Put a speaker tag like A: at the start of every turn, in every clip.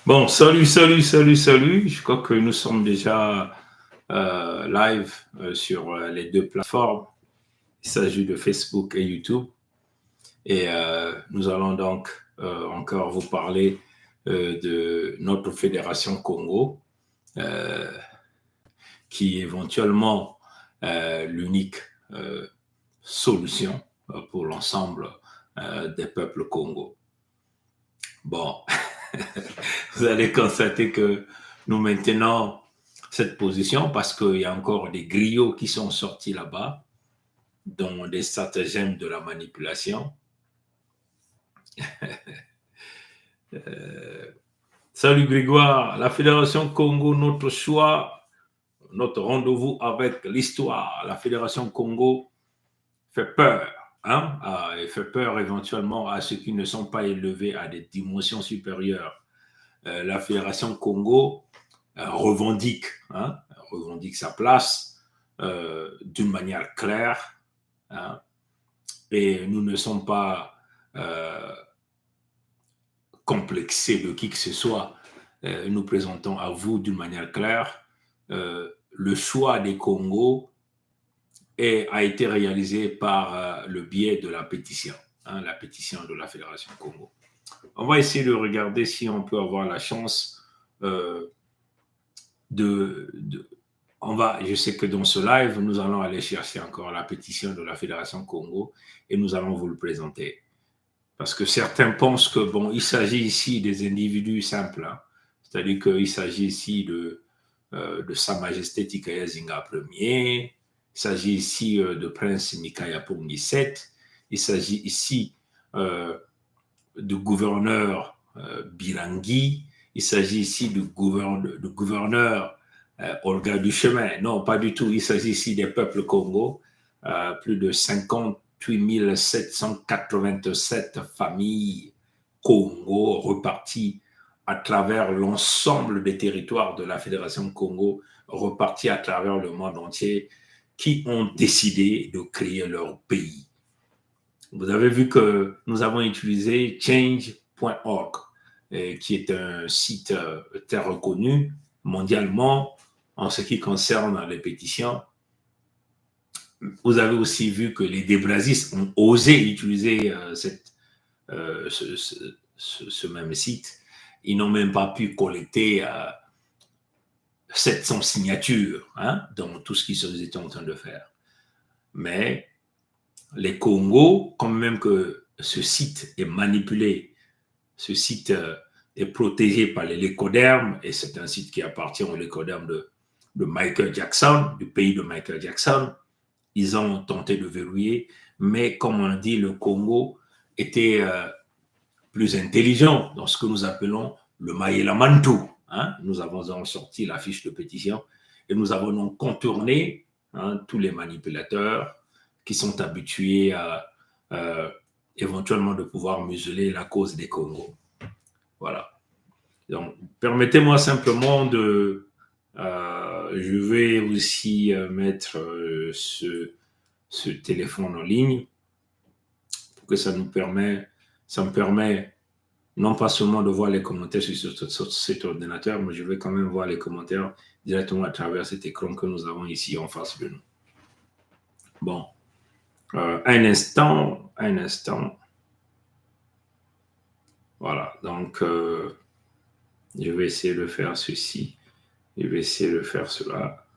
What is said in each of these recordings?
A: Bon, salut. Je crois que nous sommes déjà live sur les deux plateformes. Il s'agit de Facebook et YouTube. Et nous allons donc encore vous parler de notre fédération Congo, euh, qui est éventuellement l'unique solution pour l'ensemble des peuples Congo. Bon, vous allez constater que nous maintenons cette position parce qu'il y a encore des griots qui sont sortis là-bas, dont des stratagèmes de la manipulation. Euh, Salut Grégoire, la Fédération Congo, notre choix, notre rendez-vous avec l'histoire. La Fédération Congo fait peur, hein, et fait peur éventuellement à ceux qui ne sont pas élevés à des dimensions supérieures. La Fédération Congo revendique, revendique sa place d'une manière claire, hein, et nous ne sommes pas complexés de qui que ce soit. Nous présentons à vous d'une manière claire le choix des Congos a été réalisé par le biais de la pétition, la pétition de la Fédération Congo. On va essayer de regarder si on peut avoir la chance de je sais que dans ce live, nous allons aller chercher encore la pétition de la Fédération Congo et nous allons vous le présenter. Parce que certains pensent que, bon, il s'agit ici des individus simples, hein. C'est-à-dire qu'il s'agit ici de Sa Majesté Tikaya Zinga Ier, il s'agit ici de Prince Mikaya Pongi VII, il s'agit ici du gouverneur Birangi, il s'agit ici du gouverneur Olga Duchemin. Non, pas du tout. Il s'agit ici des peuples Congo, plus de 58 787 familles Congo reparties à travers l'ensemble des territoires de la Fédération Congo, reparties à travers le monde entier, qui ont décidé de créer leur pays. Vous avez vu que nous avons utilisé change.org, qui est un site très reconnu mondialement en ce qui concerne les pétitions. Vous avez aussi vu que les débrasistes ont osé utiliser ce même site. Ils n'ont même pas pu collecter 700 signatures, dans tout ce qu'ils étaient en train de faire. Mais les Congos, quand même que ce site est manipulé, ce site est protégé par les lécodermes, et c'est un site qui appartient aux lécodermes de Michael Jackson, du pays de Michael Jackson. Ils ont tenté de verrouiller, mais comme on dit, le Congo était plus intelligent dans ce que nous appelons le Mayela Mantou. Nous avons donc sorti la fiche de pétition et nous avons donc contourné tous les manipulateurs qui sont habitués à éventuellement de pouvoir museler la cause des Congos. Voilà. Donc, permettez-moi simplement de... je vais aussi mettre ce téléphone en ligne pour que ça me permet non pas seulement de voir les commentaires sur cet ordinateur, mais je vais quand même voir les commentaires directement à travers cet écran que nous avons ici en face de nous. Bon, un instant. Voilà, donc je vais essayer de faire ceci. Je vais essayer de faire cela.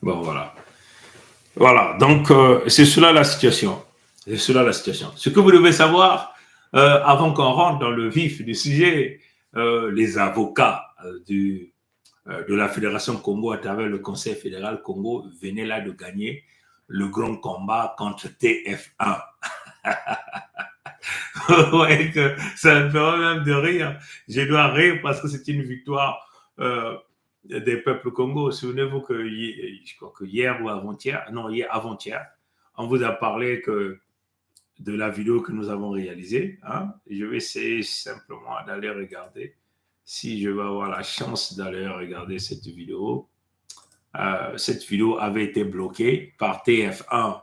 A: Bon, voilà. Voilà, donc c'est cela la situation. C'est cela la situation. Ce que vous devez savoir, avant qu'on rentre dans le vif du sujet, les avocats de la Fédération Congo à travers le Conseil fédéral Congo venaient là de gagner le grand combat contre TF1. Vous voyez que ça me fait même de rire. Je dois rire parce que c'est une victoire des peuples Congo. Souvenez-vous que je crois que hier ou avant-hier, on vous a parlé de la vidéo que nous avons réalisée. Je vais essayer simplement d'aller regarder si je vais avoir la chance d'aller regarder cette vidéo. Cette vidéo avait été bloquée par TF1.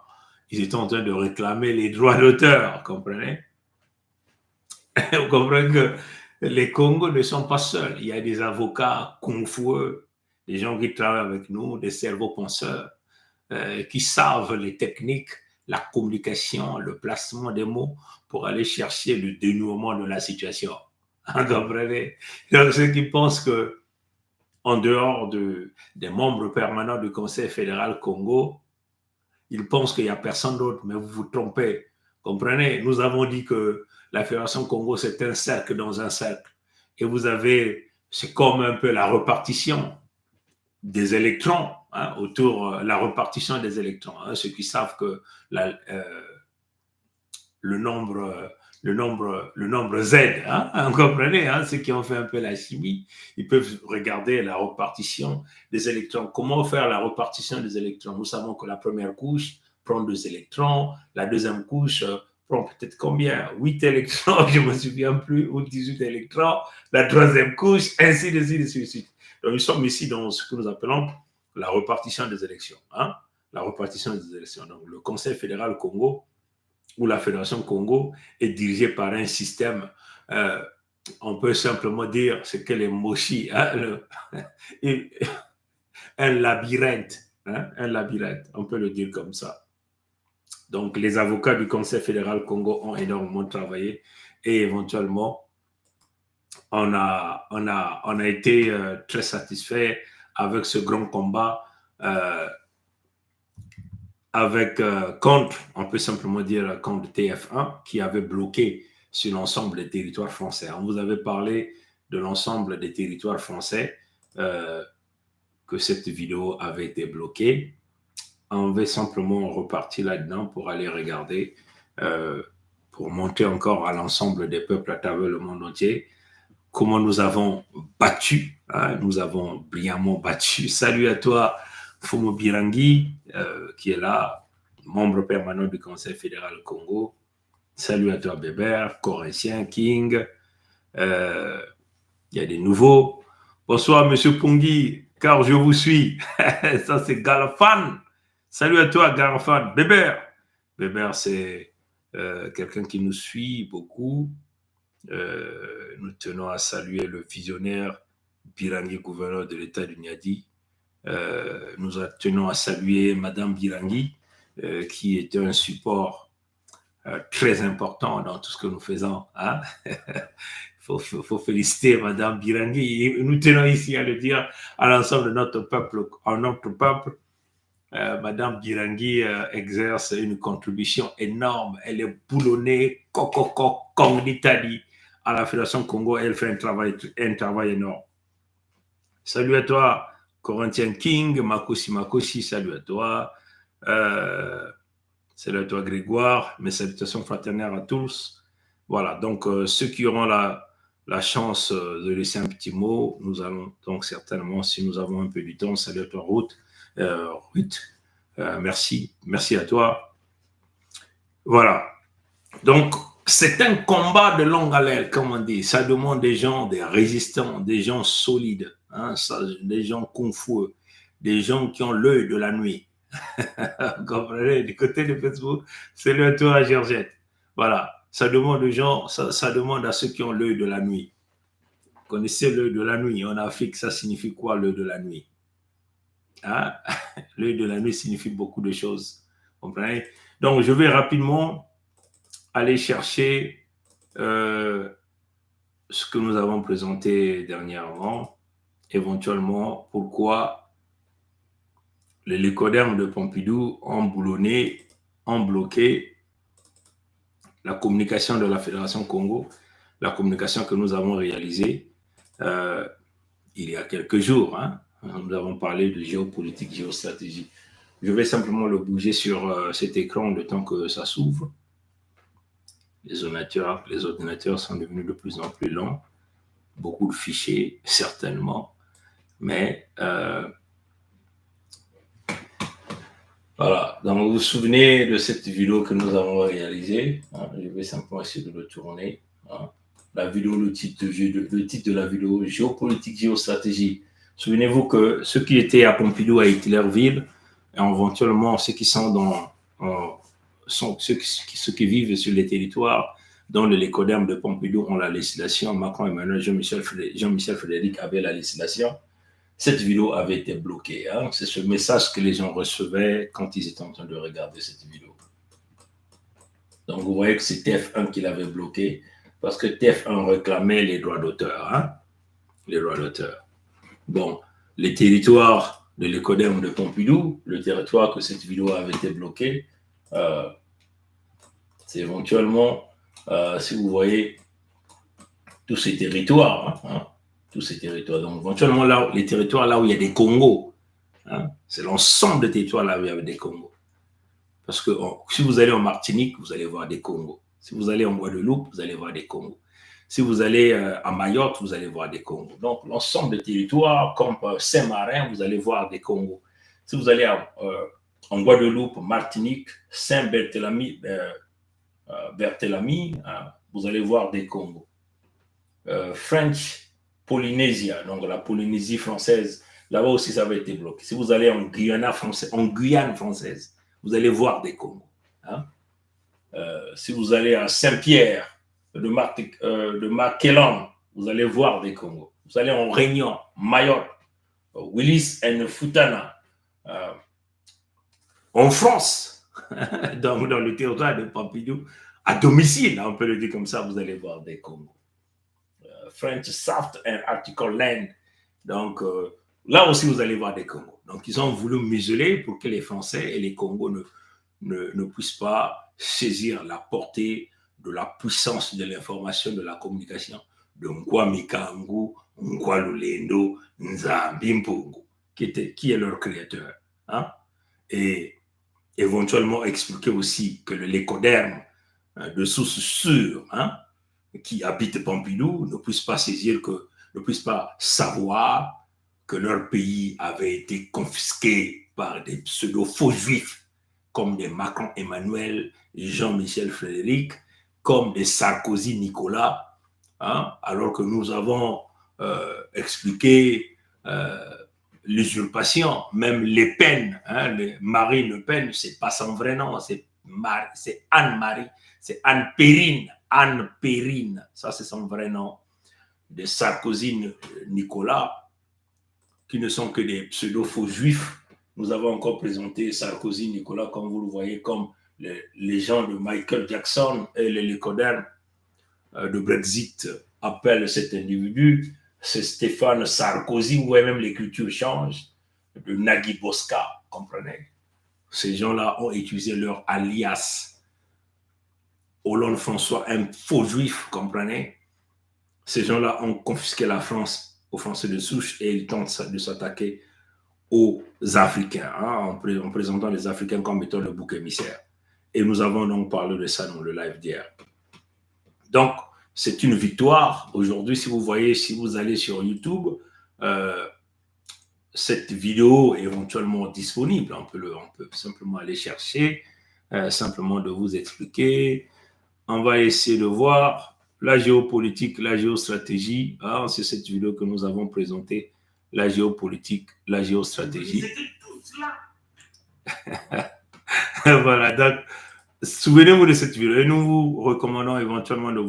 A: Ils étaient en train de réclamer les droits d'auteur, comprenez? Vous comprenez que les Congos ne sont pas seuls. Il y a des avocats confoueux, des gens qui travaillent avec nous, des cerveaux penseurs, qui savent les techniques, la communication, le placement des mots pour aller chercher le dénouement de la situation. Vous comprenez? Donc, ceux qui pensent que en dehors des membres permanents du Conseil fédéral Congo, ils pensent qu'il n'y a personne d'autre, mais vous vous trompez. Comprenez? Nous avons dit que la Fédération Congo, c'est un cercle dans un cercle. Et vous avez, c'est comme un peu la répartition des électrons, hein, autour, la répartition des électrons. Hein, ceux qui savent que le nombre Z, hein, vous comprenez, hein, ceux qui ont fait un peu la chimie, ils peuvent regarder la répartition des électrons. Comment faire la répartition des électrons? Nous savons que la première couche prend 2 électrons, la deuxième couche prend peut-être combien? 8 électrons, je ne me souviens plus, ou 18 électrons, la troisième couche, ainsi de suite. Donc, nous sommes ici dans ce que nous appelons la répartition des élections. Hein? La répartition des élections. Donc, le Conseil fédéral Congo ou la Fédération Congo est dirigée par un système, on peut simplement dire ce que les mochis, hein, un labyrinthe, hein, un labyrinthe, on peut le dire comme ça. Donc, les avocats du Conseil fédéral Congo ont énormément travaillé et éventuellement, on a été très satisfait avec ce grand combat contre, on peut simplement dire contre TF1 qui avait bloqué sur l'ensemble des territoires français. On vous avait parlé de l'ensemble des territoires français, que cette vidéo avait été bloquée. On va simplement repartir là-dedans pour aller regarder, pour montrer encore à l'ensemble des peuples à travers le monde entier comment nous avons battu, hein, nous avons brillamment battu. Salut à toi, Fumo Birangi, qui est là, membre permanent du Conseil fédéral Congo. Salut à toi, Bébert, Corinthien, King. Il y a des nouveaux. Bonsoir, Monsieur Pongi, car je vous suis. Ça, c'est Galafan. Salut à toi, Galafan. Bébert. Bébert, c'est quelqu'un qui nous suit beaucoup. Nous tenons à saluer le visionnaire Birangi, gouverneur de l'État du Niadi. Nous tenons à saluer Madame Birangi, qui était un support très important dans tout ce que nous faisons. Hein? faut féliciter Madame Birangi. Et nous tenons ici à le dire à l'ensemble de notre peuple. Madame Birangi exerce une contribution énorme. Elle est boulonnée, comme l'Italie, à la Fédération Congo. Elle fait un travail énorme. Salut à toi, Corinthien King, Makosi, salut à toi. Salut à toi, Grégoire. Mes salutations fraternelles à tous. Voilà, donc ceux qui auront la chance de laisser un petit mot, nous allons donc certainement, si nous avons un peu du temps, salut à toi, Ruth. Merci à toi. Voilà. Donc, c'est un combat de longue haleine, comme on dit. Ça demande des gens, des résistants, des gens solides, hein, des gens confoueux, des gens qui ont l'œil de la nuit. Vous comprenez? Du côté de Facebook, c'est le tour à Georgette. Voilà. Ça demande aux gens, ça demande à ceux qui ont l'œil de la nuit. Vous connaissez l'œil de la nuit? En Afrique, ça signifie quoi, l'œil de la nuit? Hein? L'œil de la nuit signifie beaucoup de choses. Vous comprenez? Donc, je vais rapidement aller chercher ce que nous avons présenté dernièrement, éventuellement pourquoi les lycodermes de Pompidou ont bloqué la communication de la Fédération Congo, la communication que nous avons réalisée il y a quelques jours. Hein. Nous avons parlé de géopolitique, géostratégie. Je vais simplement le bouger sur cet écran le temps que ça s'ouvre. Les ordinateurs sont devenus de plus en plus longs. Beaucoup de fichiers, certainement. Mais voilà. Donc, vous vous souvenez de cette vidéo que nous avons réalisée. Hein, je vais simplement essayer de le tourner. Hein. La vidéo, le titre de la vidéo, géopolitique, géostratégie. Souvenez-vous que ceux qui étaient à Pompidou, à Hitlerville, et éventuellement ceux qui sont ceux qui vivent sur les territoires dont le Lécoderme de Pompidou ont la législation, Macron, Emmanuel, Jean-Michel Frédéric avait la législation, cette vidéo avait été bloquée. Hein. C'est ce message que les gens recevaient quand ils étaient en train de regarder cette vidéo. Donc, vous voyez que c'est TF1 qui l'avait bloqué parce que TF1 réclamait les droits d'auteur. Hein. Les droits d'auteur. Bon, les territoires de l'écoderme de Pompidou, le territoire que cette vidéo avait été bloquée, c'est éventuellement, si vous voyez, tous ces territoires. Hein, tous ces territoires. Donc, éventuellement, là, les territoires là où il y a des Congos, hein, c'est l'ensemble des territoires là où il y a des Congos. Parce que si vous allez en Martinique, vous allez voir des Congos. Si vous allez en Guadeloupe, vous allez voir des Congos. Si vous allez à Mayotte, vous allez voir des Congos. Donc, l'ensemble des territoires, comme Saint-Marin, vous allez voir des Congos. Si vous allez en Guadeloupe, Martinique, Saint-Barthélemy, vous allez voir des Congos. French Polynesia, donc la Polynésie française, là-bas aussi, ça avait été bloqué. Si vous allez en Guyane française, vous allez voir des Congos. Hein? Si vous allez à Saint-Pierre de Maquelon, vous allez voir des Congos. Vous allez en Réunion, Mayotte, Willis et Futana, en France, dans le territoire de Pompidou, à domicile, on peut le dire comme ça, vous allez voir des Congos. French South and Arctic Land, donc là aussi vous allez voir des Congos. Donc ils ont voulu museler pour que les Français et les Congos ne puissent pas saisir la portée de la puissance de l'information, de la communication de Nkwamikangu, Nkwalulendo, Nzambi Mpungu, qui est leur créateur. Hein? Et éventuellement expliquer aussi que le Lécoderme de sources sûres, hein, qui habitent Pompidou ne puissent pas saisir, ne puissent pas savoir que leur pays avait été confisqué par des pseudo-faux juifs comme des Macron Emmanuel, Jean-Michel Frédéric, comme des Sarkozy Nicolas, hein, alors que nous avons expliqué l'usurpation, même Le Pen, hein, Marine Le Pen, c'est pas son vrai nom, c'est Anne-Marie, c'est Anne Perrine, ça c'est son vrai nom, de Sarkozy Nicolas, qui ne sont que des pseudo-faux juifs. Nous avons encore présenté Sarkozy Nicolas, comme vous le voyez, comme les gens de Michael Jackson et les Lécodermes de Brexit appellent cet individu. C'est Stéphane Sarkozy, où même l'écriture change, de Nagui Bosca, comprenez? Ces gens-là ont utilisé leur alias. Hollande François, un faux juif, comprenez? Ces gens-là ont confisqué la France aux Français de souche et ils tentent de s'attaquer aux Africains, hein, en présentant les Africains comme étant le bouc émissaire. Et nous avons donc parlé de ça dans le live d'hier. Donc, c'est une victoire. Aujourd'hui, si vous voyez, si vous allez sur YouTube, cette vidéo est éventuellement disponible. On peut simplement aller chercher, simplement de vous expliquer. On va essayer de voir la géopolitique, la géostratégie. Ah, c'est cette vidéo que nous avons présentée. La géopolitique, la géostratégie. Voilà, donc, souvenez-vous de cette vidéo et nous vous recommandons éventuellement de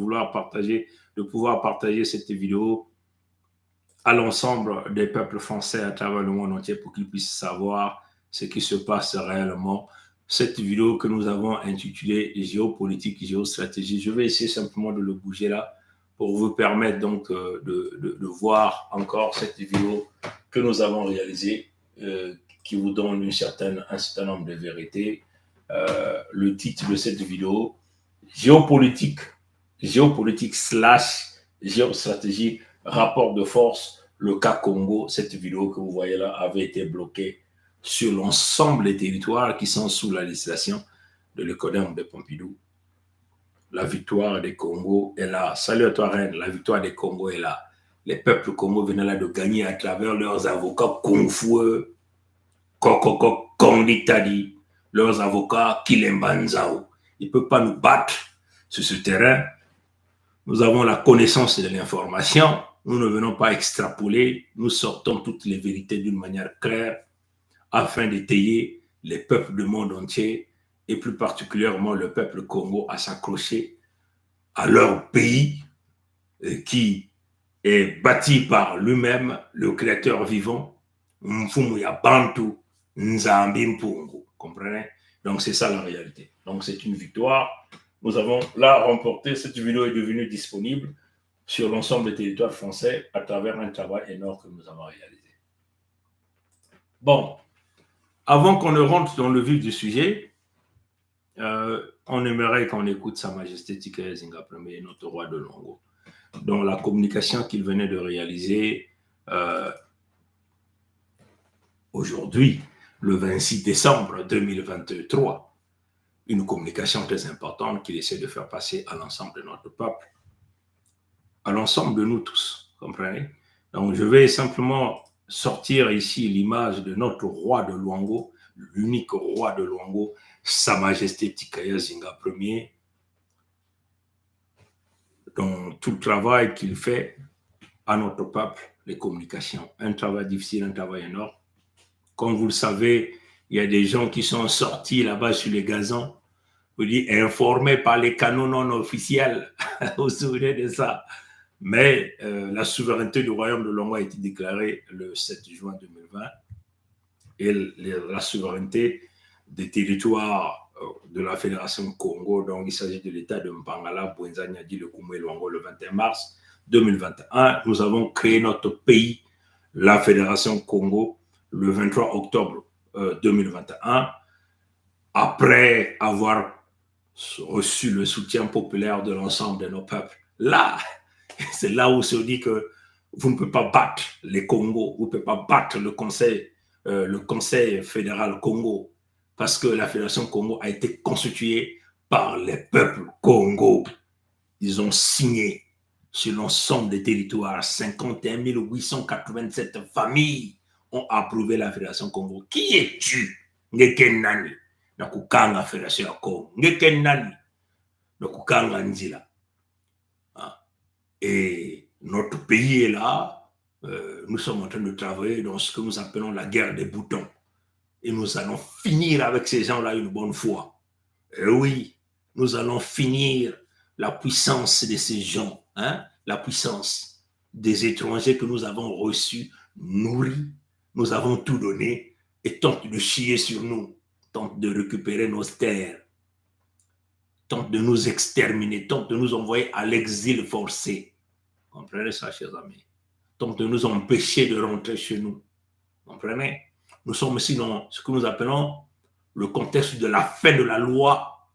A: pouvoir partager cette vidéo à l'ensemble des peuples français à travers le monde entier pour qu'ils puissent savoir ce qui se passe réellement. Cette vidéo que nous avons intitulée Géopolitique, géostratégie, je vais essayer simplement de le bouger là pour vous permettre donc de voir encore cette vidéo que nous avons réalisée qui vous donne un certain nombre de vérités. Le titre de cette vidéo, géopolitique / géostratégie, rapport de force, le cas Congo. Cette vidéo que vous voyez là avait été bloquée sur l'ensemble des territoires qui sont sous la législation de l'écoderme de Pompidou. La victoire des Congo est là. Salut à toi, Reine. La victoire des Congo est là. Les peuples Congo venaient là de gagner à travers leurs avocats Kung-Fu, Konditadi, leurs avocats Kilembanzao. Ils ne peuvent pas nous battre sur ce terrain. Nous avons la connaissance de l'information. Nous ne venons pas extrapoler. Nous sortons toutes les vérités d'une manière claire afin d'étayer les peuples du monde entier et plus particulièrement le peuple Congo à s'accrocher à leur pays qui est bâti par lui-même, le créateur vivant, Mfumu ya Bantu, Nzambi Mpungu. Comprenez? Donc c'est ça la réalité. Donc c'est une victoire. Nous avons là remporté, cette vidéo est devenue disponible sur l'ensemble des territoires français à travers un travail énorme que nous avons réalisé. Bon, avant qu'on ne rentre dans le vif du sujet, on aimerait qu'on écoute Sa Majesté Tikaya Zinga Premier, notre roi de Longo, dont la communication qu'il venait de réaliser aujourd'hui, le 26 décembre 2023, une communication très importante qu'il essaie de faire passer à l'ensemble de notre peuple, à l'ensemble de nous tous, comprenez? Donc je vais simplement sortir ici l'image de notre roi de Luango, l'unique roi de Luango, Sa Majesté Tikaya Zinga Premier, dans tout le travail qu'il fait à notre peuple, les communications. Un travail difficile, un travail énorme. Comme vous le savez, il y a des gens qui sont sortis là-bas sur les gazons, vous dites, informés par les canaux non officiels. Vous vous souvenez de ça? Mais la souveraineté du royaume de Longo a été déclarée le 7 juin 2020 et la souveraineté des territoires de la Fédération Congo, donc il s'agit de l'État de Mpangala, Bwenzanya, Dilekoumou et Luango le 21 mars 2021. Nous avons créé notre pays, la Fédération Congo, le 23 octobre 2021, après avoir reçu le soutien populaire de l'ensemble de nos peuples. Là, c'est là où se dit que vous ne pouvez pas battre les Congos, vous ne pouvez pas battre le Conseil fédéral Congo, parce que la Fédération Congo a été constituée par les peuples Congo. Ils ont signé sur l'ensemble des territoires, 51 887 familles ont approuvé la Fédération Congo. Qui es-tu? Ngekenani nakukanga Fédération Congo. Ngekenani nakukanga Nzila. Et notre pays est là. Nous sommes en train de travailler dans ce que nous appelons la guerre des boutons. Et nous allons finir avec ces gens-là une bonne fois. Et oui, nous allons finir la puissance de ces gens, hein, la puissance des étrangers que nous avons reçus, nourris, nous avons tout donné et tentent de chier sur nous, tentent de récupérer nos terres, tentent de nous exterminer, tentent de nous envoyer à l'exil forcé. Comprenez ça, chers amis? Tentent de nous empêcher de rentrer chez nous. Comprenez? Nous sommes aussi dans ce que nous appelons le contexte de la fin de la loi,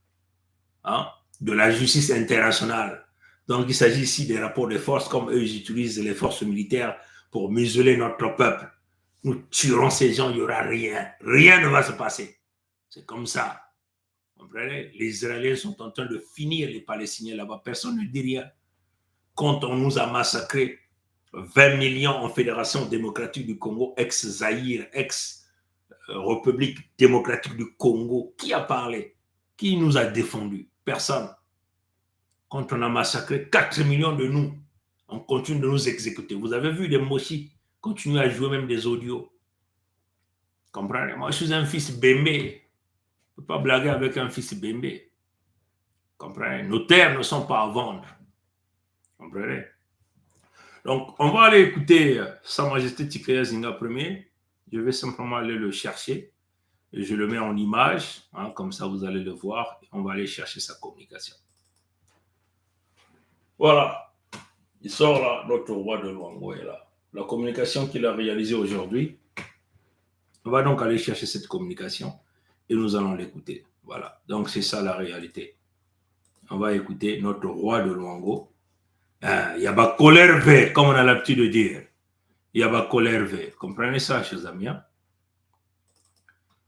A: hein, de la justice internationale. Donc, il s'agit ici des rapports de force, comme eux, ils utilisent les forces militaires pour museler notre peuple. Nous tuerons ces gens, il n'y aura rien. Rien ne va se passer. C'est comme ça. Comprenez? Les Israéliens sont en train de finir les Palestiniens là-bas. Personne ne dit rien. Quand on nous a massacrés, 20 millions en Fédération démocratique du Congo, ex-Zaïre, ex-République démocratique du Congo, qui a parlé? Qui nous a défendus? Personne. Quand on a massacré 4 millions de nous, on continue de nous exécuter. Vous avez vu des mochis continuer à jouer même des audios. Comprenez? Moi, je suis un fils Bembe. Je ne peux pas blaguer avec un fils Bembe. Comprenez? Nos terres ne sont pas à vendre. Comprenez? Donc, on va aller écouter Sa Majesté Tikaya Zinga Premier. Je vais simplement aller le chercher. Et je le mets en image. Hein, comme ça, vous allez le voir. On va aller chercher sa communication. Voilà. Il sort là, notre roi de Luango est là. La communication qu'il a réalisée aujourd'hui. On va donc aller chercher cette communication et nous allons l'écouter. Voilà. Donc, c'est ça la réalité. On va écouter notre roi de Luango. Il y a pas colère verte, comme on a l'habitude de dire. Il y a pas colère verte. Comprenez ça, chers amis? Hein?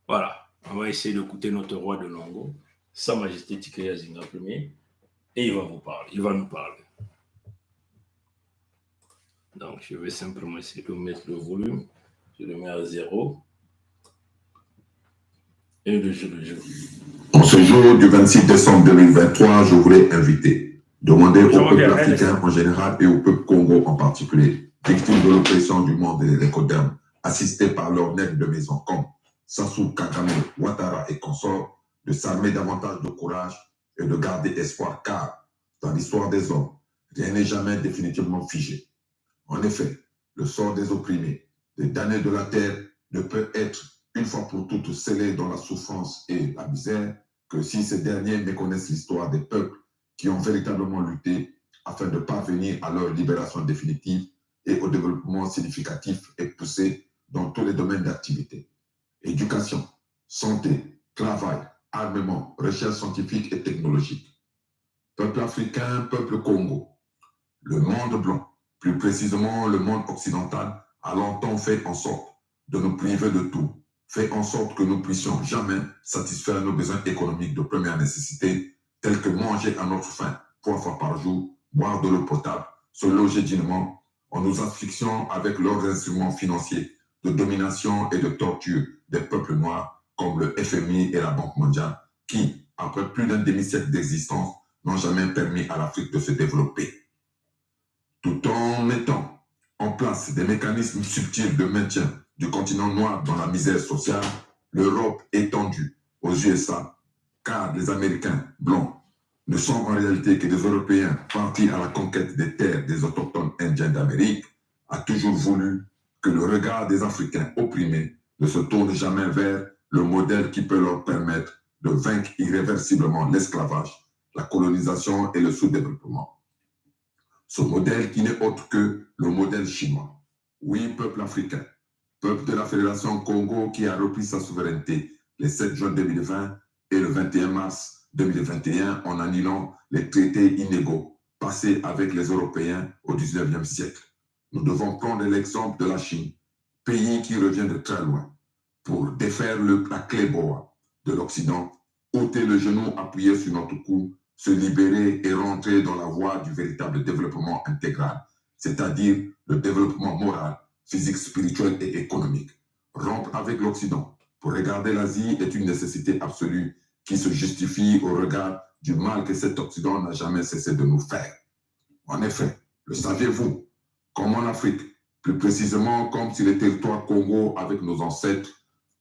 A: Voilà. On va essayer d'écouter notre roi de Luango, Sa Majesté Tikaya Zinga Premier, et il va vous parler. Il va nous parler. Donc, je vais simplement essayer de mettre le volume. Je le mets à 0. Et le jeu.
B: En ce jour du 26 décembre 2023, je voulais inviter, demander au peuple africain en général et au peuple Congo en particulier, victimes de l'oppression du monde et des Kodem, assistés par leurs nefs de maison comme Sassou, Kagame, Ouattara et consorts, de s'armer davantage de courage et de garder espoir, car dans l'histoire des hommes, rien n'est jamais définitivement figé. En effet, le sort des opprimés, des damnés de la terre, ne peut être une fois pour toutes scellé dans la souffrance et la misère que si ces derniers méconnaissent l'histoire des peuples qui ont véritablement lutté afin de parvenir à leur libération définitive et au développement significatif et poussé dans tous les domaines d'activité. Éducation, santé, travail, armement, recherche scientifique et technologique. Peuple africain, peuple Congo. Le monde blanc, plus précisément le monde occidental, a longtemps fait en sorte de nous priver de tout, fait en sorte que nous puissions jamais satisfaire nos besoins économiques de première nécessité, tels que manger à notre faim 3 fois par jour, boire de l'eau potable, se loger dignement, en nous asphyxiant avec leurs instruments financiers de domination et de torture des peuples noirs, comme le FMI et la Banque mondiale, qui, après plus d'un demi-siècle d'existence, n'ont jamais permis à l'Afrique de se développer. Tout en mettant en place des mécanismes subtils de maintien du continent noir dans la misère sociale, l'Europe est tendue aux USA, car les Américains blancs ne sont en réalité que des Européens partis à la conquête des terres des autochtones indiens d'Amérique, a toujours voulu que le regard des Africains opprimés ne se tourne jamais vers le modèle qui peut leur permettre de vaincre irréversiblement l'esclavage, la colonisation et le sous-développement. Ce modèle qui n'est autre que le modèle chinois. Oui, peuple africain, peuple de la Fédération Congo qui a repris sa souveraineté le 7 juin 2020 et le 21 mars 2021 en annulant les traités inégaux passés avec les Européens au 19e siècle. Nous devons prendre l'exemple de la Chine, pays qui revient de très loin, pour défaire la clé boa de l'Occident, ôter le genou appuyé sur notre cou, se libérer et rentrer dans la voie du véritable développement intégral, c'est-à-dire le développement moral, physique, spirituel et économique. Rompre avec l'Occident pour regarder l'Asie est une nécessité absolue qui se justifie au regard du mal que cet Occident n'a jamais cessé de nous faire. En effet, le saviez-vous, comme en Afrique, plus précisément comme sur les territoires Congo avec nos ancêtres,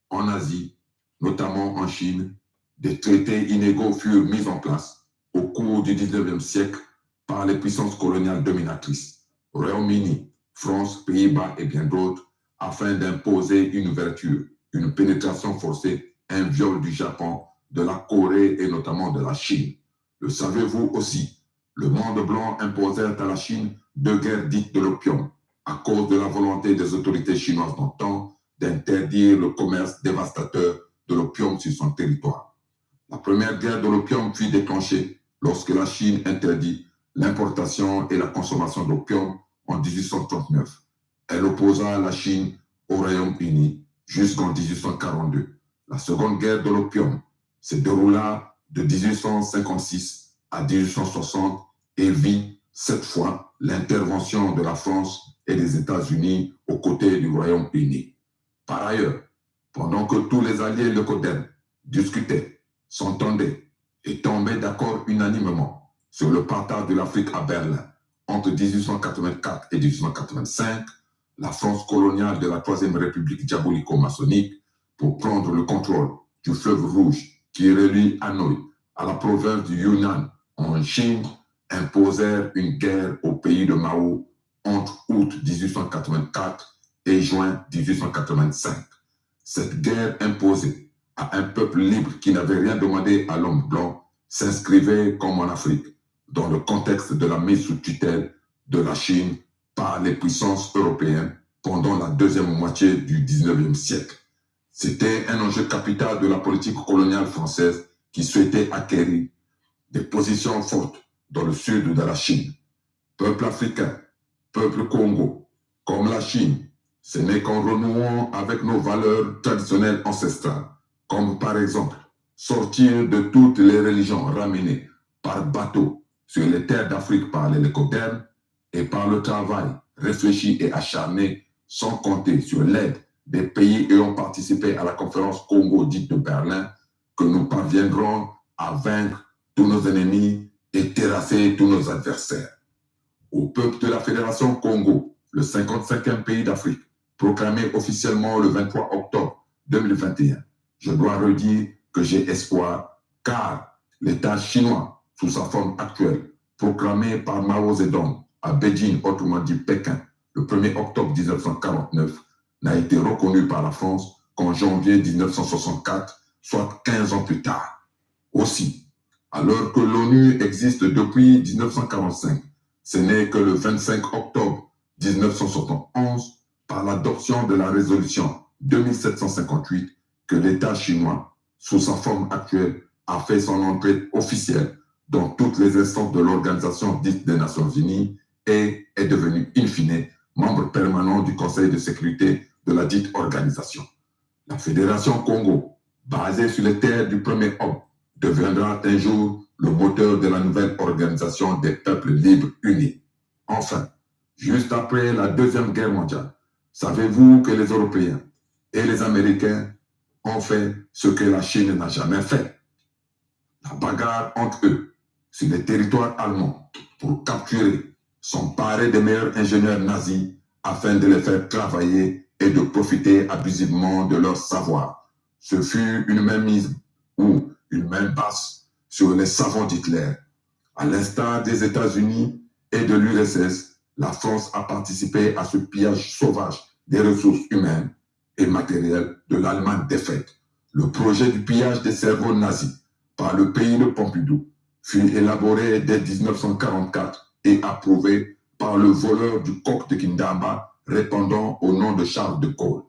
B: en Asie, notamment en Chine, des traités inégaux furent mis en place au cours du 19e siècle par les puissances coloniales dominatrices, Royaume-Uni, France, Pays-Bas et bien d'autres, afin d'imposer une ouverture, une pénétration forcée, un viol du Japon, de la Corée et notamment de la Chine. Le savez-vous aussi, le monde blanc imposait à la Chine 2 guerres dites de l'opium, à cause de la volonté des autorités chinoises d'antan d'interdire le commerce dévastateur de l'opium sur son territoire. La première guerre de l'opium fut déclenchée lorsque la Chine interdit l'importation et la consommation d'opium en 1839. Elle opposa la Chine au Royaume-Uni jusqu'en 1842. La seconde guerre de l'opium se déroula de 1856 à 1860 et vit cette fois l'intervention de la France et des États-Unis aux côtés du Royaume-Uni. Par ailleurs, pendant que tous les alliés leucodènes discutaient, s'entendaient et tombaient d'accord unanimement sur le partage de l'Afrique à Berlin entre 1884 et 1885, la France coloniale de la Troisième République diabolico-maçonnique, pour prendre le contrôle du fleuve Rouge qui relie Hanoï à la province du Yunnan en Chine, imposèrent une guerre au pays de Mao entre août 1884 et juin 1885. Cette guerre imposée à un peuple libre qui n'avait rien demandé à l'homme blanc s'inscrivait, comme en Afrique, dans le contexte de la mise sous tutelle de la Chine par les puissances européennes pendant la deuxième moitié du 19e siècle. C'était un enjeu capital de la politique coloniale française qui souhaitait acquérir des positions fortes dans le sud de la Chine. Peuple africain, peuple Congo, comme la Chine, ce n'est qu'en renouant avec nos valeurs traditionnelles ancestrales, comme par exemple sortir de toutes les religions ramenées par bateau sur les terres d'Afrique par les Lécodernes et par le travail réfléchi et acharné, sans compter sur l'aide des pays ayant participé à la conférence Congo dite de Berlin, que nous parviendrons à vaincre tous nos ennemis et terrasser tous nos adversaires. Au peuple de la Fédération Congo, le 55e pays d'Afrique, proclamé officiellement le 23 octobre 2021, je dois redire que j'ai espoir, car l'État chinois, sous sa forme actuelle, proclamé par Mao Zedong à Beijing, autrement dit Pékin, le 1er octobre 1949, n'a été reconnu par la France qu'en janvier 1964, soit 15 ans plus tard. Aussi, alors que l'ONU existe depuis 1945, ce n'est que le 25 octobre 1971, par l'adoption de la résolution 2758, que l'État chinois, sous sa forme actuelle, a fait son entrée officielle dans toutes les instances de l'Organisation dite des Nations Unies et est devenu, in fine, membre permanent du Conseil de sécurité de la dite organisation. La Fédération Congo, basée sur les terres du premier homme, deviendra un jour le moteur de la nouvelle organisation des peuples libres unis. Enfin, juste après la Deuxième Guerre mondiale, savez-vous que les Européens et les Américains ont fait ce que la Chine n'a jamais fait? La bagarre entre eux sur les territoires allemands pour capturer, s'emparer des meilleurs ingénieurs nazis afin de les faire travailler et de profiter abusivement de leur savoir. Ce fut une mainmise ou une main basse sur les savants d'Hitler. À l'instar des États-Unis et de l'URSS, la France a participé à ce pillage sauvage des ressources humaines et matérielles de l'Allemagne défaite. Le projet du pillage des cerveaux nazis par le pays de Pompidou fut élaboré dès 1944 et approuvé par le voleur du coq de Kindamba répondant au nom de Charles de Gaulle.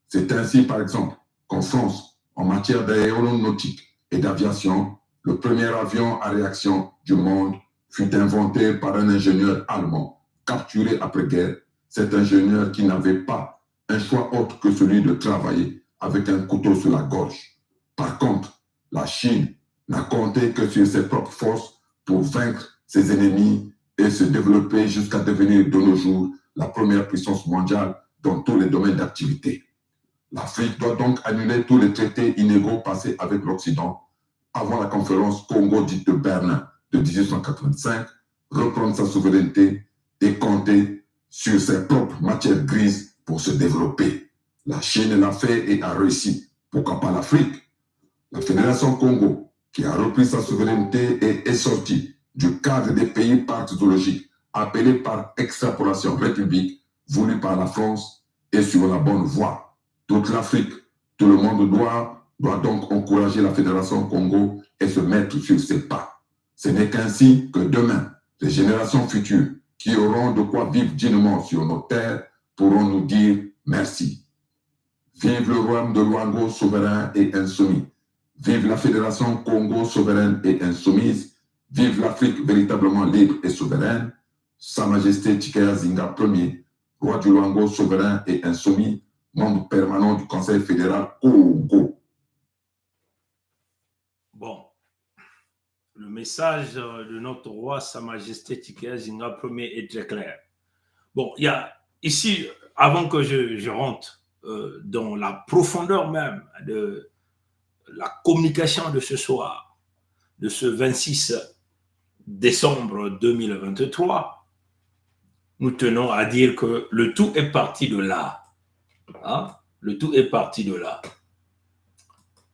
B: C'est ainsi, par exemple, qu'en France, en matière d'aéronautique et d'aviation, le premier avion à réaction du monde fut inventé par un ingénieur allemand capturé après-guerre, cet ingénieur qui n'avait pas un choix autre que celui de travailler avec un couteau sur la gorge. Par contre, la Chine n'a compté que sur ses propres forces pour vaincre ses ennemis et se développer jusqu'à devenir de nos jours la première puissance mondiale dans tous les domaines d'activité. L'Afrique doit donc annuler tous les traités inégaux passés avec l'Occident avant la conférence Congo dite de Berlin de 1885, reprendre sa souveraineté et compter sur ses propres matières grises pour se développer. La Chine l'a fait et a réussi. Pourquoi pas l'Afrique? La Fédération Congo, qui a repris sa souveraineté et est sortie du cadre des pays parthologiques appelés par extrapolation république, voulu par la France, est sur la bonne voie. Toute l'Afrique, tout le monde doit donc encourager la Fédération Congo et se mettre sur ses pas. Ce n'est qu'ainsi que demain, les générations futures qui auront de quoi vivre dignement sur nos terres pourront nous dire merci. Vive le royaume de Luango souverain et insoumis. Vive la Fédération Congo souveraine et insoumise. Vive l'Afrique véritablement libre et souveraine. Sa Majesté Tshikaya Zinga Ier, roi du Luango souverain et insoumis, membre permanent du Conseil fédéral Congo.
A: Bon, le message de notre roi, Sa Majesté Tshikaya Zinga Ier est très clair. Bon, il y a ici, avant que je rentre dans la profondeur même de la communication de ce soir, de ce 26 décembre 2023, nous tenons à dire que le tout est parti de là. Hein? Le tout est parti de là.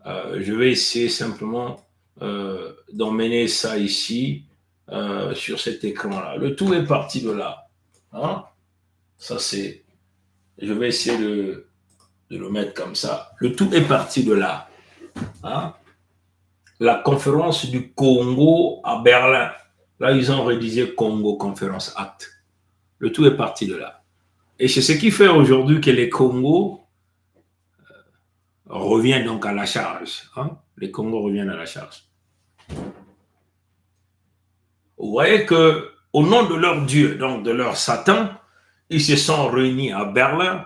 A: Je vais essayer simplement d'emmener ça ici sur cet écran-là. Le tout est parti de là. Hein? Ça, c'est... Je vais essayer de le mettre comme ça. Le tout est parti de là. Hein? La conférence du Congo à Berlin. Là, ils ont rédigé Congo Conference Act. Le tout est parti de là. Et c'est ce qui fait aujourd'hui que les Congos reviennent donc à la charge. Hein? Les Congos reviennent à la charge. Vous voyez que au nom de leur Dieu, donc de leur Satan, ils se sont réunis à Berlin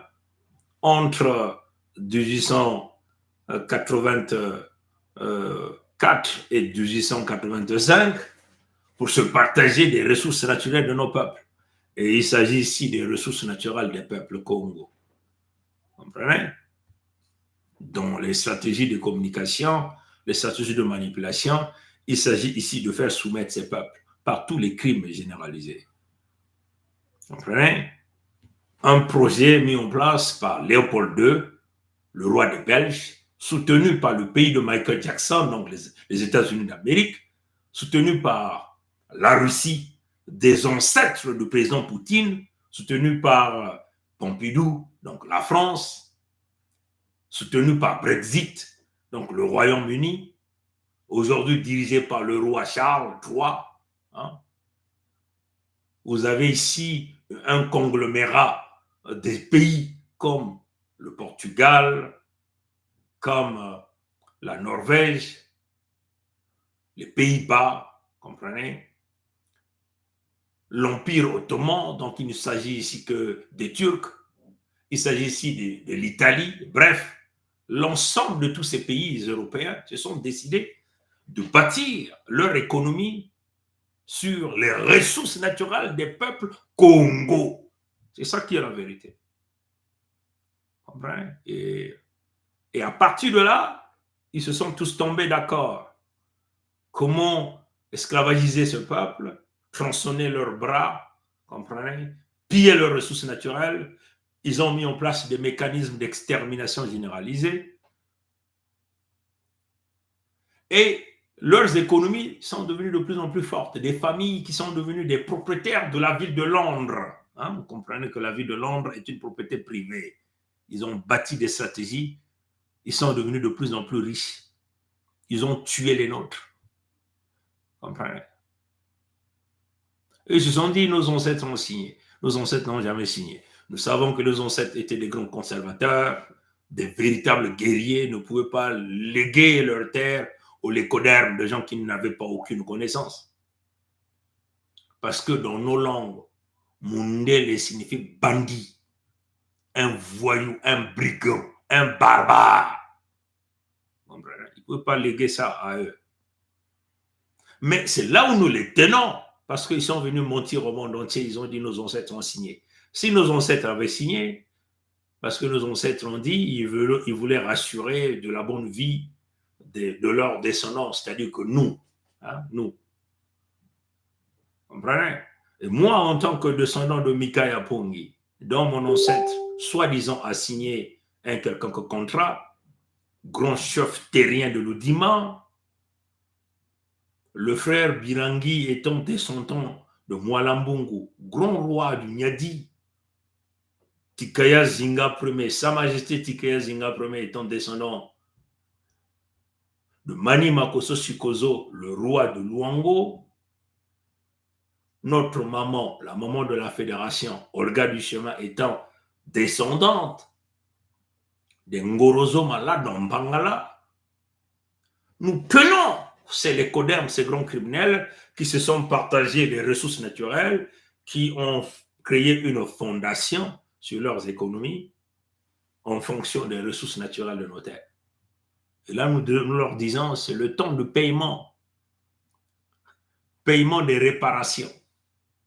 A: entre 1884 et 1885 pour se partager des ressources naturelles de nos peuples. Et il s'agit ici des ressources naturelles des peuples Congo. Vous comprenez? Dans les stratégies de communication, les stratégies de manipulation, il s'agit ici de faire soumettre ces peuples par tous les crimes généralisés. Vous comprenez? Un projet mis en place par Léopold II, le roi des Belges, soutenu par le pays de Michael Jackson, donc les États-Unis d'Amérique, soutenu par la Russie des ancêtres du président Poutine, soutenu par Pompidou, donc la France, soutenu par Brexit, donc le Royaume-Uni, aujourd'hui dirigé par le roi Charles III. Hein. Vous avez ici un conglomérat des pays comme le Portugal, comme la Norvège, les Pays-Bas, comprenez? L'Empire ottoman, donc il ne s'agit ici que des Turcs, il s'agit ici de l'Italie, bref, l'ensemble de tous ces pays européens se sont décidés de bâtir leur économie sur les ressources naturelles des peuples Congo. C'est ça qui est la vérité. Comprenez? Et à partir de là, ils se sont tous tombés d'accord. Comment esclavagiser ce peuple, tronçonner leurs bras, comprenez, piller leurs ressources naturelles. Ils ont mis en place des mécanismes d'extermination généralisée. Et leurs économies sont devenues de plus en plus fortes. Des familles qui sont devenues des propriétaires de la ville de Londres. Hein, vous comprenez que la ville de Londres est une propriété privée. Ils ont bâti des stratégies. Ils sont devenus de plus en plus riches. Ils ont tué les nôtres. Comprenez? Et ils se sont dit, nos ancêtres ont signé. Nos ancêtres n'ont jamais signé. Nous savons que nos ancêtres étaient des grands conservateurs, des véritables guerriers, ne pouvaient pas léguer leur terre aux lécodermes de gens qui n'avaient pas aucune connaissance. Parce que dans nos langues, Mundele signifie bandit, un voyou, un brigand, un barbare. Ils ne pouvaient pas léguer ça à eux. Mais c'est là où nous les tenons, parce qu'ils sont venus mentir au monde entier, ils ont dit nos ancêtres ont signé. Si nos ancêtres avaient signé, parce que nos ancêtres ont dit, ils voulaient rassurer de la bonne vie de leurs descendants, c'est-à-dire que nous, hein, nous. Vous comprenez? Et moi, en tant que descendant de Mikaya Pongi, dont mon ancêtre, soi-disant, a signé un quelconque contrat, grand chef terrien de l'Oudima, le frère Birangi étant descendant de Mwalambungu, grand roi du Nyadi, Tikaya Zinga Ier, Sa Majesté Tikaya Zinga Ier étant descendant de Mani Makoso Sikozo, le roi de Luango, notre maman, la maman de la fédération, Olga du Chemin, étant descendante de Ngorozo Mala d'Ambangala, nous tenons, c'est les codermes, ces grands criminels qui se sont partagés les ressources naturelles, qui ont créé une fondation sur leurs économies en fonction des ressources naturelles de nos terres. Et là, nous leur disons, c'est le temps de paiement des réparations.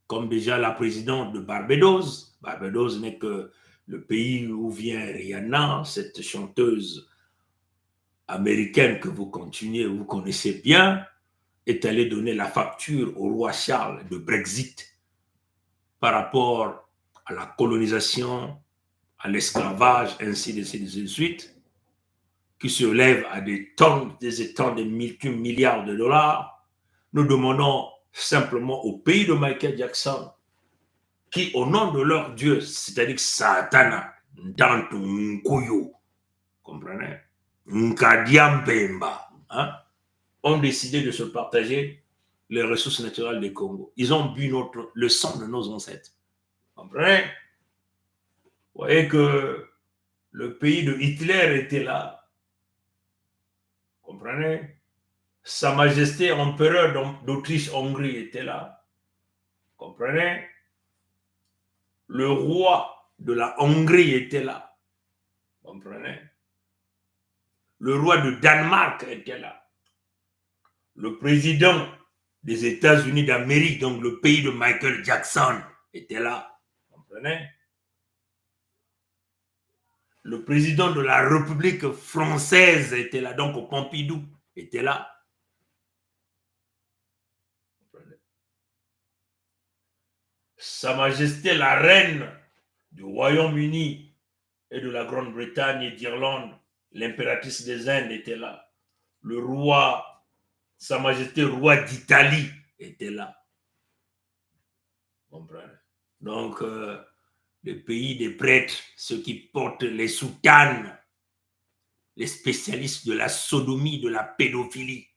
A: Comme déjà la présidente de Barbados. Barbados n'est que le pays où vient Rihanna, cette chanteuse américaine que vous connaissez bien, est allée donner la facture au roi Charles de Brexit par rapport à la colonisation, à l'esclavage, ainsi de suite, qui se lève à des tonnes de multimilliards de dollars. Nous demandons simplement au pays de Michael Jackson, qui au nom de leur Dieu, c'est-à-dire Satana, Ndantu Nkuyu, comprenez, Nkadiambemba, hein, ont décidé de se partager les ressources naturelles du Congo. Ils ont bu le sang de nos ancêtres. Comprenez? Vous voyez que le pays de Hitler était là. Comprenez? Sa Majesté empereur d'Autriche-Hongrie était là. Comprenez? Le roi de la Hongrie était là. Comprenez? Le roi de Danemark était là. Le président des États-Unis d'Amérique, donc le pays de Michael Jackson, était là. Comprenez? Le président de la République française était là, donc Pompidou était là. Sa Majesté la Reine du Royaume-Uni et de la Grande-Bretagne et d'Irlande, l'impératrice des Indes était là. Le roi, Sa Majesté roi d'Italie était là. Comprenez? Donc, le pays des prêtres, ceux qui portent les soutanes, les spécialistes de la sodomie, de la pédophilie.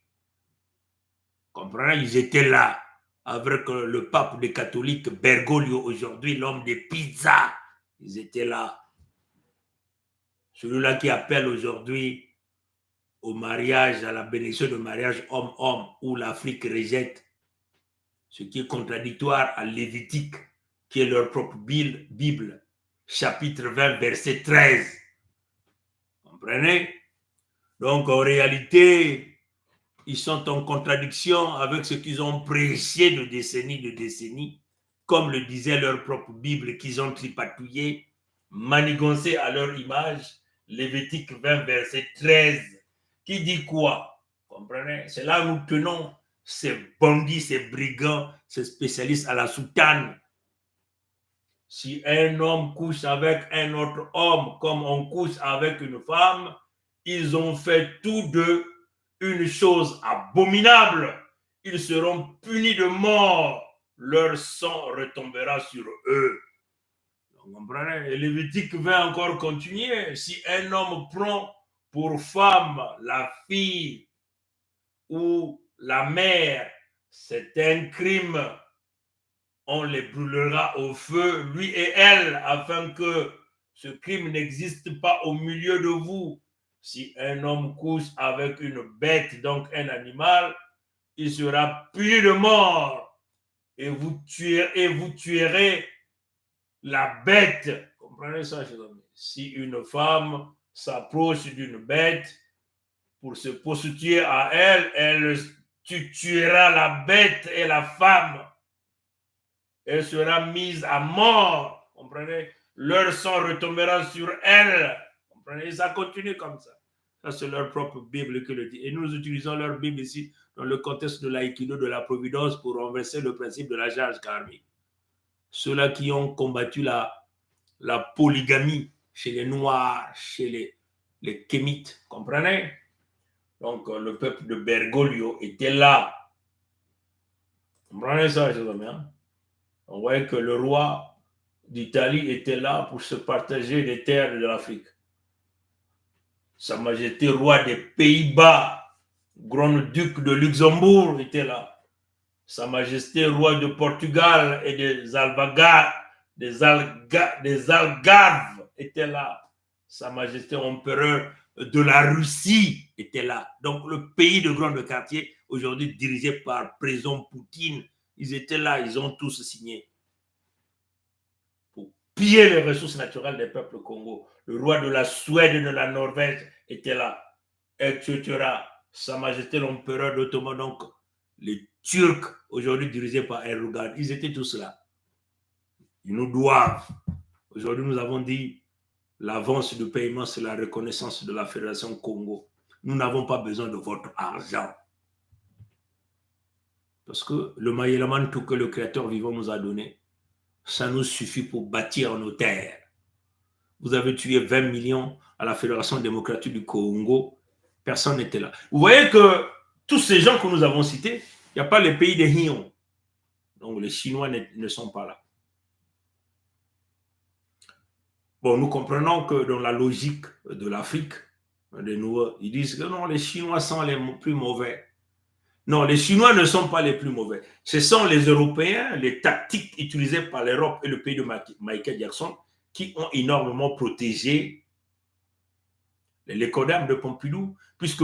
A: Comprenez? Ils étaient là avec le pape des catholiques, Bergoglio, aujourd'hui, l'homme des pizzas. Ils étaient là. Celui-là qui appelle aujourd'hui au mariage, à la bénédiction de mariage homme-homme, où l'Afrique rejette, ce qui est contradictoire à Lévitique, qui est leur propre Bible, chapitre 20, verset 13. Comprenez? Donc, en réalité, ils sont en contradiction avec ce qu'ils ont prêché de décennies, comme le disait leur propre Bible qu'ils ont tripatouillé, manigancé à leur image, Lévitique 20, verset 13, qui dit quoi? Comprenez? C'est là où nous tenons ces bandits, ces brigands, ces spécialistes à la soutane. Si un homme couche avec un autre homme comme on couche avec une femme, ils ont fait tous deux une chose abominable. Ils seront punis de mort. Leur sang retombera sur eux. Vous comprenez? Et Lévitique va encore continuer. Si un homme prend pour femme la fille ou la mère, c'est un crime. On les brûlera au feu, lui et elle, afin que ce crime n'existe pas au milieu de vous. Si un homme couche avec une bête, donc un animal, il sera puni de mort et vous tuerez la bête. Comprenez ça, chers amis? Si une femme s'approche d'une bête pour se prostituer à elle, tu tueras la bête et la femme. Elle sera mise à mort. Comprenez? Leur sang retombera sur elle. Comprenez? Et ça continue comme ça. Ça, c'est leur propre Bible qui le dit. Et nous utilisons leur Bible ici dans le contexte de l'aïkido, de la providence, pour renverser le principe de la charge karmique. Ceux-là qui ont combattu la polygamie chez les Noirs, chez les Kémites. Comprenez? Donc, le peuple de Bergoglio était là. Comprenez ça, chers amis? On voyait que le roi d'Italie était là pour se partager les terres de l'Afrique. Sa Majesté roi des Pays-Bas, grand-duc de Luxembourg était là. Sa Majesté roi de Portugal et des Algarves était là. Sa Majesté empereur de la Russie était là. Donc le pays de grands quartiers, aujourd'hui dirigé par président Poutine, ils étaient là, ils ont tous signé pour piller les ressources naturelles des peuples Congo. Le roi de la Suède et de la Norvège était là, etc. Sa Majesté l'empereur d'Ottoman, donc les Turcs, aujourd'hui dirigés par Erdogan, ils étaient tous là. Ils nous doivent. Aujourd'hui, nous avons dit l'avance du paiement, c'est la reconnaissance de la Fédération Congo. Nous n'avons pas besoin de votre argent. Parce que le Maïelaman, tout que le Créateur vivant nous a donné, ça nous suffit pour bâtir nos terres. Vous avez tué 20 millions à la Fédération démocratique du Congo, personne n'était là. Vous voyez que tous ces gens que nous avons cités, il n'y a pas les pays des Hion. Donc les Chinois ne sont pas là. Bon, nous comprenons que dans la logique de l'Afrique, ils disent que non, les Chinois sont les plus mauvais. Non, les Chinois ne sont pas les plus mauvais. Ce sont les Européens, les tactiques utilisées par l'Europe et le pays de Michael Jackson qui ont énormément protégé l'écodème de Pompidou, puisque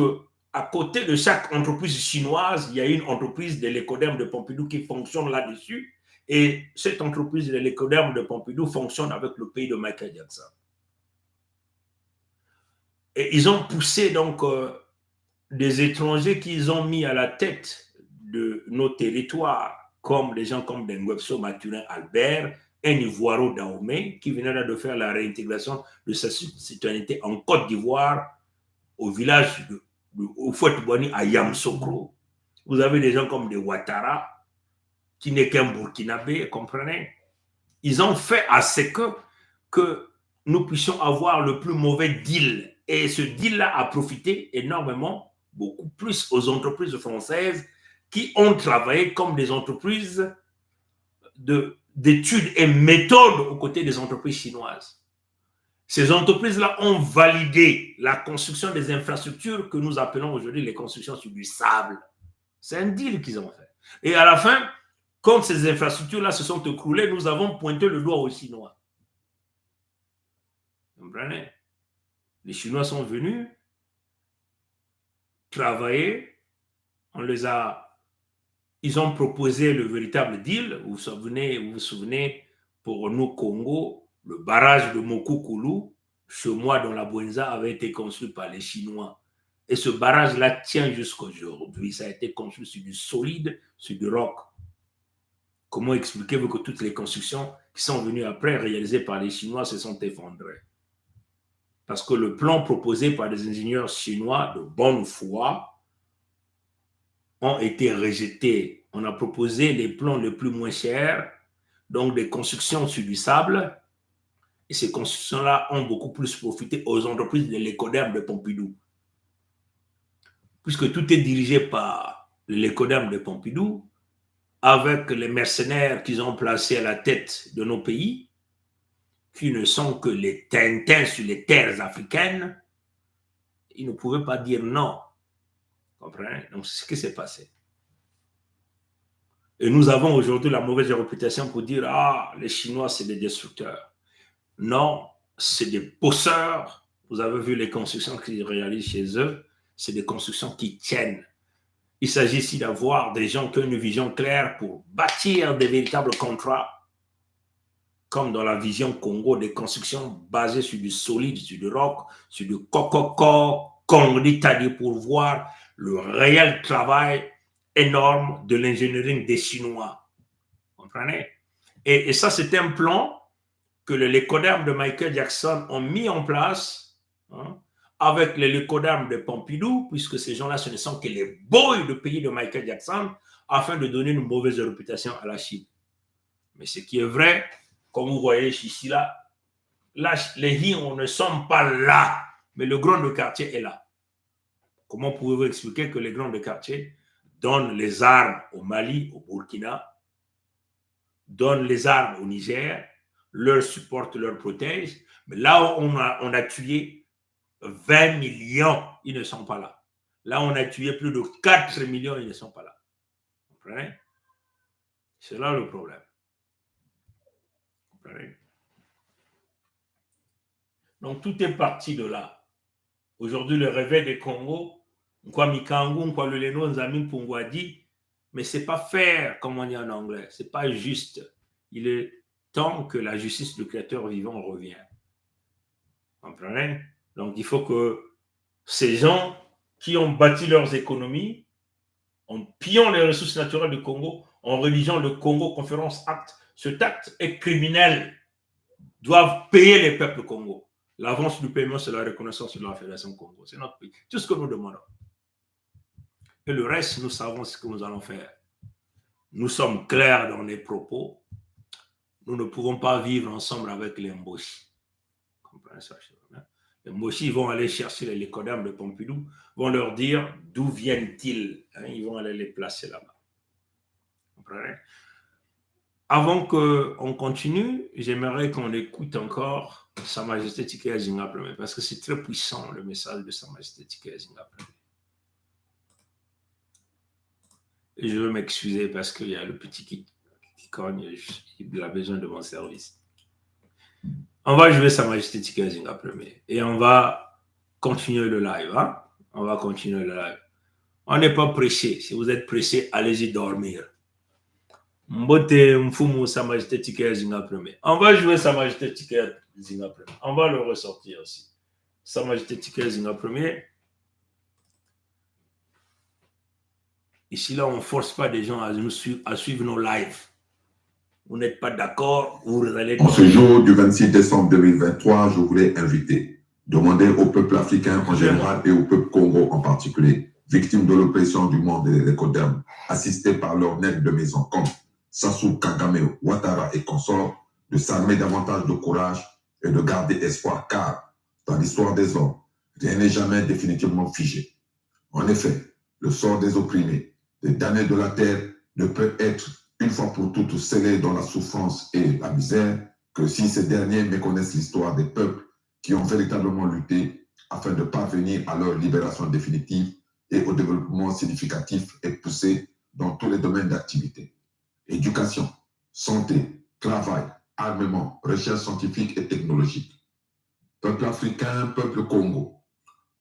A: à côté de chaque entreprise chinoise, il y a une entreprise de l'écodème de Pompidou qui fonctionne là-dessus. Et cette entreprise de l'écoderme de Pompidou fonctionne avec le pays de Michael Jackson. Et ils ont poussé donc des étrangers qu'ils ont mis à la tête de nos territoires, comme des gens comme Denguepso Mathurin Albert, un Ivoiro Dahomey, qui venait de faire la réintégration de sa citoyenneté en Côte d'Ivoire, au village de Oufouette-Boigny à Yamoussoukro. Vous avez des gens comme des Ouattara, qui n'est qu'un Burkinabé, comprenez? Ils ont fait à ce que nous puissions avoir le plus mauvais deal. Et ce deal-là a profité énormément, beaucoup plus aux entreprises françaises qui ont travaillé comme des entreprises d'études et méthodes aux côtés des entreprises chinoises. Ces entreprises-là ont validé la construction des infrastructures que nous appelons aujourd'hui les constructions sur du sable. C'est un deal qu'ils ont fait. Et à la fin, quand ces infrastructures-là se sont écroulées, nous avons pointé le doigt aux Chinois. Vous comprenez? Les Chinois sont venus travailler, ils ont proposé le véritable deal. Vous vous souvenez, pour nous, Congo, le barrage de Mokukulu, chez moi, dans la Bwenza, avait été construit par les Chinois. Et ce barrage-là tient jusqu'à aujourd'hui. Ça a été construit sur du solide, sur du roc. Comment expliquez-vous que toutes les constructions qui sont venues après, réalisées par les Chinois, se sont effondrées? Parce que le plan proposé par des ingénieurs chinois de bonne foi ont été rejetés. On a proposé les plans les plus moins chers, donc des constructions sur du sable, et ces constructions-là ont beaucoup plus profité aux entreprises de l'écoderme de Pompidou. Puisque tout est dirigé par l'écoderme de Pompidou, avec les mercenaires qu'ils ont placés à la tête de nos pays, qui ne sont que les Tintins sur les terres africaines, ils ne pouvaient pas dire non. Comprenez? Donc, c'est ce qui s'est passé. Et nous avons aujourd'hui la mauvaise réputation pour dire « Ah, les Chinois, c'est des destructeurs ». Non, c'est des bosseurs. Vous avez vu les constructions qu'ils réalisent chez eux, c'est des constructions qui tiennent. Il s'agit ici d'avoir des gens qui ont une vision claire pour bâtir des véritables contrats, comme dans la vision Congo, des constructions basées sur du solide, sur du roc, sur du coco, comme l'Italie, pour voir le réel travail énorme de l'ingénierie des Chinois. Vous comprenez? Et ça, c'est un plan que les lécodermes de Michael Jackson ont mis en place, avec les lécodermes de Pompidou, puisque ces gens-là, ce ne sont que les boys de pays de Michael Jackson, afin de donner une mauvaise réputation à la Chine. Mais ce qui est vrai, comme vous voyez ici, là, les Hiens ne sont pas là, mais le grand de quartier est là. Comment pouvez-vous expliquer que les grands de quartier donnent les armes au Mali, au Burkina, donnent les armes au Niger, leur supportent, leur protègent, mais là où on a tué 20 millions, ils ne sont pas là. Là, on a tué plus de 4 millions, ils ne sont pas là. Vous comprenez? C'est là le problème. Vous comprenez? Donc, tout est parti de là. Aujourd'hui, le réveil des Congo, quoi Mikangu, quoi le Leno, Nzami Pungwa dit, mais c'est pas faire, comme on dit en anglais, c'est pas juste. Il est temps que la justice du créateur vivant revienne. Vous comprenez? Donc, il faut que ces gens qui ont bâti leurs économies, en pillant les ressources naturelles du Congo, en rédigeant le Congo Conférence Acte, cet acte est criminel, doivent payer les peuples Congo. L'avance du paiement, c'est la reconnaissance de la Fédération Congo. C'est notre pays. Tout ce que nous demandons. Et le reste, nous savons ce que nous allons faire. Nous sommes clairs dans les propos. Nous ne pouvons pas vivre ensemble avec les Mboshi. Comprenez ça? Les Mboshi vont aller chercher les lécodermes de Pompidou, vont leur dire d'où viennent-ils. Ils vont aller les placer là-bas. Comprenez? Avant qu'on continue, j'aimerais qu'on écoute encore Sa Majesté Tikaya Zinga Premier, parce que c'est très puissant le message de Sa Majesté Tikaya Zinga Premier. Et je veux m'excuser parce qu'il y a le petit qui cogne, il a besoin de mon service. On va jouer Sa Majesté Tikaya Zinga Premier et on va continuer le live. On va continuer le live. On n'est pas pressé. Si vous êtes pressé, allez-y dormir. Mbote Mfumu Sa Majesté Tikaya Zinga Premier. On va jouer Sa Majesté Tikaya Zinga Premier. On va le ressortir aussi. Sa Majesté Tikaya Zinga Premier. Ici, là, on ne force pas des gens à suivre nos lives. Vous n'êtes pas d'accord, vous allez...
B: En ce jour du 26 décembre 2023, je voulais demander au peuple africain en général et au peuple Congo en particulier, victimes de l'oppression du monde et des lécodermes, assistés par leurs nègres de maison comme Sassou, Kagame, Ouattara et consorts, de s'armer davantage de courage et de garder espoir, car dans l'histoire des hommes, rien n'est jamais définitivement figé. En effet, le sort des opprimés, des damnés de la terre, ne peut être une fois pour toutes scellés dans la souffrance et la misère, que si ces derniers méconnaissent l'histoire des peuples qui ont véritablement lutté afin de parvenir à leur libération définitive et au développement significatif et poussé dans tous les domaines d'activité. Éducation, santé, travail, armement, recherche scientifique et technologique. Peuple africain, peuple Congo.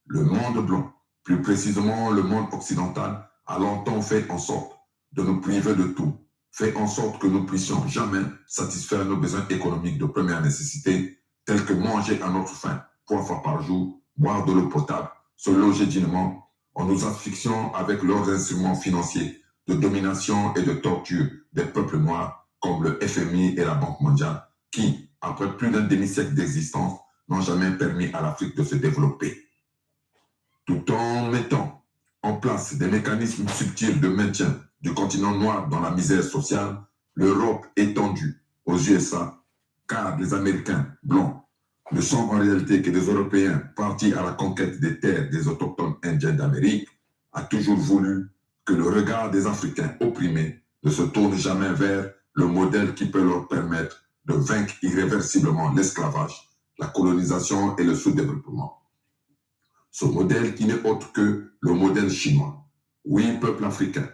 B: Le monde blanc, plus précisément le monde occidental, a longtemps fait en sorte de nous priver de tout, fait en sorte que nous puissions jamais satisfaire nos besoins économiques de première nécessité, tels que manger à notre faim 3 fois par jour, boire de l'eau potable, se loger dignement, en nous asphyxiant avec leurs instruments financiers de domination et de torture des peuples noirs, comme le FMI et la Banque mondiale, qui, après plus d'un demi-siècle d'existence, n'ont jamais permis à l'Afrique de se développer. Tout en mettant en place des mécanismes subtils de maintien du continent noir dans la misère sociale, l'Europe étendue aux USA, car les Américains blancs ne sont en réalité que des Européens partis à la conquête des terres des autochtones indiens d'Amérique, a toujours voulu que le regard des Africains opprimés ne se tourne jamais vers le modèle qui peut leur permettre de vaincre irréversiblement l'esclavage, la colonisation et le sous-développement. Ce modèle qui n'est autre que le modèle chinois. Oui, peuple africain,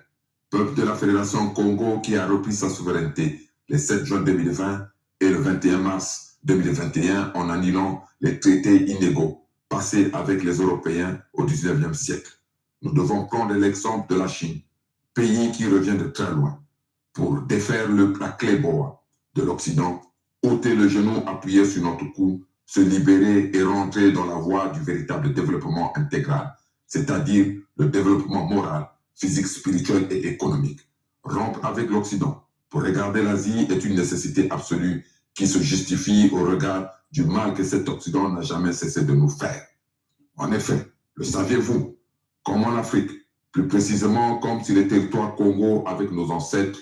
B: peuple de la Fédération Congo qui a repris sa souveraineté le 7 juin 2020 et le 21 mars 2021 en annulant les traités inégaux passés avec les Européens au 19e siècle. Nous devons prendre l'exemple de la Chine, pays qui revient de très loin, pour défaire la clé boa de l'Occident, ôter le genou appuyé sur notre cou, se libérer et rentrer dans la voie du véritable développement intégral, c'est-à-dire le développement moral, physique, spirituel et économique. Rompre avec l'Occident pour regarder l'Asie est une nécessité absolue qui se justifie au regard du mal que cet Occident n'a jamais cessé de nous faire. En effet, le saviez-vous, comme en Afrique, plus précisément comme sur les territoires Congo avec nos ancêtres,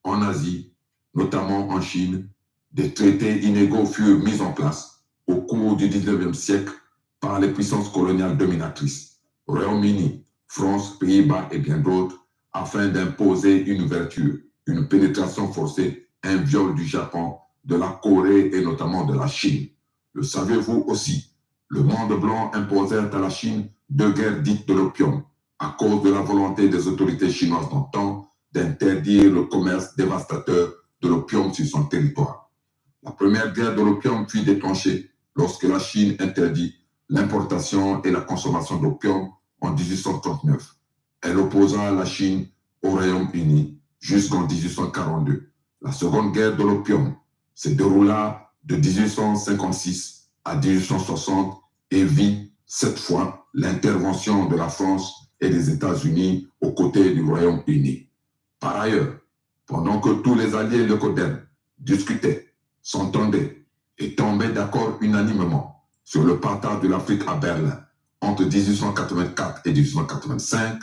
B: en Asie, notamment en Chine, des traités inégaux furent mis en place au cours du 19e siècle par les puissances coloniales dominatrices, Royaume-Uni, France, Pays-Bas et bien d'autres, afin d'imposer une ouverture, une pénétration forcée, un viol du Japon, de la Corée et notamment de la Chine. Le savez-vous aussi, le monde blanc imposait à la Chine 2 guerres dites de l'opium, à cause de la volonté des autorités chinoises d'antan d'interdire le commerce dévastateur de l'opium sur son territoire. La première guerre de l'opium fut déclenchée lorsque la Chine interdit l'importation et la consommation d'opium en 1839. Elle opposa la Chine au Royaume-Uni jusqu'en 1842. La seconde guerre de l'opium se déroula de 1856 à 1860 et vit cette fois l'intervention de la France et des États-Unis aux côtés du Royaume-Uni. Par ailleurs, pendant que tous les alliés leucodèmes discutaient, s'entendaient et tombaient d'accord unanimement sur le partage de l'Afrique à Berlin entre 1884 et 1885,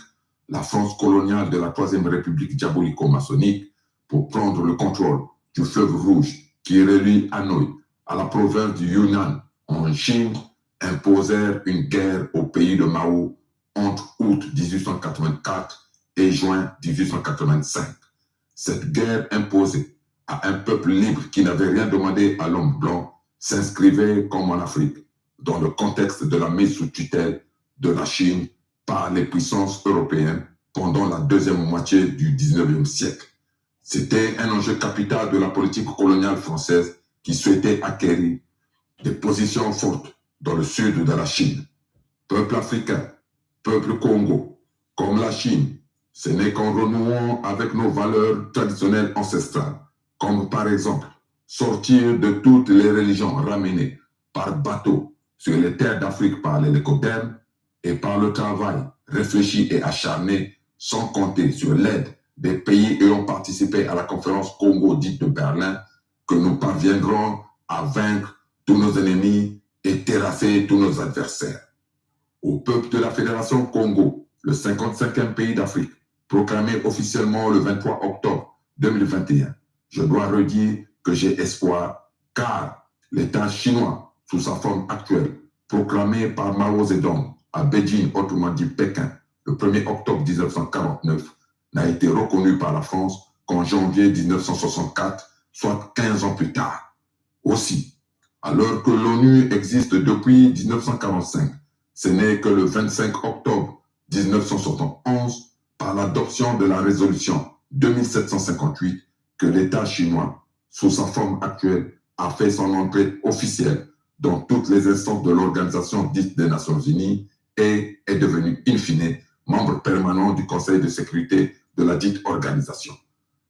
B: la France coloniale de la Troisième République diabolico-maçonnique, pour prendre le contrôle du fleuve Rouge qui relie Hanoï à la province du Yunnan en Chine, imposèrent une guerre au pays de Mao entre août 1884 et juin 1885. Cette guerre imposée à un peuple libre qui n'avait rien demandé à l'homme blanc s'inscrivait, comme en Afrique, dans le contexte de la mise sous tutelle de la Chine par les puissances européennes pendant la deuxième moitié du 19e siècle. C'était un enjeu capital de la politique coloniale française qui souhaitait acquérir des positions fortes dans le sud de la Chine. Peuple africain, peuple Congo, comme la Chine, ce n'est qu'en renouant avec nos valeurs traditionnelles ancestrales, comme par exemple sortir de toutes les religions ramenées par bateau sur les terres d'Afrique par les lécodermes et par le travail réfléchi et acharné, sans compter sur l'aide des pays ayant participé à la conférence Congo dite de Berlin, que nous parviendrons à vaincre tous nos ennemis et terrasser tous nos adversaires. Au peuple de la Fédération Congo, le 55e pays d'Afrique, proclamé officiellement le 23 octobre 2021, je dois redire que j'ai espoir, car l'État chinois, sous sa forme actuelle, proclamé par Mao Zedong à Beijing, autrement dit Pékin, le 1er octobre 1949, n'a été reconnu par la France qu'en janvier 1964, soit 15 ans plus tard. Aussi, alors que l'ONU existe depuis 1945, ce n'est que le 25 octobre 1971, par l'adoption de la résolution 2758, que l'État chinois, sous sa forme actuelle, a fait son entrée officielle dans toutes les instances de l'organisation dite des Nations Unies et est devenu, in fine, membre permanent du Conseil de sécurité de la dite organisation.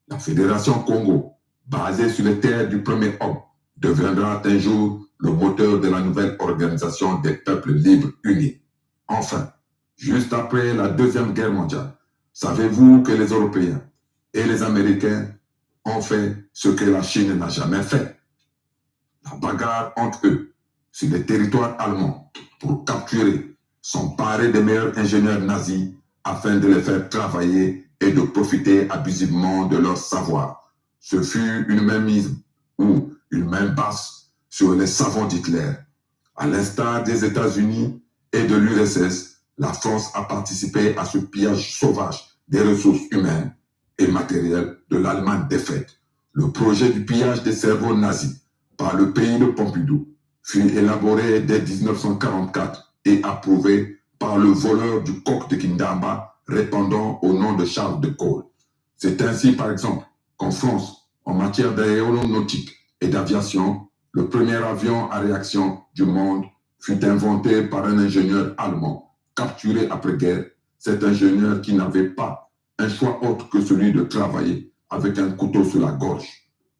B: La Fédération Congo, basée sur les terres du premier homme, deviendra un jour le moteur de la nouvelle organisation des peuples libres unis. Enfin, juste après la Deuxième Guerre mondiale, savez-vous que les Européens et les Américains ont fait ce que la Chine n'a jamais fait? La bagarre entre eux sur les territoires allemands pour capturer, s'emparer des meilleurs ingénieurs nazis afin de les faire travailler et de profiter abusivement de leur savoir. Ce fut une mainmise ou une main basse sur les savants d'Hitler. À l'instar des États-Unis et de l'URSS, la France a participé à ce pillage sauvage des ressources humaines et matérielles de l'Allemagne défaite. Le projet du pillage des cerveaux nazis par le pays de Pompidou fut élaboré dès 1944 et approuvé par le voleur du coq de Kindamba répondant au nom de Charles de Gaulle. C'est ainsi, par exemple, qu'en France, en matière d'aéronautique et d'aviation, le premier avion à réaction du monde fut inventé par un ingénieur allemand capturé après-guerre. Cet ingénieur qui n'avait pas un choix autre que celui de travailler avec un couteau sur la gorge.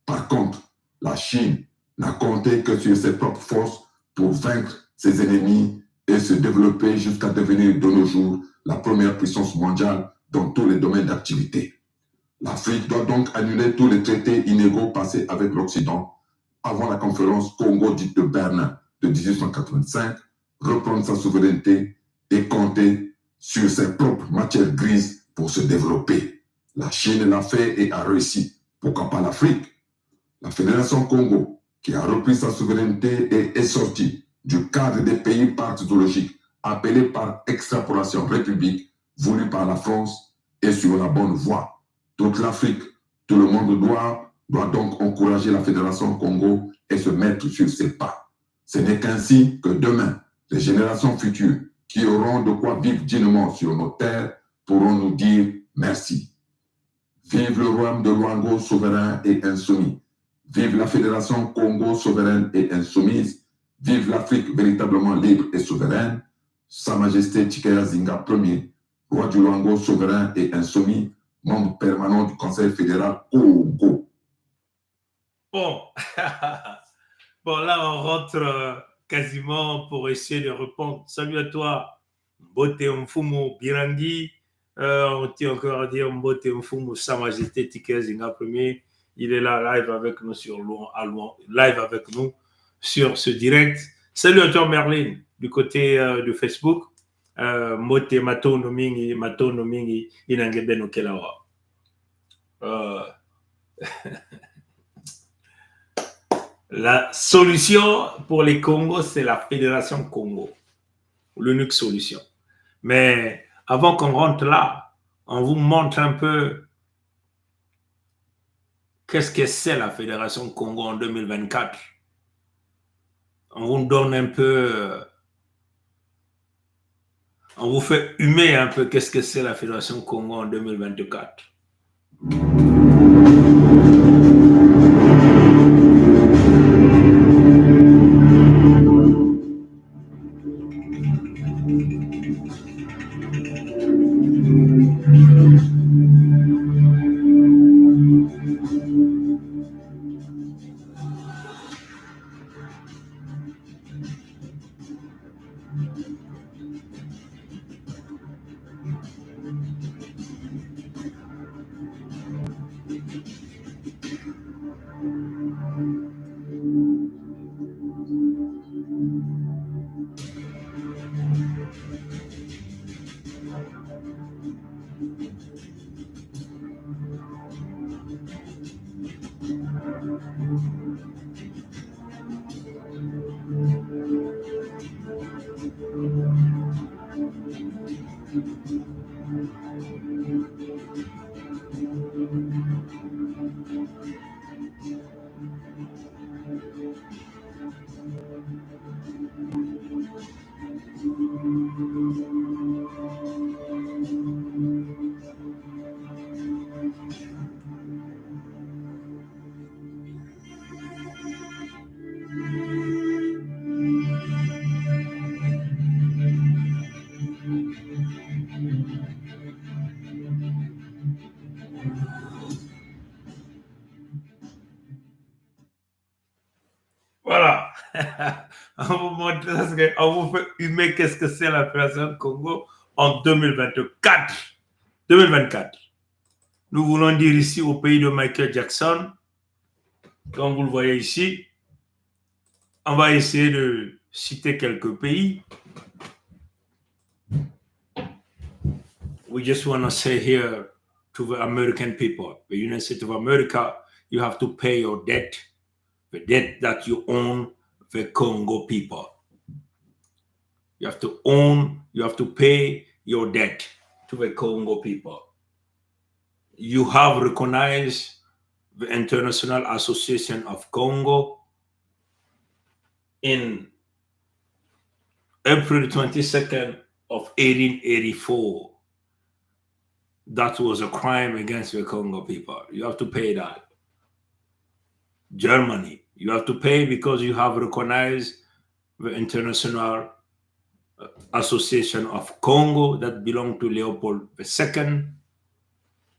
B: Par contre, la Chine n'a compté que sur ses propres forces pour vaincre ses ennemis et se développer jusqu'à devenir de nos jours la première puissance mondiale dans tous les domaines d'activité. L'Afrique doit donc annuler tous les traités inégaux passés avec l'Occident avant la conférence Congo dite de Berlin de 1885, reprendre sa souveraineté et compter sur ses propres matières grises pour se développer. La Chine l'a fait et a réussi. Pourquoi pas l'Afrique? La Fédération Congo, qui a repris sa souveraineté et est sortie du cadre des pays partidologiques appelés par extrapolation république, voulu par la France, est sur la bonne voie. Toute l'Afrique, tout le monde doit donc encourager la Fédération Congo et se mettre sur ses pas. Ce n'est qu'ainsi que demain, les générations futures qui auront de quoi vivre dignement sur nos terres pourront nous dire merci. Vive le royaume de Luango souverain et insoumis. Vive la Fédération Congo souveraine et insoumise. Vive l'Afrique véritablement libre et souveraine. Sa Majesté Tshikaya Zinga Ier, roi du Luango souverain et insoumis, membre permanent du Conseil fédéral Congo.
A: Bon, bon là on rentre quasiment pour essayer de répondre. Salut à toi, Mbote Mfumu Birandi. On tient encore à dire Mbote Mfumu, Sa Majesté Tshikaya Zinga Ier. Il est là live avec nous live avec nous sur ce direct. Salut à toi Merlin du côté de Facebook. Mbote Mato Nomingi Inangebeno Kelawa. La solution pour les Congos, c'est la Fédération Congo. L'unique solution. Mais avant qu'on rentre là, on vous montre un peu qu'est-ce que c'est la Fédération Congo en 2024. On vous donne un peu, on vous fait humer un peu qu'est-ce que c'est la Fédération Congo en 2024. Voilà. On vous montre, on vous fait humer qu'est-ce que c'est la Fédération Congo en 2024. 2024. Nous voulons dire ici au pays de Michael Jackson, comme vous le voyez ici, on va essayer de citer quelques pays. We just want to say here to the American people, the United States of America, you have to pay your debt, the debt that you own the Congo people. You have to pay your debt to the Congo people. You have recognized the International Association of Congo in April 22nd of 1884. That was a crime against the Congo people. You have to pay that. Germany, you have to pay because you have recognized the International Association of Congo that belonged to Leopold II.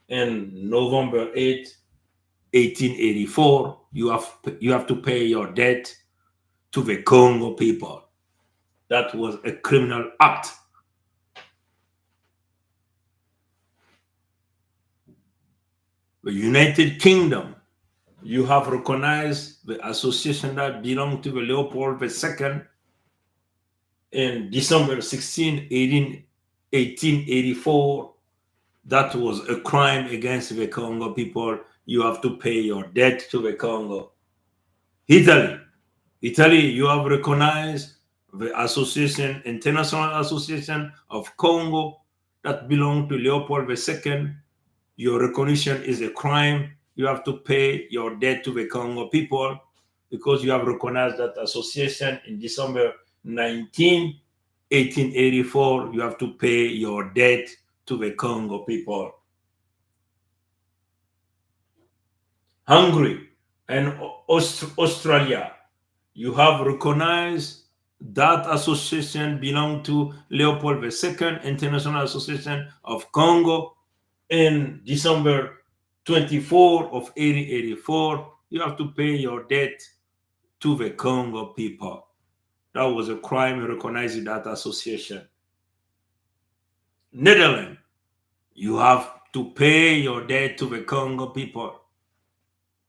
A: In November 8, 1884, you have to pay your debt to the Congo people. That was a criminal act. The United Kingdom, you have recognized the association that belonged to the Leopold II in December 16, 1884. That was a crime against the Congo people. You have to pay your debt to the Congo. Italy, you have recognized the association, International Association of Congo that belonged to Leopold II. Your recognition is a crime. You have to pay your debt to the Congo people because you have recognized that association in December 19, 1884. You have to pay your debt to the Congo people. Hungary and Australia, you have recognized that association belonged to Leopold II, International Association of Congo. In December 24 of 1884, you have to pay your debt to the Congo people. That was a crime recognizing that association. Netherlands, you have to pay your debt to the Congo people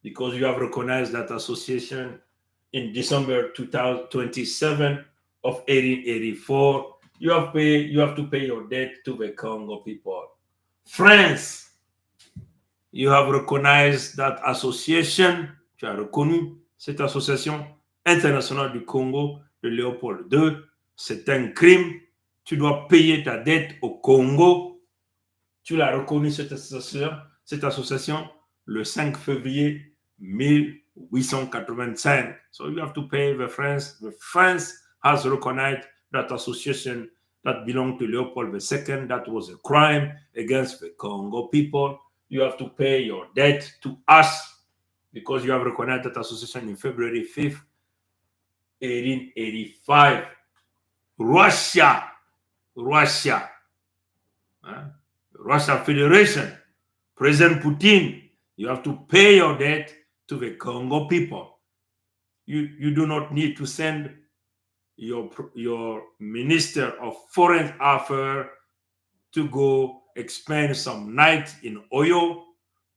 A: because you have recognized that association in December 2027 of 1884. You have to pay your debt to the Congo people. France, you have recognized that association. Tu as reconnu cette association internationale du Congo de Léopold II. C'est un crime. Tu dois payer ta dette au Congo. Tu l'as reconnu cette association le 5 février 1885. So you have to pay the France. The France has recognized that association that belonged to Leopold II. That was a crime against the Congo people. You have to pay your debt to us because you have recognized that association in February 5th, 1885. Russia, Russia Federation, President Putin, you have to pay your debt to the Congo people. You do not need to send your Minister of Foreign Affairs to go spend some night in Oyo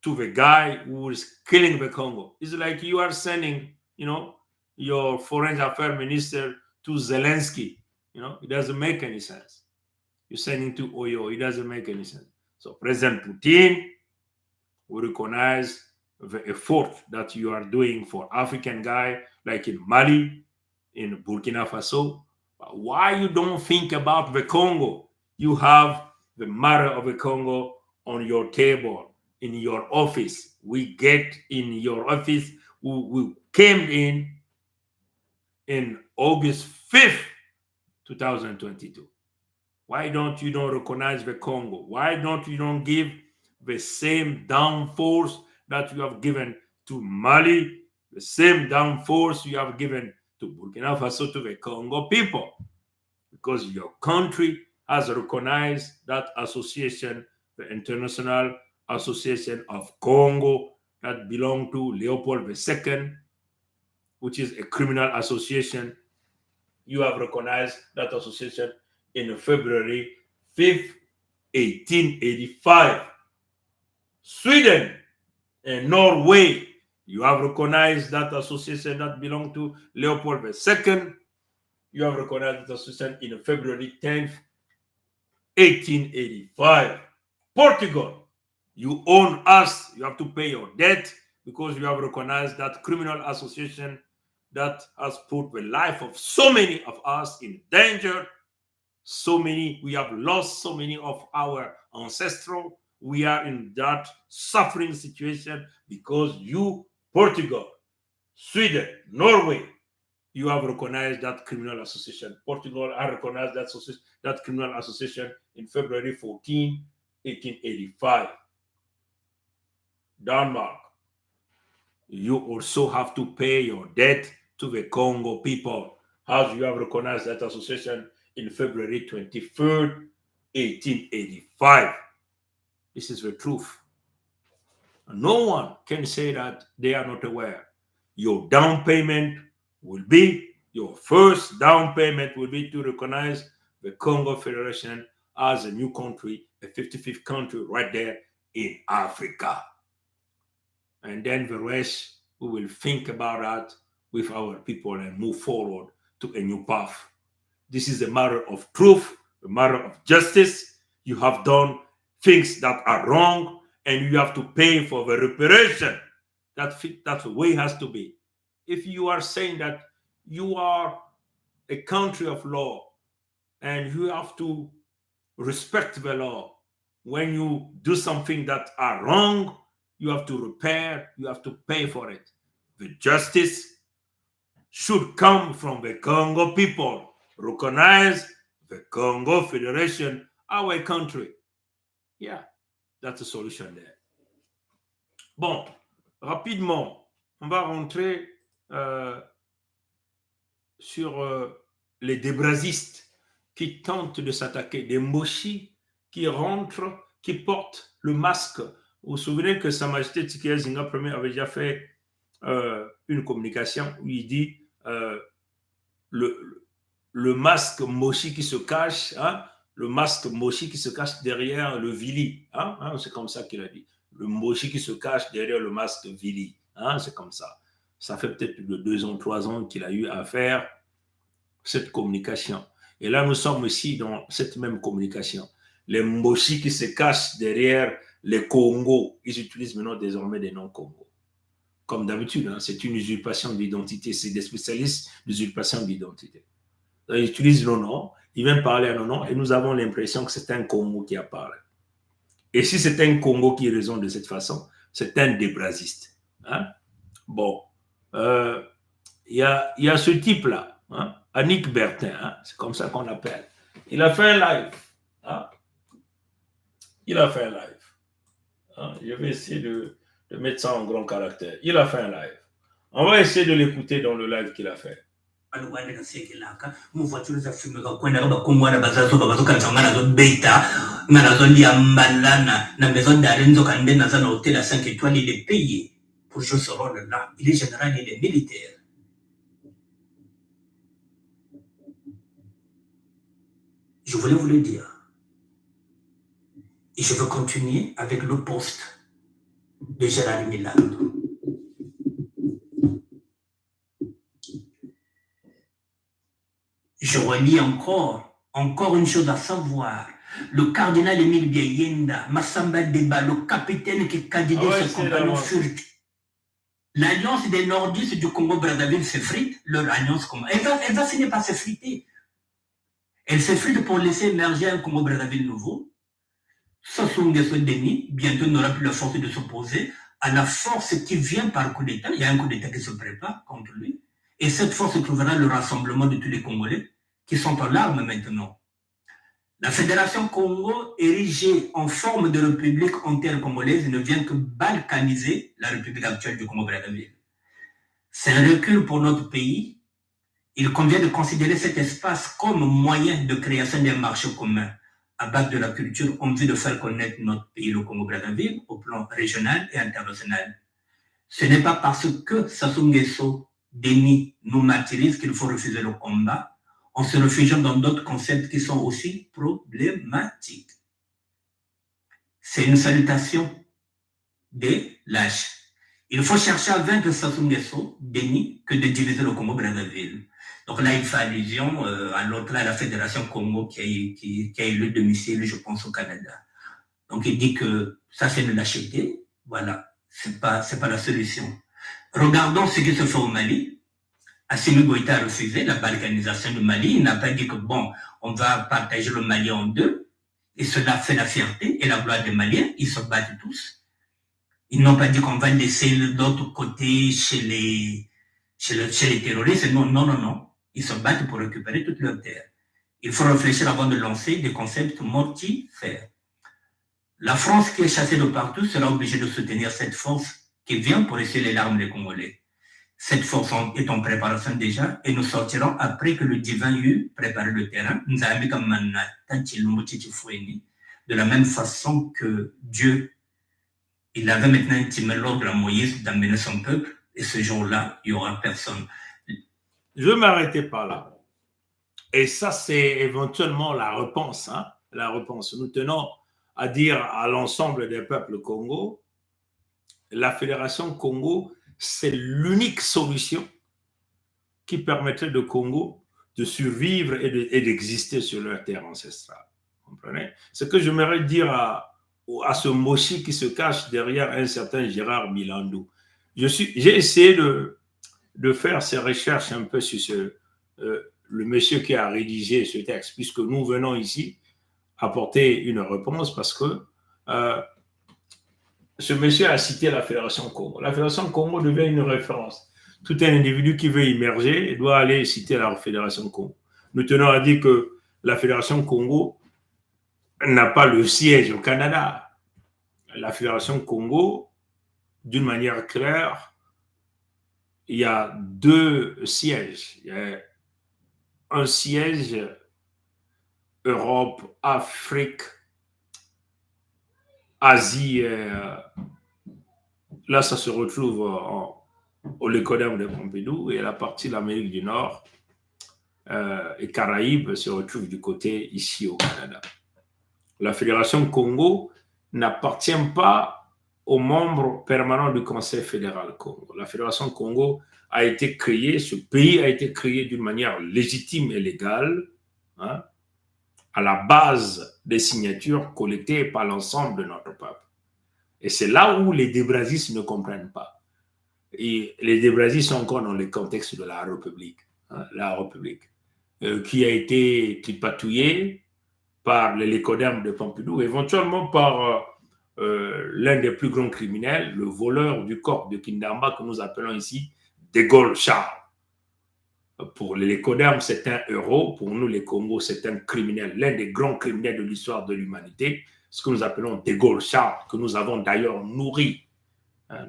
A: to the guy who is killing the Congo. It's like you are sending, your Foreign Affairs Minister to Zelensky. It doesn't make any sense. You're sending to Oyo. It doesn't make any sense. So President Putin will recognize the effort that you are doing for African guy, like in Mali, in Burkina Faso. But why you don't think about the Congo? You have the matter of the Congo on your table. in your office. We get in your office. We came in August 5th, 2022. Why don't you recognize the Congo? Why don't you give the same downforce that you have given to Mali, the same downforce you have given to Burkina Faso, to the Congo people? Because your country has recognized that association, the International Association of Congo, that belonged to Leopold II, which is a criminal association. You have recognized that association in February 5th, 1885. Sweden and Norway, you have recognized that association that belonged to Leopold II. You have recognized that association in February 10th, 1885. Portugal, you own us. You have to pay your debt because you have recognized that criminal association that has put the life of so many of us in danger. We have lost so many of our ancestors. We are in that suffering situation because you, Portugal, Sweden, Norway, you have recognized that criminal association. Portugal has recognized that criminal association in February 14, 1885. Denmark, you also have to pay your debt to the Congo people, as you have recognized that association in February 23rd, 1885. This is the truth. No one can say that they are not aware. Your first down payment will be to recognize the Congo Federation as a new country, a 55th country right there in Africa. And then the rest, we will think about that with our people and move forward to a new path. This is a matter of truth, a matter of justice. You have done things that are wrong, and you have to pay for the reparation. That's the way it has to be. If you are saying that you are a country of law and you have to respect the law, when you do something that are wrong, you have to repair, you have to pay for it. The justice should come from the Congo people. Recognize the Congo Federation, our country. Yeah, that's the solution there. Bon, rapidement, on va rentrer sur les débrasistes qui tentent de s'attaquer, des mochis qui rentrent, qui portent le masque. Vous vous souvenez que Sa Majesté Tsikaya Zinga Ier avait déjà fait une communication où il dit le masque mochi qui se cache, hein, le masque mochi qui se cache derrière le vili, hein, c'est comme ça qu'il a dit. Le mochi qui se cache derrière le masque vili, hein, c'est comme ça. Ça fait peut-être plus de 2 ans, 3 ans qu'il a eu à faire cette communication. Et là, nous sommes ici dans cette même communication. Les mochis qui se cachent derrière les Congos, ils utilisent maintenant désormais des noms Congo. Comme d'habitude, hein, c'est une usurpation d'identité. C'est des spécialistes d'usurpation d'identité. Ils utilisent nos noms, ils viennent parler à nos noms et nous avons l'impression que c'est un Congo qui apparaît. Et si c'est un Congo qui raisonne de cette façon, c'est un débrasiste. Hein? Bon, y a ce type-là, hein? Annick Bertin, hein? C'est comme ça qu'on l'appelle. Il a fait un live. Hein? Il a fait un live. Hein? Je vais essayer de mettre ça en grand caractère. Il a fait un live. On va essayer de l'écouter dans le live qu'il a fait.
C: Pour jouer ce rôle-là. Il est général, il est militaire. Je voulais vous le dire. Et je veux continuer avec le poste de Gérald Milando. Je relis encore une chose à savoir. Le cardinal Émile Biayenda, Massamba Deba, le capitaine qui est candidat ses compagnons furent. L'alliance des nordistes du Congo-Brazzaville s'effrite. Leur alliance, comment elle va finir par s'effriter. Elle s'effrite pour laisser émerger un Congo-Brazzaville nouveau. Sassou Nguesso Denis, bientôt n'aura plus la force de s'opposer à la force qui vient par coup d'État. Il y a un coup d'État qui se prépare contre lui. Et cette force trouvera le rassemblement de tous les Congolais qui sont en larmes maintenant. La Fédération Congo, érigée en forme de république entière congolaise, ne vient que balkaniser la République actuelle du Congo-Brazzaville. C'est un recul pour notre pays. Il convient de considérer cet espace comme moyen de création d'un marché commun à base de la culture en vue de faire connaître notre pays, le Congo-Brazzaville, au plan régional et international. Ce n'est pas parce que Sassou Nguesso Denis nous martyrise qu'il faut refuser le combat en se réfugiant dans d'autres concepts qui sont aussi problématiques. C'est une salutation des lâches. Il faut chercher à vaincre Sassou Nguesso Denis que de diviser le Congo-Brazzaville. Donc là, il fait allusion à l'autre, à la Fédération Congo qui a eu le domicile, je pense, au Canada. Donc il dit que ça, c'est de lâcheté. Voilà, c'est pas la solution. Regardons ce qui se fait au Mali. Assimi Goïta a refusé la balkanisation du Mali. Il n'a pas dit que, bon, on va partager le Mali en deux. Et cela fait la fierté et la gloire des Maliens. Ils se battent tous. Ils n'ont pas dit qu'on va laisser l'autre côté chez les terroristes. Non, non, non, non. Ils se battent pour récupérer toute leur terre. Il faut réfléchir avant de lancer des concepts mortifères. La France, qui est chassée de partout, sera obligée de soutenir cette force qui vient pour essuyer les larmes des Congolais. Cette force est en préparation déjà et nous sortirons après que le divin eut préparé le terrain. De la même façon que Dieu, il avait maintenant intimé l'ordre à Moïse d'amener son peuple et ce jour-là, il n'y aura personne.
A: Je vais m'arrêter par là. Et ça, c'est éventuellement la réponse. Hein? La réponse. Nous tenons à dire à l'ensemble des peuples Congo, la Fédération Congo, c'est l'unique solution qui permettrait de Congo de survivre et d'exister sur leur terre ancestrale. Vous comprenez? Ce que j'aimerais dire à ce Moshi qui se cache derrière un certain Gérard Milandou. J'ai essayé de faire ces recherches un peu sur le monsieur qui a rédigé ce texte, puisque nous venons ici apporter une réponse parce que ce monsieur a cité la Fédération Congo. La Fédération Congo devient une référence. Tout un individu qui veut immerger doit aller citer la Fédération Congo. Nous tenons à dire que la Fédération Congo n'a pas le siège au Canada. La Fédération Congo, d'une manière claire, il y a deux sièges. Il y a un siège Europe, Afrique, Asie, là ça se retrouve au Lécodème de Pompidou, et la partie de l'Amérique du Nord et Caraïbes se retrouve du côté ici au Canada. La Fédération Congo n'appartient pas aux membres permanents du Conseil fédéral Congo. La Fédération Congo a été créée, ce pays a été créé d'une manière légitime et légale, hein, à la base des signatures collectées par l'ensemble de notre peuple. Et c'est là où les débrasistes ne comprennent pas. Et les débrasistes sont encore dans le contexte de la République, hein, qui a été tripatouillée par les Lécodermes de Pompidou, éventuellement par l'un des plus grands criminels, le voleur du corps de Kindamba que nous appelons ici De Gaulle Charles. Pour les Lécodermes, c'est un héros. Pour nous, les Congos, c'est un criminel, l'un des grands criminels de l'histoire de l'humanité, ce que nous appelons De Gaulle Charles, que nous avons d'ailleurs nourri.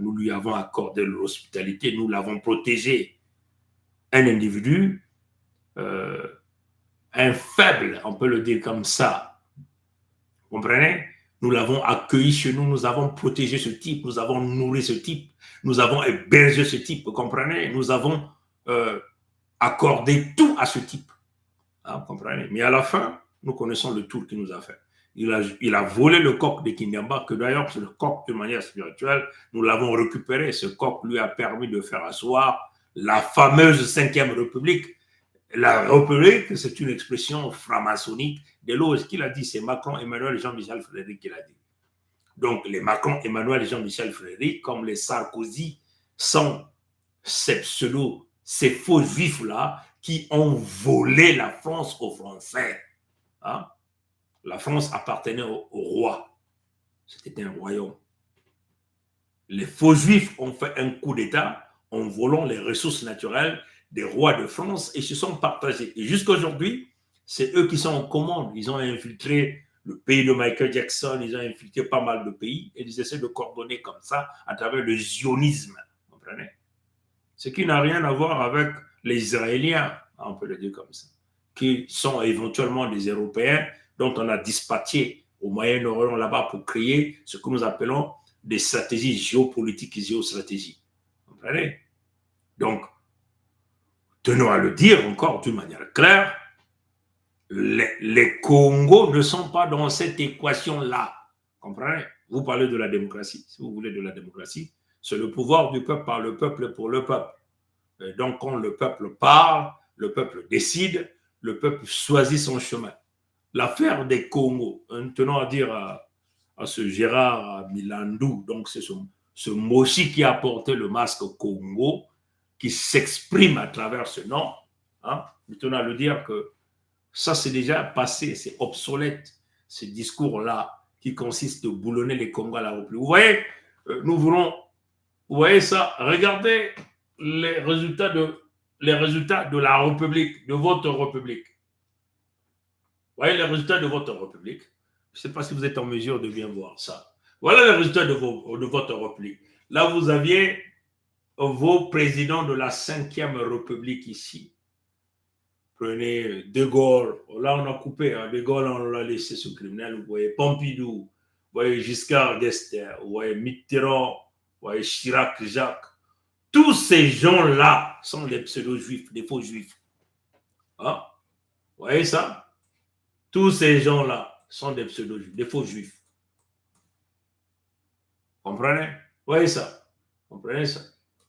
A: Nous lui avons accordé l'hospitalité, nous l'avons protégé. Un individu, un faible, on peut le dire comme ça. Vous comprenez? Nous l'avons accueilli chez nous, nous avons protégé ce type, nous avons nourri ce type, nous avons hébergé ce type, vous comprenez? Nous avons accordé tout à ce type. Hein, vous comprenez? Mais à la fin, nous connaissons le tour qu'il nous a fait. Il a volé le coq de Kindamba, que d'ailleurs, c'est le coq de manière spirituelle, nous l'avons récupéré. Ce coq lui a permis de faire asseoir la fameuse 5e République. La République, c'est une expression franc-maçonnique de l'eau. Ce qu'il a dit, c'est Macron, Emmanuel, Jean-Michel Frédéric qui l'a dit. Donc, les Macron, Emmanuel et Jean-Michel Frédéric, comme les Sarkozy, sont ces pseudos, ces faux juifs-là qui ont volé la France aux Français. Hein? La France appartenait au roi. C'était un royaume. Les faux juifs ont fait un coup d'État en volant les ressources naturelles des rois de France et se sont partagés. Et jusqu'à aujourd'hui, c'est eux qui sont en commande. Ils ont infiltré le pays de Michael Jackson, ils ont infiltré pas mal de pays et ils essaient de coordonner comme ça à travers le zionisme. Vous comprenez? Ce qui n'a rien à voir avec les Israéliens, on peut le dire comme ça, qui sont éventuellement des Européens dont on a dispatché au Moyen-Orient là-bas pour créer ce que nous appelons des stratégies géopolitiques et géostratégiques. Vous comprenez? Donc, tenons à le dire encore d'une manière claire, les Congos ne sont pas dans cette équation-là. Comprenez? Vous parlez de la démocratie. Si vous voulez de la démocratie, c'est le pouvoir du peuple par le peuple et pour le peuple. Et donc, quand le peuple parle, le peuple décide, le peuple choisit son chemin. L'affaire des Congos, tenons à dire à ce Gérard Milandou, donc c'est ce Moshi qui a porté le masque Congo, qui s'exprime à travers ce nom, hein, tenons à le dire que ça, c'est déjà passé, c'est obsolète, ce discours-là qui consiste de boulonner les Congos à la République. Vous voyez, nous voulons, vous voyez ça, regardez les résultats de la République, de votre République. Vous voyez les résultats de votre République. Je ne sais pas si vous êtes en mesure de bien voir ça. Voilà les résultats de votre République. Là, vous aviez vos présidents de la 5e République ici. Prenez De Gaulle, là on a coupé, hein. De Gaulle on l'a laissé sous criminel, vous voyez Pompidou, vous voyez Giscard d'Estaing, vous voyez Mitterrand, vous voyez Chirac, Jacques. Tous ces gens-là sont des pseudo-juifs, des faux juifs. Hein? Vous voyez ça? Tous ces gens-là sont des pseudo-juifs, des faux juifs. Comprenez? Vous voyez ça? Comprenez ça?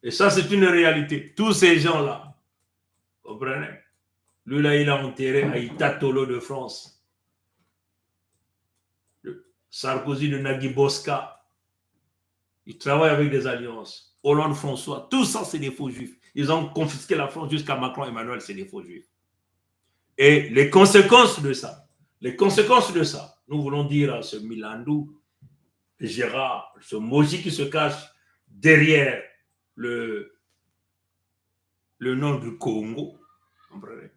A: Et ça, c'est une réalité. Tous ces gens-là, comprenez? Lui, là, il a enterré à Itatolo de France. Sarkozy de Nagui Bosca. Il travaille avec des alliances. Hollande François. Tout ça, c'est des faux juifs. Ils ont confisqué la France jusqu'à Macron Emmanuel, c'est des faux juifs. Et les conséquences de ça, nous voulons dire à ce Milandou, Gérard, ce Moji qui se cache derrière le nom du Congo. Comprenez?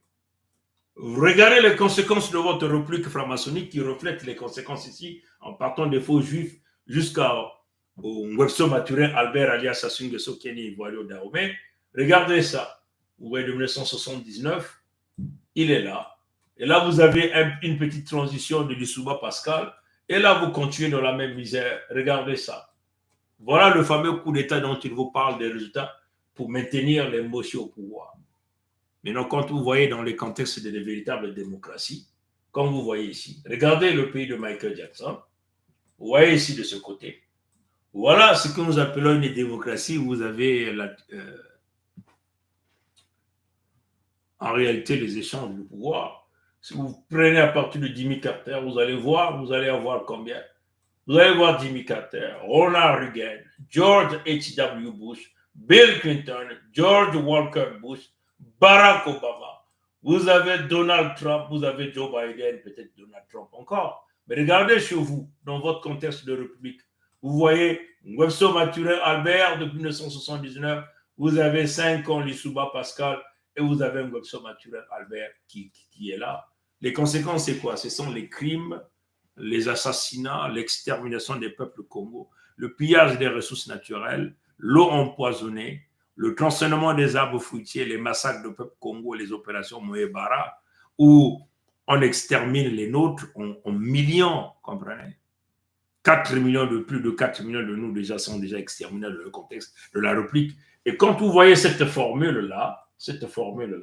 A: Regardez les conséquences de votre république franc-maçonnique qui reflètent les conséquences ici en partant des faux juifs jusqu'au Ngwepso Maturin Albert alias Sassou Nguesso Kenny Ivoire Dahomey. Regardez ça. Vous voyez, de 1979, il est là. Et là, vous avez une petite transition de Lissouba Pascal. Et là, vous continuez dans la même misère. Regardez ça. Voilà le fameux coup d'État dont il vous parle des résultats pour maintenir les Moshi au pouvoir. Maintenant, quand vous voyez dans les contextes de véritables démocraties, comme vous voyez ici, regardez le pays de Michael Jackson. Vous voyez ici de ce côté. Voilà ce que nous appelons une démocratie. Vous avez en réalité les échanges de pouvoir. Si vous prenez à partir de Jimmy Carter, vous allez avoir combien? Vous allez voir Jimmy Carter, Ronald Reagan, George H.W. Bush, Bill Clinton, George Walker Bush, Barack Obama. Vous avez Donald Trump, vous avez Joe Biden, peut-être Donald Trump encore. Mais regardez chez vous, dans votre contexte de république. Vous voyez Ngwepso Maturin Albert depuis 1979, vous avez 5 ans Lissouba Pascal et vous avez Ngwepso Maturin Albert qui est là. Les conséquences, c'est quoi? Ce sont les crimes, les assassinats, l'extermination des peuples Congo, le pillage des ressources naturelles, l'eau empoisonnée, le tronçonnement des arbres fruitiers, les massacres de peuple Congo, les opérations Moebara, où on extermine les nôtres en millions, comprenez? 4 millions plus de 4 millions de nous déjà sont déjà exterminés dans le contexte de la République. Et quand vous voyez cette formule-là, cette formule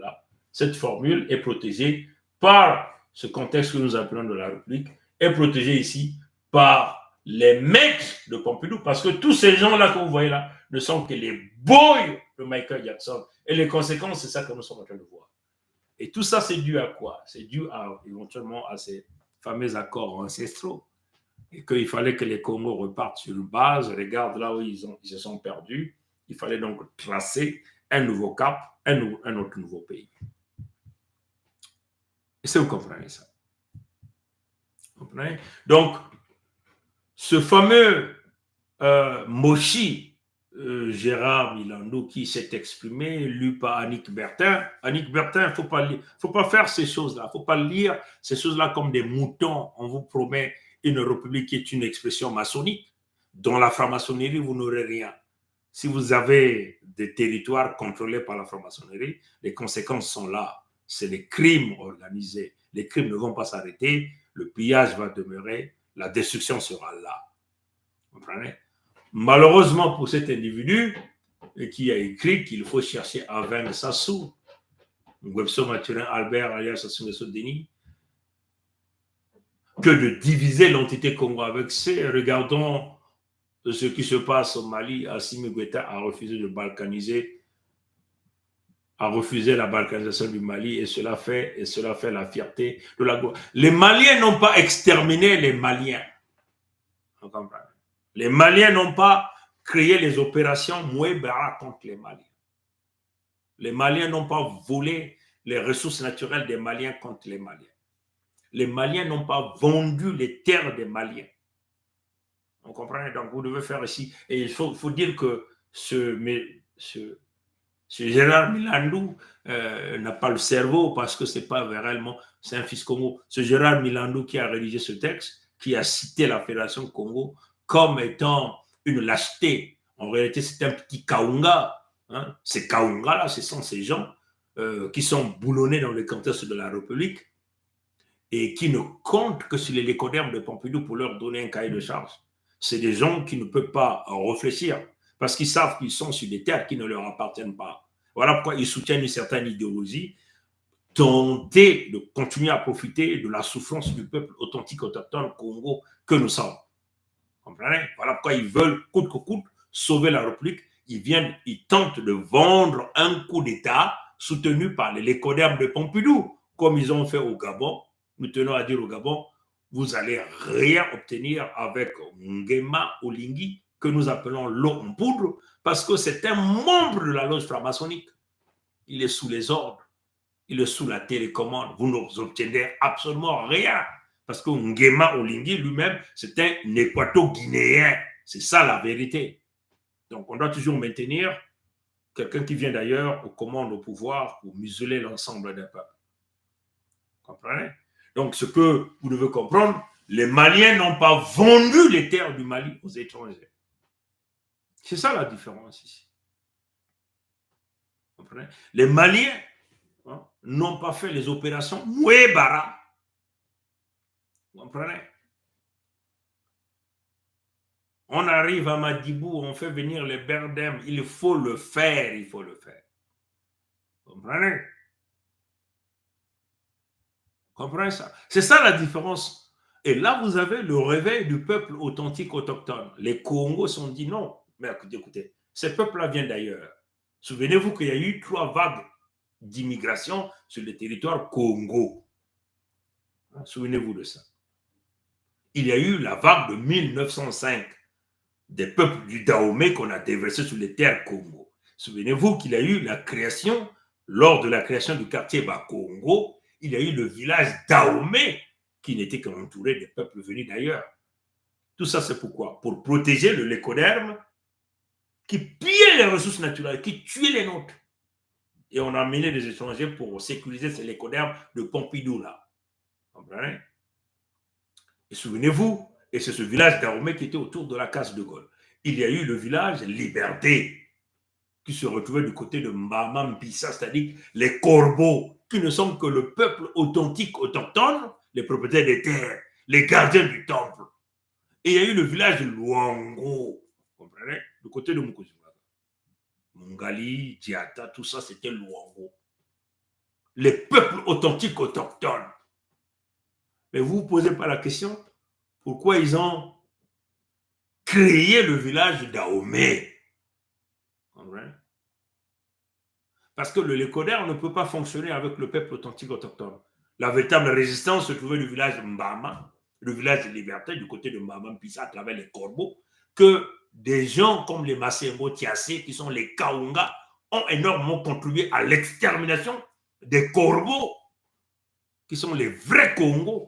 A: est protégée par ce contexte que nous appelons de la République, est protégée ici par les maîtres de Pompidou, parce que tous ces gens-là que vous voyez là ne sont que les boys de Michael Jackson. Et les conséquences, c'est ça que nous sommes en train de voir. Et tout ça, c'est dû à quoi? C'est dû éventuellement à ces fameux accords ancestraux. Et qu'il fallait que les Congos repartent sur une base. Regarde là où ils se sont perdus. Il fallait donc tracer un nouveau cap, un autre nouveau pays. Est-ce que vous comprenez ça? Vous comprenez? Donc, ce fameux Moshi, Gérard Milando, qui s'est exprimé, lu par Annick Bertin. Annick Bertin, il ne faut pas faire ces choses-là. Il ne faut pas lire ces choses-là comme des moutons. On vous promet une république qui est une expression maçonnique. Dans la franc-maçonnerie, vous n'aurez rien. Si vous avez des territoires contrôlés par la franc-maçonnerie, les conséquences sont là. C'est des crimes organisés. Les crimes ne vont pas s'arrêter. Le pillage va demeurer. La destruction sera là. Vous comprenez? Malheureusement pour cet individu qui a écrit qu'il faut chercher à vaincre Sassou, Ngwebso Mathurin Albert alias Sassou Nguesso Denis, que de diviser l'entité Congo avec C. Regardons ce qui se passe au Mali. Assimi Goïta a refusé de balkaniser, a refusé la balkanisation du Mali et cela fait la fierté de la gauche. Les Maliens n'ont pas exterminé les Maliens. Vous comprenez? Les Maliens n'ont pas créé les opérations Mouébara contre les Maliens. Les Maliens n'ont pas volé les ressources naturelles des Maliens contre les Maliens. Les Maliens n'ont pas vendu les terres des Maliens. Vous comprenez? Donc vous devez faire ici. Et il faut dire que ce Gérard Milandou n'a pas le cerveau parce que c'est pas réellement, c'est un fils Congo. Ce Gérard Milandou qui a rédigé ce texte, qui a cité la Fédération Congo comme étant une lâcheté. En réalité, c'est un petit Kaunga. Hein. Ces Kaunga-là, ce sont ces gens qui sont boulonnés dans le contexte de la République et qui ne comptent que sur les lécodermes de Pompidou pour leur donner un cahier de charge. C'est des gens qui ne peuvent pas réfléchir parce qu'ils savent qu'ils sont sur des terres qui ne leur appartiennent pas. Voilà pourquoi ils soutiennent une certaine idéologie, tenter de continuer à profiter de la souffrance du peuple authentique autochtone Congo que nous sommes. Comprenez? Voilà pourquoi ils veulent coûte que coûte sauver la République. Ils tentent de vendre un coup d'État soutenu par les lécodermes de Pompidou, comme ils ont fait au Gabon. Nous tenons à dire au Gabon, vous n'allez rien obtenir avec Nguema Olingi, que nous appelons l'eau en poudre, parce que c'est un membre de la loge franc-maçonnique. Il est sous les ordres, il est sous la télécommande. Vous n'obtiendrez absolument rien. Parce que Nguema Olingi lui-même, c'est un équato-guinéen. C'est ça la vérité. Donc on doit toujours maintenir quelqu'un qui vient d'ailleurs aux commandes, au pouvoir, pour museler l'ensemble des peuples. Vous comprenez? Donc ce que vous devez comprendre, les Maliens n'ont pas vendu les terres du Mali aux étrangers. C'est ça la différence ici. Vous comprenez? Les Maliens n'ont pas fait les opérations Mouébara. Vous comprenez? On arrive à Madibou, on fait venir les Berdem. Il faut le faire, il faut le faire. Vous comprenez? Vous comprenez ça? C'est ça la différence. Et là, vous avez le réveil du peuple authentique autochtone. Les Congos se sont dit non. Mais écoutez, ces peuples-là viennent d'ailleurs. Souvenez-vous qu'il y a eu 3 vagues d'immigration sur le territoire Congo. Souvenez-vous de ça. Il y a eu la vague de 1905 des peuples du Dahomey qu'on a déversé sur les terres Congo. Souvenez-vous qu'il y a eu la création, lors de la création du quartier Bas-Congo, il y a eu le village Dahomey qui n'était qu'entouré des peuples venus d'ailleurs. Tout ça, c'est pourquoi? Pour protéger le lécoderme qui pillait les ressources naturelles, qui tuait les nôtres. Et on a amené des étrangers pour sécuriser ces lécodermes de Pompidou là. Vous comprenez? Et souvenez-vous, et c'est ce village d'Aromé qui était autour de la case de Gaulle. Il y a eu le village Liberté, qui se retrouvait du côté de Mbama Mpissa, c'est-à-dire les corbeaux, qui ne sont que le peuple authentique autochtone, les propriétaires des terres, les gardiens du temple. Et il y a eu le village de Luango, vous comprenez, du côté de Mukuzumaga. Mungali, Diata, tout ça, c'était Luango. Les peuples authentiques autochtones. Mais vous ne vous posez pas la question, pourquoi ils ont créé le village d'Ahomey? Parce que le lécoderme ne peut pas fonctionner avec le peuple authentique autochtone. La véritable résistance se trouvait du village Mbama, le village de Liberté, du côté de Mbama Mpissa, à travers les corbeaux, que des gens comme les Masengo Tiassé, qui sont les Kaunga, ont énormément contribué à l'extermination des corbeaux, qui sont les vrais Congos.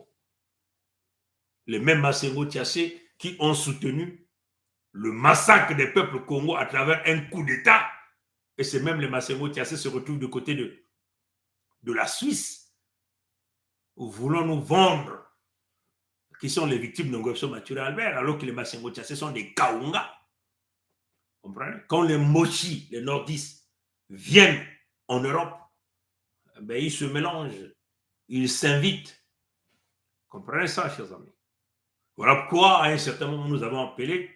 A: Les mêmes Masengo Tiassé qui ont soutenu le massacre des peuples congolais à travers un coup d'État. Et c'est même les Massengo Tiassé se retrouvent du côté de la Suisse, où voulons nous vendre, qui sont les victimes de Nguesson Maturé Albert, alors que les Massengo Tiassé sont des Kaunga. Comprenez? Quand les Mochi, les nordistes, viennent en Europe, ben, ils se mélangent, ils s'invitent. Comprenez ça, chers amis? Voilà pourquoi, à un certain moment, nous avons appelé,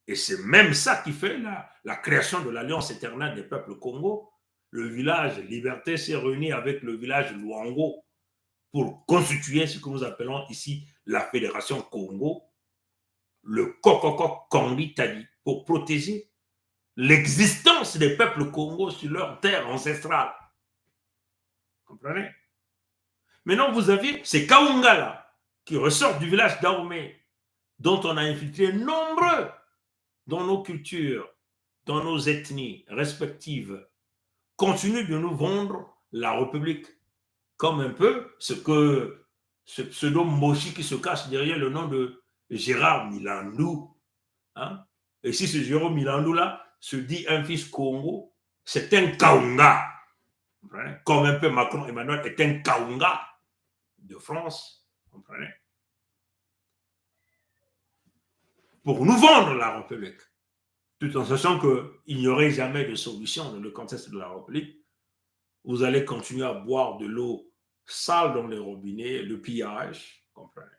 A: et c'est même ça qui fait la création de l'Alliance éternelle des peuples Congo. Le village Liberté s'est réuni avec le village Luango pour constituer ce que nous appelons ici la Fédération Congo, le Kokoko Kondi Tadi, pour protéger l'existence des peuples Congo sur leur terre ancestrale. Comprenez? Maintenant, vous avez ces Kaunga-là qui ressortent du village d'Aomé, dont on a infiltré nombreux dans nos cultures, dans nos ethnies respectives, continuent de nous vendre la République, comme un peu ce pseudo Moshi qui se cache derrière le nom de Gérard Milandou. Hein? Et si ce Gérard Milandou-là se dit un fils Congo, c'est un Kaunga. Comme un peu Macron Emmanuel est un Kaunga de France. Comprenez? Pour nous vendre la République, tout en sachant qu'il n'y aurait jamais de solution dans le contexte de la République. Vous allez continuer à boire de l'eau sale dans les robinets, le pillage, comprenez.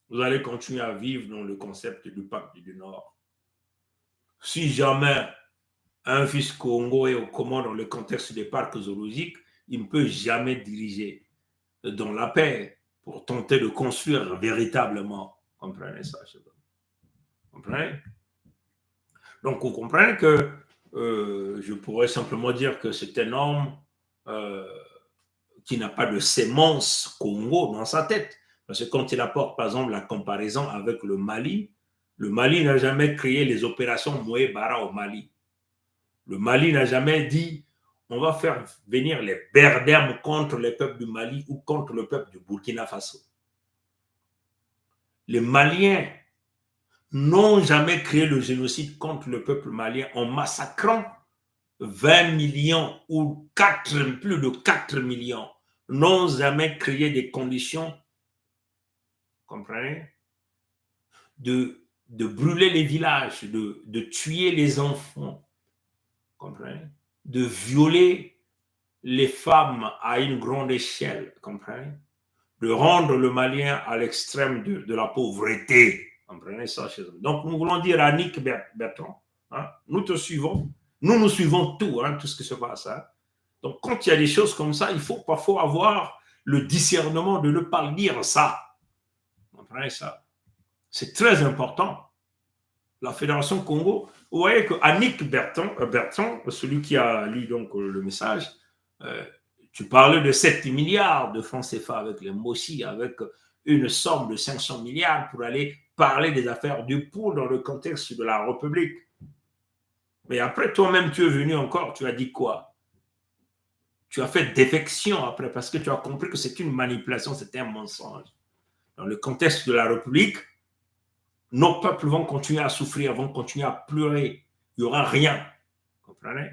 A: Vous allez continuer à vivre dans le concept du pacte du Nord. Si jamais un fils Congo est au commande dans le contexte des parcs zoologiques, il ne peut jamais diriger dans la paix pour tenter de construire véritablement. Comprenez ça, comprenez? Donc, vous comprenez que je pourrais simplement dire que c'est un homme qui n'a pas de sémence Congo dans sa tête. Parce que quand il apporte, par exemple, la comparaison avec le Mali n'a jamais créé les opérations Moué-Bara au Mali. Le Mali n'a jamais dit on va faire venir les Berbères contre les peuples du Mali ou contre le peuple du Burkina Faso. Les Maliens n'ont jamais créé le génocide contre le peuple malien en massacrant 20 millions ou plus de 4 millions, n'ont jamais créé des conditions, comprenez, de brûler les villages, de tuer les enfants, comprenez, de violer les femmes à une grande échelle, comprenez, de rendre le Malien à l'extrême de la pauvreté. Comprenez ça, chez eux. Donc, nous voulons dire à Nick Bertrand, hein, nous te suivons, nous suivons tout, hein, tout ce qui se passe. Hein. Donc, quand il y a des choses comme ça, il faut parfois avoir le discernement de ne pas dire ça. Comprenez ça? C'est très important. La Fédération Congo, vous voyez que Annick Bertrand, celui qui a lu donc le message, tu parlais de 7 milliards de francs CFA avec les Moshi, avec une somme de 500 milliards pour aller parler des affaires du pour dans le contexte de la République. Mais après, toi-même, tu es venu encore, tu as dit quoi? Tu as fait défection après parce que tu as compris que c'est une manipulation, c'est un mensonge. Dans le contexte de la République, nos peuples vont continuer à souffrir, vont continuer à pleurer. Il n'y aura rien. Vous comprenez?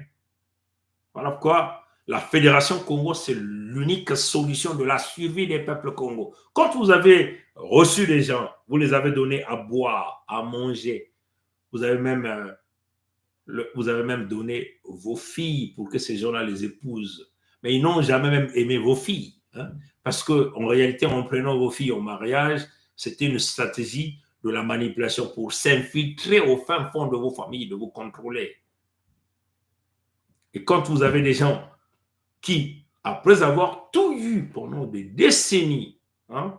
A: Voilà pourquoi la Fédération Congo, c'est l'unique solution de la survie des peuples Congo. Quand vous avez reçu des gens, vous les avez donnés à boire, à manger, vous avez même donné vos filles pour que ces gens-là les épousent. Mais ils n'ont jamais même aimé vos filles. Hein, parce qu'en réalité, en prenant vos filles au mariage, c'était une stratégie de la manipulation pour s'infiltrer au fin fond de vos familles, de vous contrôler. Et quand vous avez des gens qui, après avoir tout eu pendant des décennies, hein,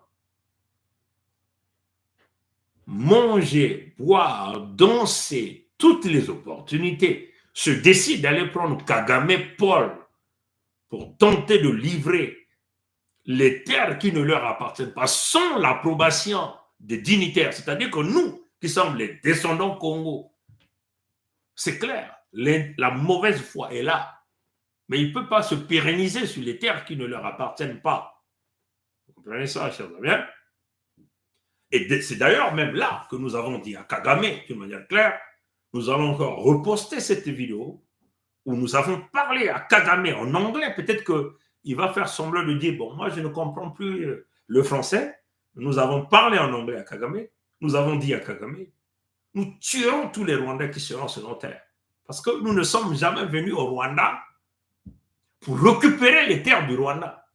A: manger, boire, danser, toutes les opportunités, se décident d'aller prendre Kagame Paul pour tenter de livrer les terres qui ne leur appartiennent pas sans l'approbation des dignitaires, c'est-à-dire que nous, qui sommes les descendants Congo, c'est clair, la mauvaise foi est là. Mais il ne peut pas se pérenniser sur les terres qui ne leur appartiennent pas. Vous comprenez ça, chers amis? Et c'est d'ailleurs même là que nous avons dit à Kagame, d'une manière claire, nous allons encore reposter cette vidéo où nous avons parlé à Kagame en anglais. Peut-être qu'il va faire semblant de dire, bon, moi je ne comprends plus le français. Nous avons parlé en anglais à Kagame. Nous avons dit à Kagame, nous tuerons tous les Rwandais qui seront sur nos terres. Parce que nous ne sommes jamais venus au Rwanda pour récupérer les terres du Rwanda.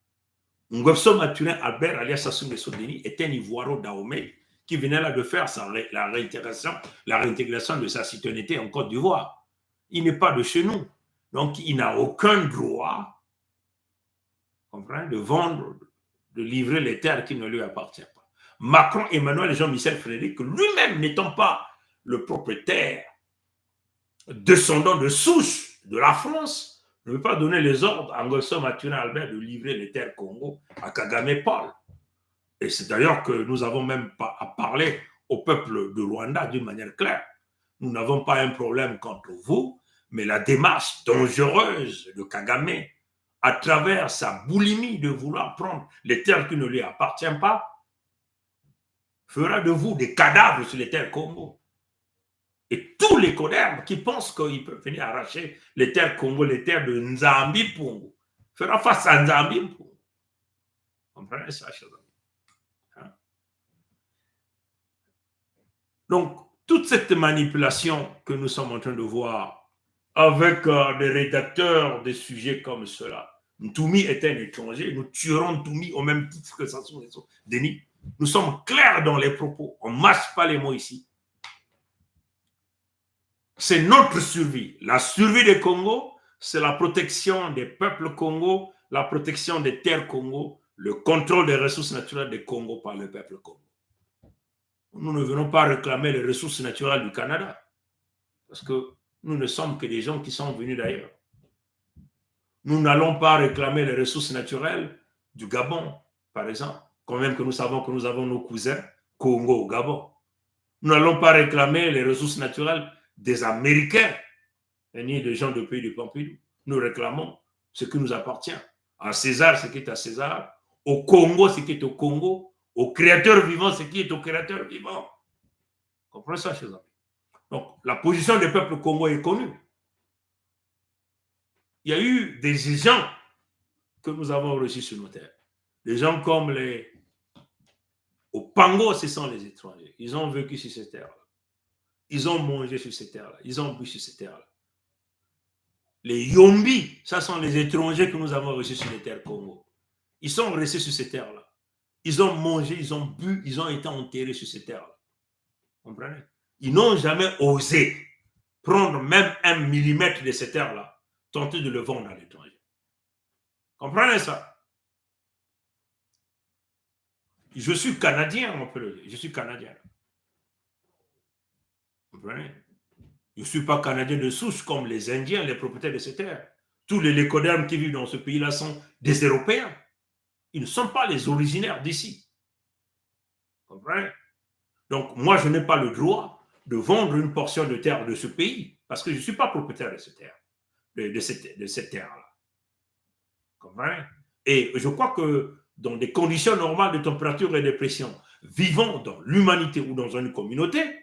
A: Ngobso Maturin Albert alias Sassou Nguesso Deni est un Ivoiro Dahomey qui venait là de faire la réintégration de sa citoyenneté en Côte d'Ivoire. Il n'est pas de chez nous. Donc, il n'a aucun droit, de vendre, de livrer les terres qui ne lui appartiennent pas. Macron, Emmanuel et Jean-Michel Frédéric, lui-même n'étant pas le propriétaire, descendant de souche de la France, ne veut pas donner les ordres à Ngobso Maturin Albert de livrer les terres Congo à Kagame Paul. Et c'est d'ailleurs que nous avons même pas à parler au peuple de Rwanda d'une manière claire. Nous n'avons pas un problème contre vous, mais la démarche dangereuse de Kagame, à travers sa boulimie de vouloir prendre les terres qui ne lui appartiennent pas, fera de vous des cadavres sur les terres Congo. Et tous les Codermes qui pensent qu'ils peuvent venir arracher les terres Congo, les terres de Nzambi Pongo, fera face à Nzambi Pongo. Vous comprenez ça, chers amis? Donc, toute cette manipulation que nous sommes en train de voir avec des rédacteurs des sujets comme cela, Ntoumi est un étranger, nous tuerons Ntoumi au même titre que Sassou Nguesso Deni. Nous sommes clairs dans les propos, on ne mâche pas les mots ici. C'est notre survie. La survie des Congo, c'est la protection des peuples Congo, la protection des terres Congo, le contrôle des ressources naturelles des Congo par le peuple Congo. Nous ne venons pas réclamer les ressources naturelles du Canada, parce que nous ne sommes que des gens qui sont venus d'ailleurs. Nous n'allons pas réclamer les ressources naturelles du Gabon, par exemple, quand même que nous savons que nous avons nos cousins Congo au Gabon. Nous n'allons pas réclamer les ressources naturelles des Américains, ni des gens du pays du Pompidou. Nous réclamons ce qui nous appartient. À César, ce qui est à César. Au Congo, ce qui est au Congo. Au créateur vivant, ce qui est au créateur vivant. Comprenez ça, chers amis? Donc, la position du peuple Congo est connue. Il y a eu des gens que nous avons reçus sur nos terres. Des gens comme les... Au Pango, ce sont les étrangers. Ils ont vécu sur ces terres-là. Ils ont mangé sur ces terres-là. Ils ont bu sur ces terres-là. Les Yombi, ça sont les étrangers que nous avons reçus sur les terres Congo. Ils sont restés sur ces terres-là. Ils ont mangé, ils ont bu, ils ont été enterrés sur ces terres-là. Vous comprenez? Ils n'ont jamais osé prendre même 1 millimètre de ces terres-là, tenter de le vendre à l'étranger. Comprenez ça? Je suis Canadien, on peut le dire. Je suis Canadien. Vous comprenez? Je ne suis pas Canadien de souche comme les Indiens, les propriétaires de ces terres. Tous les Lécodermes qui vivent dans ce pays-là sont des Européens. Ils ne sont pas les originaires d'ici. Vous comprenez? Donc, moi, je n'ai pas le droit de vendre une portion de terre de ce pays parce que je ne suis pas propriétaire de cette terre, de cette terre-là. Vous comprenez? Et je crois que dans des conditions normales de température et de pression, vivant dans l'humanité ou dans une communauté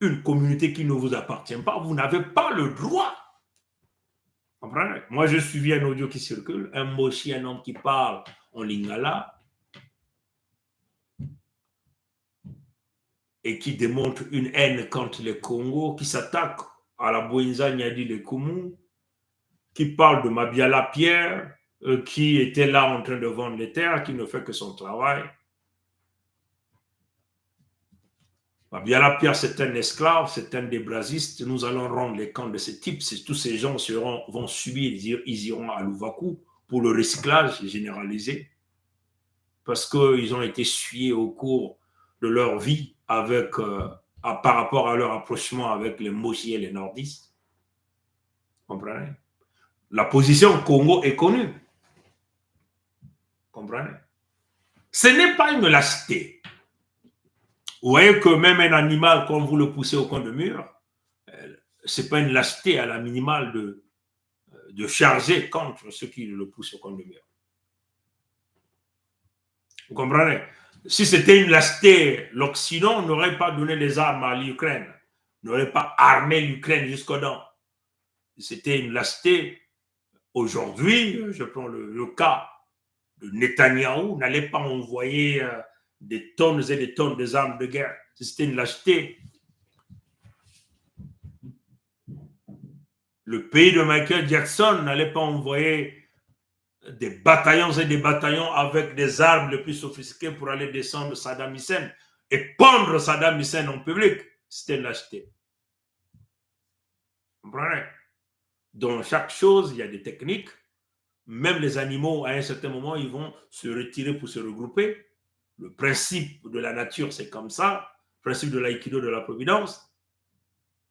A: qui ne vous appartient pas, vous n'avez pas le droit. Comprenez? Moi, je suivis un audio qui circule, un mochi, un homme qui parle en lingala et qui démontre une haine contre le Congo, qui s'attaque à la Bouinza Nyadi de Koumou, qui parle de Mabiala Pierre, qui était là en train de vendre les terres, qui ne fait que son travail. Mabiala Pierre, c'est un esclave, c'est un débrasiste. Nous allons rendre les camps de ce type. Tous ces gens vont subir, ils iront à Louvakou pour le recyclage généralisé, parce qu'ils ont été essuyés au cours de leur vie par rapport à leur approchement avec les Mochi et les nordistes. Vous comprenez? La position Congo est connue. Vous comprenez? Ce n'est pas une lâcheté. Vous voyez que même un animal, quand vous le poussez au coin de mur, ce n'est pas une lâcheté à la minimale de charger contre ceux qui le poussent au coin de mur. Vous comprenez? Si c'était une lâcheté, l'Occident n'aurait pas donné les armes à l'Ukraine, n'aurait pas armé l'Ukraine jusqu'aux dents. C'était une lâcheté. Aujourd'hui, je prends le cas de Netanyahou, n'allait pas envoyer des tonnes et des tonnes d'armes de guerre. C'était une lâcheté. Le pays de Michael Jackson n'allait pas envoyer des bataillons et des bataillons avec des armes les plus sophistiquées pour aller descendre Saddam Hussein et pendre Saddam Hussein en public. C'était une lâcheté. Vous comprenez? Dans chaque chose, il y a des techniques. Même les animaux, à un certain moment, ils vont se retirer pour se regrouper. Le principe de la nature, c'est comme ça. Le principe de l'aïkido, de la providence.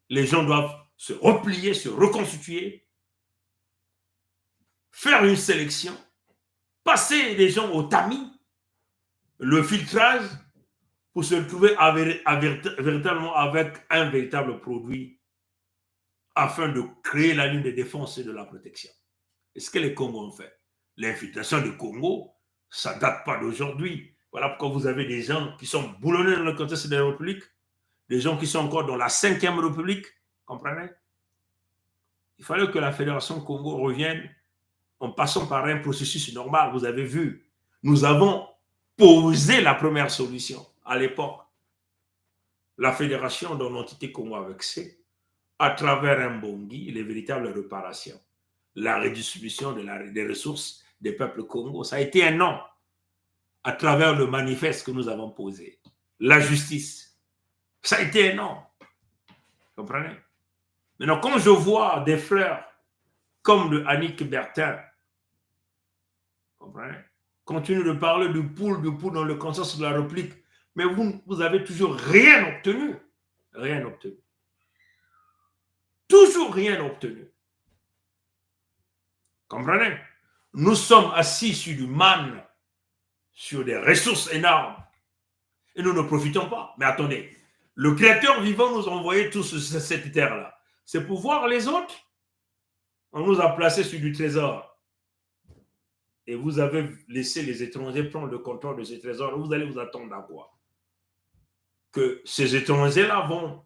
A: Les gens doivent se replier, se reconstituer, faire une sélection, passer les gens au tamis, le filtrage, pour se retrouver véritablement avec un véritable produit afin de créer la ligne de défense et de la protection. Et ce que les Congos ont fait. L'infiltration du Congo, ça ne date pas d'aujourd'hui. Voilà pourquoi vous avez des gens qui sont boulonnés dans le contexte de la République, des gens qui sont encore dans la 5e République, comprenez? Il fallait que la Fédération Congo revienne en passant par un processus normal. Vous avez vu, nous avons posé la première solution à l'époque. La Fédération de l'entité Congo avec C, à travers un Bongi, les véritables réparations, la redistribution des ressources des peuples Congo. Ça a été un non à travers le manifeste que nous avons posé. La justice, ça a été un non. Vous comprenez? Maintenant, quand je vois des frères comme le Annick Bertin, vous comprenez, continue de parler du pool dans le consensus de la République, mais vous avez toujours rien obtenu. Rien obtenu. Toujours rien obtenu. Comprenez? Nous sommes assis sur du man, sur des ressources énormes, et nous ne profitons pas. Mais attendez, le Créateur vivant nous a envoyé tous cette terre-là. C'est pour voir les autres. On nous a placés sur du trésor. Et vous avez laissé les étrangers prendre le contrôle de ces trésors. Vous allez vous attendre à quoi? Que ces étrangers-là vont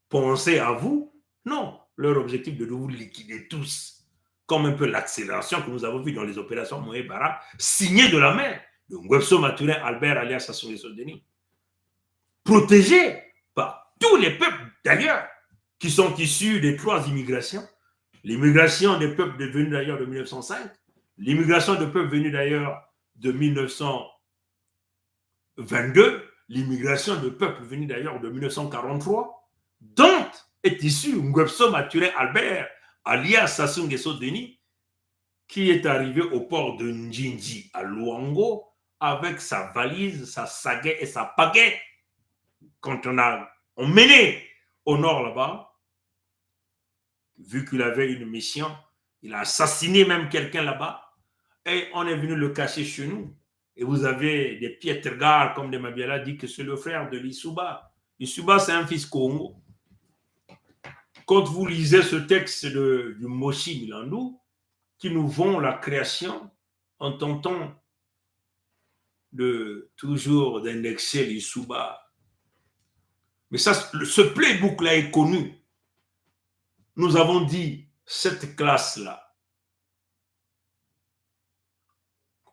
A: penser à vous? Non. Leur objectif est de vous liquider tous. Comme un peu l'accélération que nous avons vue dans les opérations Moé Bara, signée de la main de Ngwebso Maturin Albert alias Sassou Nguesso Denis. Protégé par tous les peuples d'ailleurs qui sont issus des 3 immigrations. L'immigration des peuples venus d'ailleurs de 1905, l'immigration des peuples venus d'ailleurs de 1922, l'immigration de peuples venus d'ailleurs de 1943, dont est issu Ngwebso Maturin Albert, alias Sassou Nguesso Denis, qui est arrivé au port de Njinji à Luango avec sa valise, sa sagaie et sa pagaie. Quand on menait au nord là-bas, vu qu'il avait une mission, il a assassiné même quelqu'un là-bas, et on est venu le cacher chez nous. Et vous avez des Pietergard, comme de Mabiala dit que c'est le frère de l'Issouba. L'Issouba, c'est un fils Congo. Quand vous lisez ce texte du Moshi Milandou, qui nous vend la création en tentant de toujours d'indexer l'Issouba. Mais ça, ce playbook-là est connu. Nous avons dit, cette classe-là,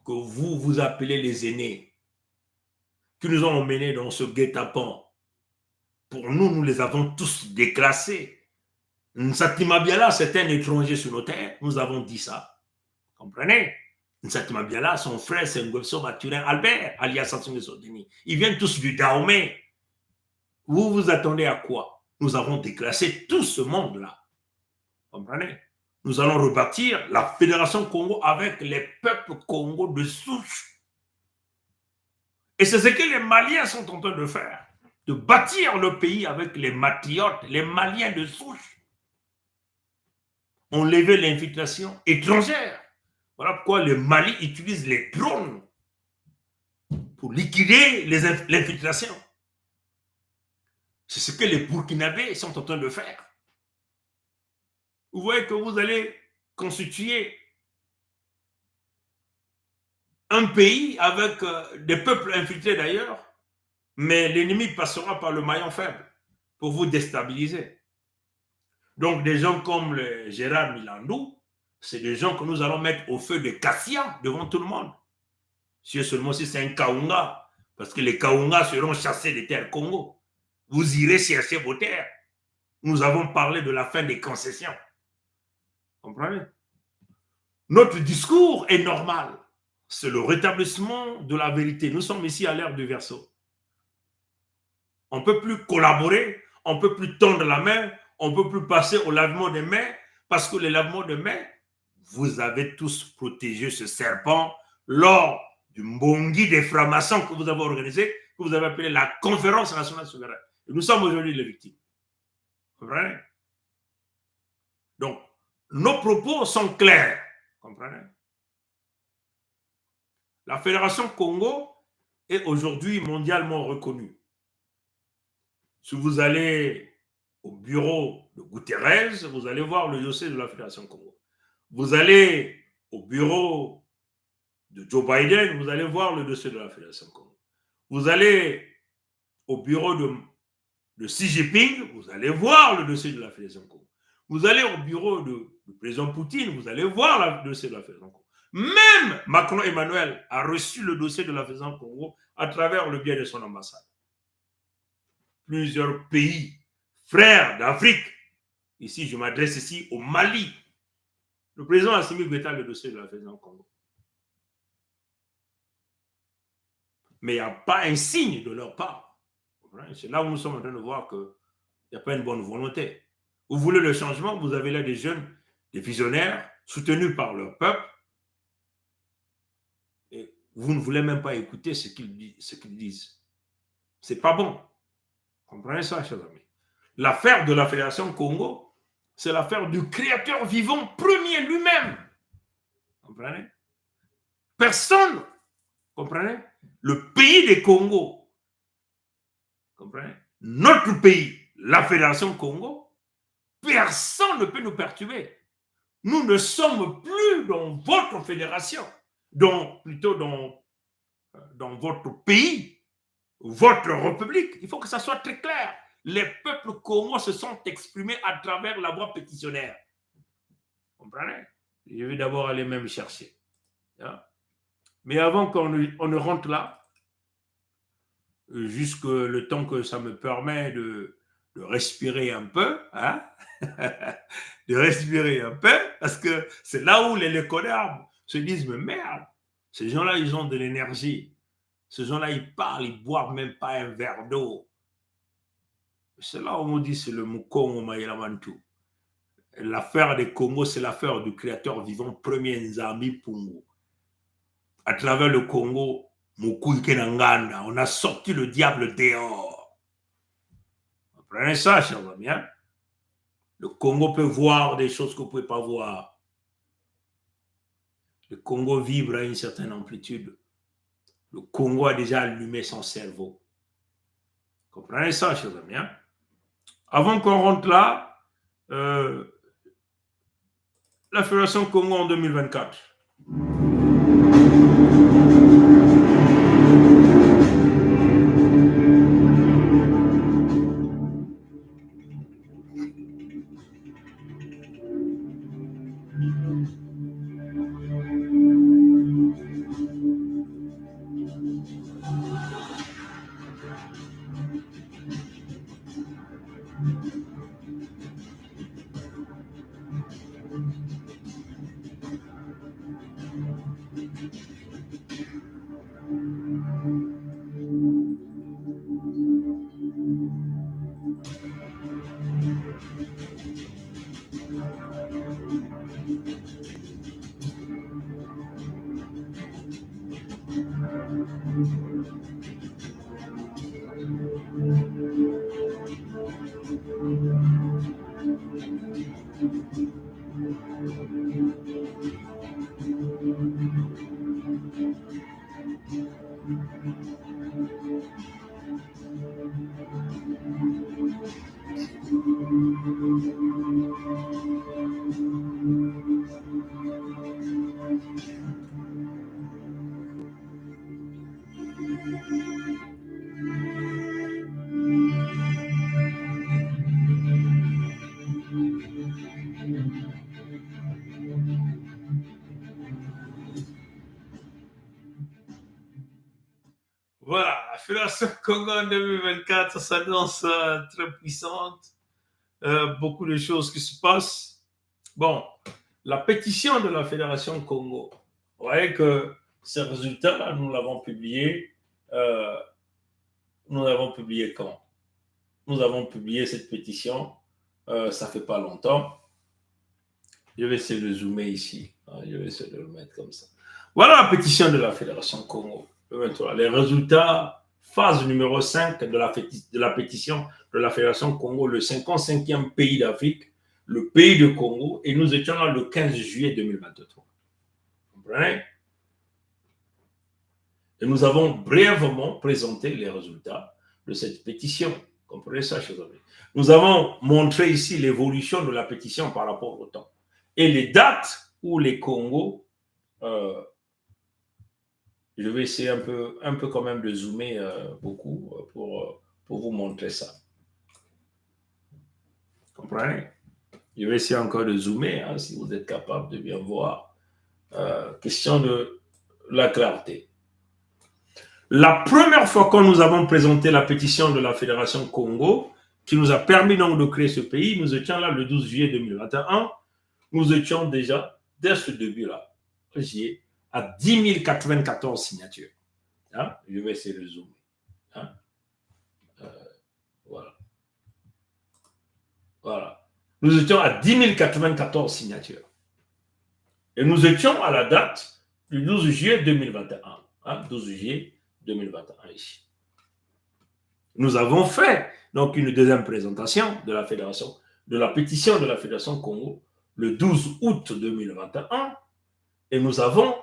A: que vous appelez les aînés, qui nous ont emmenés dans ce guet-apens, pour nous, nous les avons tous déclassés. Nsati Mabiala, c'est un étranger sur nos terres, nous avons dit ça. Comprenez? Nsati Mabiala, son frère, c'est Ngwebso Maturin Albert, alias Sassou Nguesso Denis. Ils viennent tous du Dahomey. Vous vous attendez à quoi? Nous avons déclassé tout ce monde-là. Comprenez? Nous allons rebâtir la Fédération Congo avec les peuples Congo de souche. Et c'est ce que les Maliens sont en train de faire. De bâtir le pays avec les matriotes, les Maliens de souche. Enlever l'infiltration étrangère. Voilà pourquoi le Mali utilise les drones pour liquider l'infiltration. C'est ce que les Burkinabés sont en train de faire. Vous voyez que vous allez constituer un pays avec des peuples infiltrés d'ailleurs, mais l'ennemi passera par le maillon faible pour vous déstabiliser. Donc des gens comme le Gérard Milandou, c'est des gens que nous allons mettre au feu de Cassia devant tout le monde. Si seulement si c'est un Kaunga, parce que les Kaunga seront chassés des terres Congo. Vous irez chercher vos terres. Nous avons parlé de la fin des concessions. Vous comprenez? Notre discours est normal. C'est le rétablissement de la vérité. Nous sommes ici à l'ère du Verseau. On ne peut plus collaborer, on ne peut plus tendre la main, on ne peut plus passer au lavement des mains, parce que le lavement des mains, vous avez tous protégé ce serpent lors du Mbongi des francs-maçons que vous avez organisé, que vous avez appelé la Conférence nationale souveraine. Et nous sommes aujourd'hui les victimes. Vous comprenez? Donc, nos propos sont clairs. Vous comprenez? La Fédération Congo est aujourd'hui mondialement reconnue. Si vous allez au bureau de Guterres, vous allez voir le dossier de la Fédération Congo. Vous allez au bureau de Joe Biden, vous allez voir le dossier de la Fédération Congo. Vous allez au bureau de Xi Jinping, vous allez voir le dossier de la Fédération Congo. Vous allez au bureau du président Poutine, vous allez voir le dossier de la Fédération Congo. Même Macron Emmanuel a reçu le dossier de la Fédération Congo à travers le biais de son ambassade. Plusieurs pays frères d'Afrique, ici je m'adresse ici au Mali, le président Assimi Goïta le dossier de la Fédération Congo. Mais il n'y a pas un signe de leur part. C'est là où nous sommes en train de voir qu'il n'y a pas une bonne volonté. Vous voulez le changement, vous avez là des jeunes, des visionnaires, soutenus par leur peuple, et vous ne voulez même pas écouter ce qu'ils disent. Ce n'est pas bon. Comprenez ça, chers amis. L'affaire de la Fédération Congo, c'est l'affaire du créateur vivant premier lui-même. Comprenez? Personne, comprenez? Le pays des Congo, comprenez? Notre pays, la Fédération Congo, personne ne peut nous perturber. Nous ne sommes plus dans votre fédération, plutôt dans votre pays, votre république. Il faut que ça soit très clair. Les peuples congolais se sont exprimés à travers la voie pétitionnaire. Vous comprenez? Je vais d'abord aller même chercher. Mais avant qu'on ne rentre là, jusque le temps que ça me permet de respirer un peu, hein? De respirer un peu, parce que c'est là où les lécodermes se disent, mais merde, ces gens-là, ils ont de l'énergie. Ces gens-là, ils parlent, ils boivent même pas un verre d'eau. C'est là où on dit, c'est le Mukongo Mayelamantu. L'affaire des Congo, c'est l'affaire du créateur vivant premier Nzambi Pungu. À travers le Congo, Mukuyi Kenanganda, on a sorti le diable dehors. Vous comprenez ça, chers amis, hein? Le Congo peut voir des choses que vous ne pouvez pas voir. Le Congo vibre à une certaine amplitude. Le Congo a déjà allumé son cerveau. Vous comprenez ça, chers amis, hein? Avant qu'on rentre là, la Fédération Congo en 2024. Voilà, la Fédération Congo en 2024 s'annonce très puissante. Beaucoup de choses qui se passent. Bon, la pétition de la Fédération Congo, vous voyez que ces résultats-là, nous l'avons publié. Nous l'avons publié quand? Nous avons publié cette pétition, ça fait pas longtemps. Je vais essayer de zoomer ici. Je vais essayer de le mettre comme ça. Voilà la pétition de la Fédération Congo. Les résultats, phase numéro 5 de la pétition de la Fédération Congo, le 55e pays d'Afrique, le pays de Congo, et nous étions là le 15 juillet 2023. Vous comprenez? Et nous avons brièvement présenté les résultats de cette pétition. Vous comprenez ça, chers amis? Nous avons montré ici l'évolution de la pétition par rapport au temps. Et les dates où les Congos, je vais essayer un peu quand même de zoomer beaucoup pour vous montrer ça. Vous comprenez? Je vais essayer encore de zoomer, si vous êtes capable de bien voir. Question de la clarté. La première fois que nous avons présenté la pétition de la Fédération Congo, qui nous a permis donc de créer ce pays, nous étions là le 12 juillet 2021. Nous étions déjà, dès ce début-là, à 10 094 signatures. Je vais essayer de zoomer. Voilà. Nous étions à 10 094 signatures. Et nous étions à la date du 12 juillet 2021. 12 juillet 2021 ici. Nous avons fait donc une deuxième présentation de la fédération, de la pétition de la Fédération Congo le 12 août 2021 et nous avons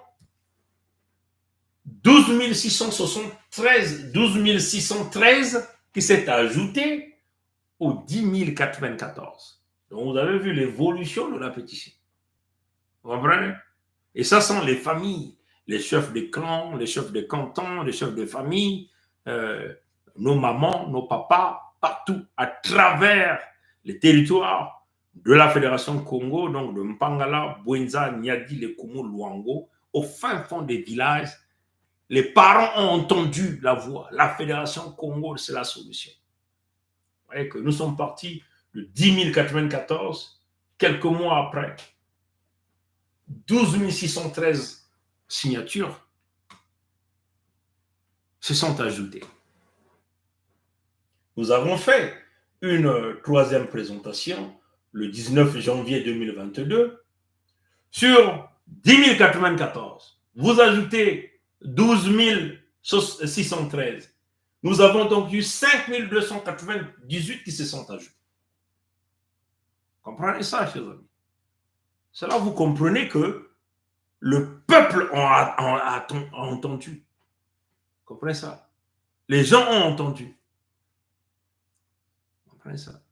A: 12 613 qui s'est ajouté aux 10 094. Donc vous avez vu l'évolution de la pétition. Vous comprenez? Et ça sont les familles, les chefs de clan, les chefs de canton, les chefs de famille, nos mamans, nos papas, partout à travers les territoires de la Fédération Congo, donc de Mpangala, Bwenza, Niadi, Lekumu, Luango, au fin fond des villages. Les parents ont entendu la voix. La Fédération Congo, c'est la solution. Vous voyez que nous sommes partis de 10 094, quelques mois après, 12 613 signatures se sont ajoutées. Nous avons fait une troisième présentation le 19 janvier 2022 sur 10 094. Vous ajoutez 12 613. Nous avons donc eu 5 298 qui se sont ajoutés. Comprenez ça, chers amis? C'est là que vous comprenez que le peuple a entendu. Comprenez ça? Les gens ont entendu. Comprenez ça?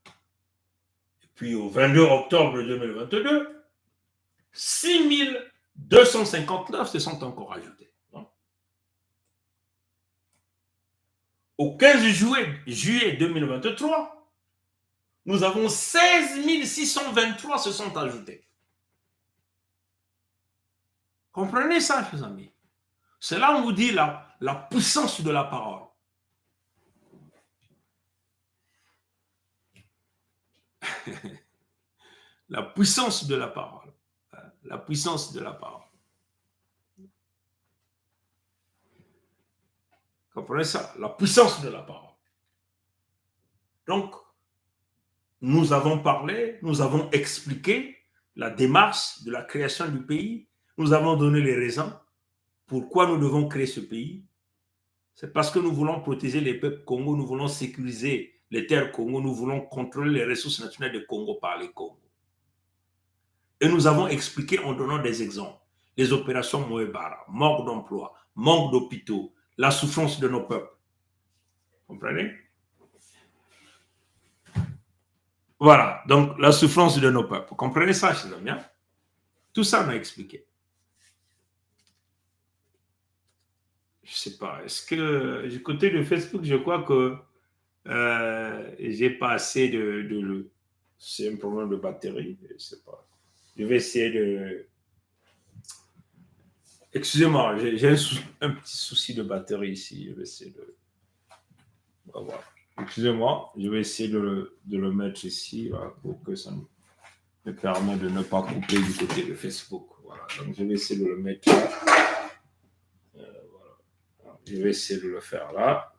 A: Et puis au 22 octobre 2022, 6 259 se sont encore ajoutés. Au 15 juillet 2023, nous avons 16 623 se sont ajoutés. Comprenez ça, chers amis? C'est là où on vous dit la puissance de la parole. La puissance de la parole. La puissance de la parole. Comprenez ça? La puissance de la parole. Donc, nous avons parlé, nous avons expliqué la démarche de la création du pays. Nous avons donné les raisons pourquoi nous devons créer ce pays. C'est parce que nous voulons protéger les peuples Congo, nous voulons sécuriser les terres Congo, nous voulons contrôler les ressources naturelles du Congo par les Congo. Et nous avons expliqué en donnant des exemples. Les opérations Moebara, manque d'emploi, manque d'hôpitaux, la souffrance de nos peuples. Vous comprenez? Voilà, donc la souffrance de nos peuples. Vous comprenez ça, chers amis? Tout ça, on a expliqué. je ne sais pas. Est-ce que du côté de Facebook, je crois que j'ai pas assez de c'est un problème de batterie. Je ne sais pas. Je vais essayer de. Excusez-moi, j'ai un petit souci de batterie ici. Je vais essayer de. On va voir. Excusez-moi, je vais essayer de le mettre ici voilà, pour que ça me permette de ne pas couper du côté de Facebook. Voilà. Donc, je vais essayer de le mettre là. Voilà. Je vais essayer de le faire là.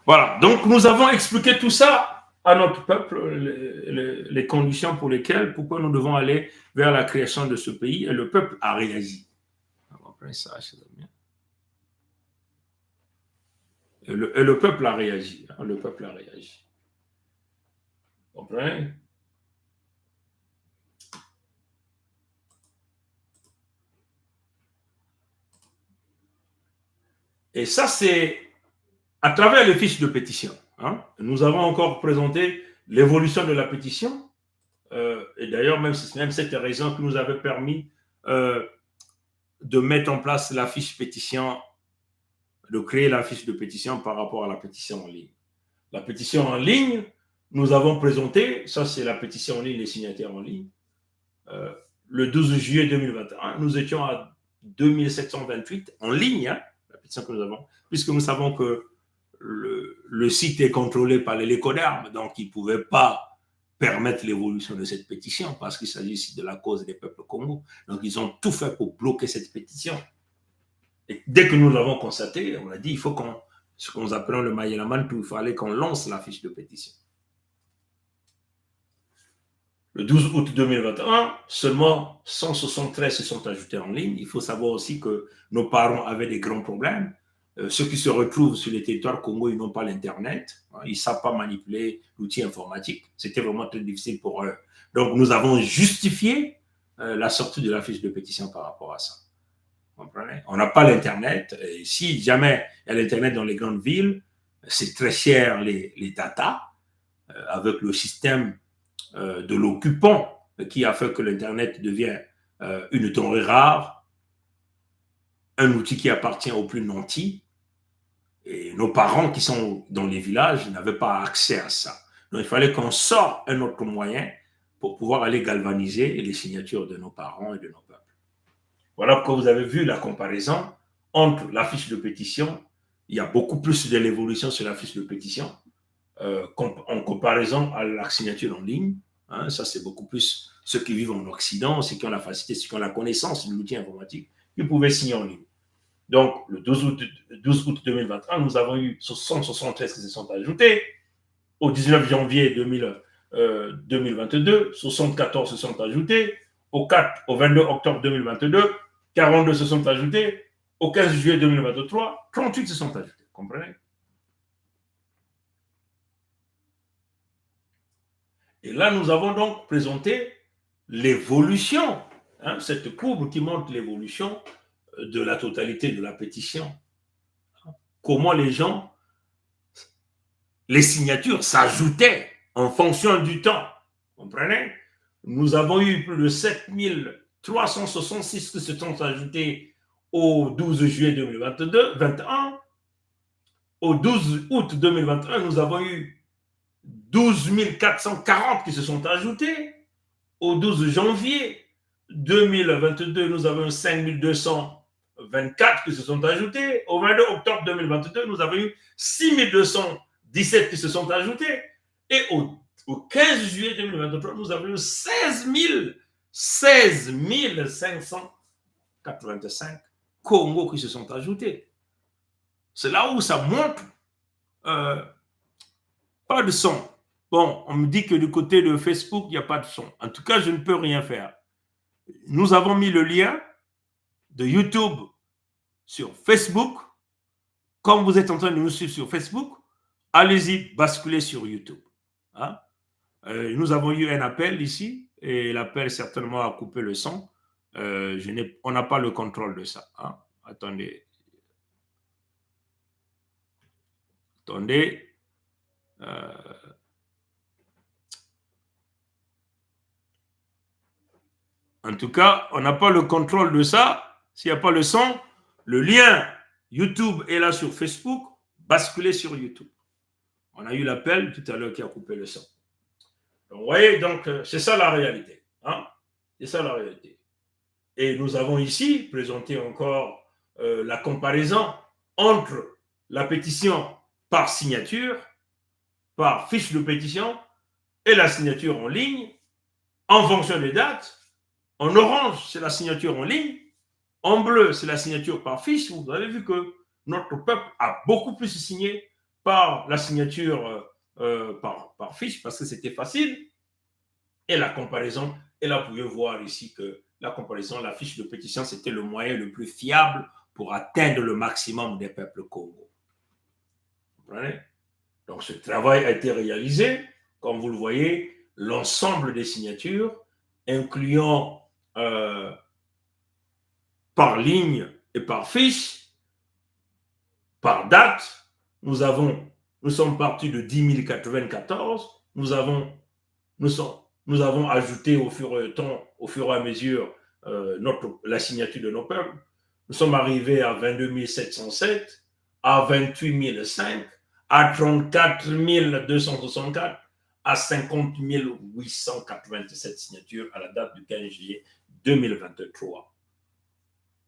A: Voilà. Donc, nous avons expliqué tout ça à notre peuple, les conditions pour lesquelles, pourquoi nous devons aller vers la création de ce pays. Et le peuple a réagi. On va prendre ça, chers amis. Et le peuple a réagi. Hein, le peuple a réagi. Vous comprenez? Et ça, c'est à travers les fiches de pétition. Hein, nous avons encore présenté l'évolution de la pétition. Et d'ailleurs, même cette raison qui nous avait permis de mettre en place la fiche pétition, de créer la fiche de pétition par rapport à la pétition en ligne. La pétition en ligne, nous avons présenté, ça c'est la pétition en ligne, les signataires en ligne, le 12 juillet 2021, nous étions à 2728 en ligne, hein, la pétition que nous avons, puisque nous savons que le site est contrôlé par les Lecoderm, donc ils ne pouvaient pas permettre l'évolution de cette pétition parce qu'il s'agit ici de la cause des peuples Congo. Donc ils ont tout fait pour bloquer cette pétition. Et dès que nous l'avons constaté, on a dit il faut ce qu'on appelle le Mayelamantu, il fallait qu'on lance la fiche de pétition. Le 12 août 2021, seulement 173 se sont ajoutés en ligne. Il faut savoir aussi que nos parents avaient des grands problèmes. Ceux qui se retrouvent sur les territoires Congo, ils n'ont pas l'Internet. Ils ne savent pas manipuler l'outil informatique. C'était vraiment très difficile pour eux. Donc, nous avons justifié la sortie de la fiche de pétition par rapport à ça. Vous comprenez? On n'a pas l'Internet. Et si jamais il y a l'Internet dans les grandes villes, c'est très cher les data avec le système de l'occupant qui a fait que l'Internet devient une denrée rare, un outil qui appartient aux plus nantis. Et nos parents qui sont dans les villages n'avaient pas accès à ça. Donc, il fallait qu'on sorte un autre moyen pour pouvoir aller galvaniser les signatures de nos parents et de nos peuples. Voilà pourquoi vous avez vu la comparaison entre la fiche de pétition. Il y a beaucoup plus de l'évolution sur la fiche de pétition en comparaison à la signature en ligne. Hein, ça, c'est beaucoup plus ceux qui vivent en Occident, ceux qui ont la facilité, ceux qui ont la connaissance de l'outil informatique, qui pouvaient signer en ligne. Donc, le 12 août 2021, nous avons eu 173 qui se sont ajoutés. Au 19 janvier 2022, 74 se sont ajoutés. Au 22 octobre 2022, 42 se sont ajoutés. Au 15 juillet 2023, 38 se sont ajoutés. Vous comprenez? Et là, nous avons donc présenté l'évolution, hein, cette courbe qui montre l'évolution de la totalité de la pétition. Comment les gens, les signatures s'ajoutaient en fonction du temps. Vous comprenez? Nous avons eu plus de 7366 qui se sont ajoutés au 12 juillet 2021. Au 12 août 2021, nous avons eu 12 440 qui se sont ajoutés. Au 12 janvier 2022, nous avons 5 224 qui se sont ajoutés. Au 22 octobre 2022, nous avons eu 6 217 qui se sont ajoutés. Et au 15 juillet 2023, nous avons eu 16 585 Congo qui se sont ajoutés. C'est là où ça montre pas de son. Bon, on me dit que du côté de Facebook, il n'y a pas de son. En tout cas, je ne peux rien faire. Nous avons mis le lien de YouTube sur Facebook. Comme vous êtes en train de nous suivre sur Facebook, allez-y, basculez sur YouTube. Hein? Nous avons eu un appel ici et l'appel certainement a coupé le son. On n'a pas le contrôle de ça. Hein? Attendez. En tout cas, on n'a pas le contrôle de ça. S'il n'y a pas le son, le lien YouTube est là sur Facebook, basculez sur YouTube. On a eu l'appel tout à l'heure qui a coupé le son. Donc, vous voyez, donc, c'est ça la réalité. Hein? C'est ça la réalité. Et nous avons ici présenté encore la comparaison entre la pétition par signature, par fiche de pétition, et la signature en ligne, en fonction des dates. En orange, c'est la signature en ligne. En bleu, c'est la signature par fiche. Vous avez vu que notre peuple a beaucoup plus signé par la signature par fiche parce que c'était facile. Et la comparaison, et là, vous pouvez voir ici que la comparaison, la fiche de pétition, c'était le moyen le plus fiable pour atteindre le maximum des peuples Congo. Vous comprenez? Donc, ce travail a été réalisé, comme vous le voyez, l'ensemble des signatures, incluant par ligne et par fiche, par date. Nous sommes partis de 10 094. Nous avons ajouté au fur et à mesure la signature de nos peuples. Nous sommes arrivés à 22 707, à 28 005, à 34 264, à 50 887 signatures à la date du 15 juillet 2023.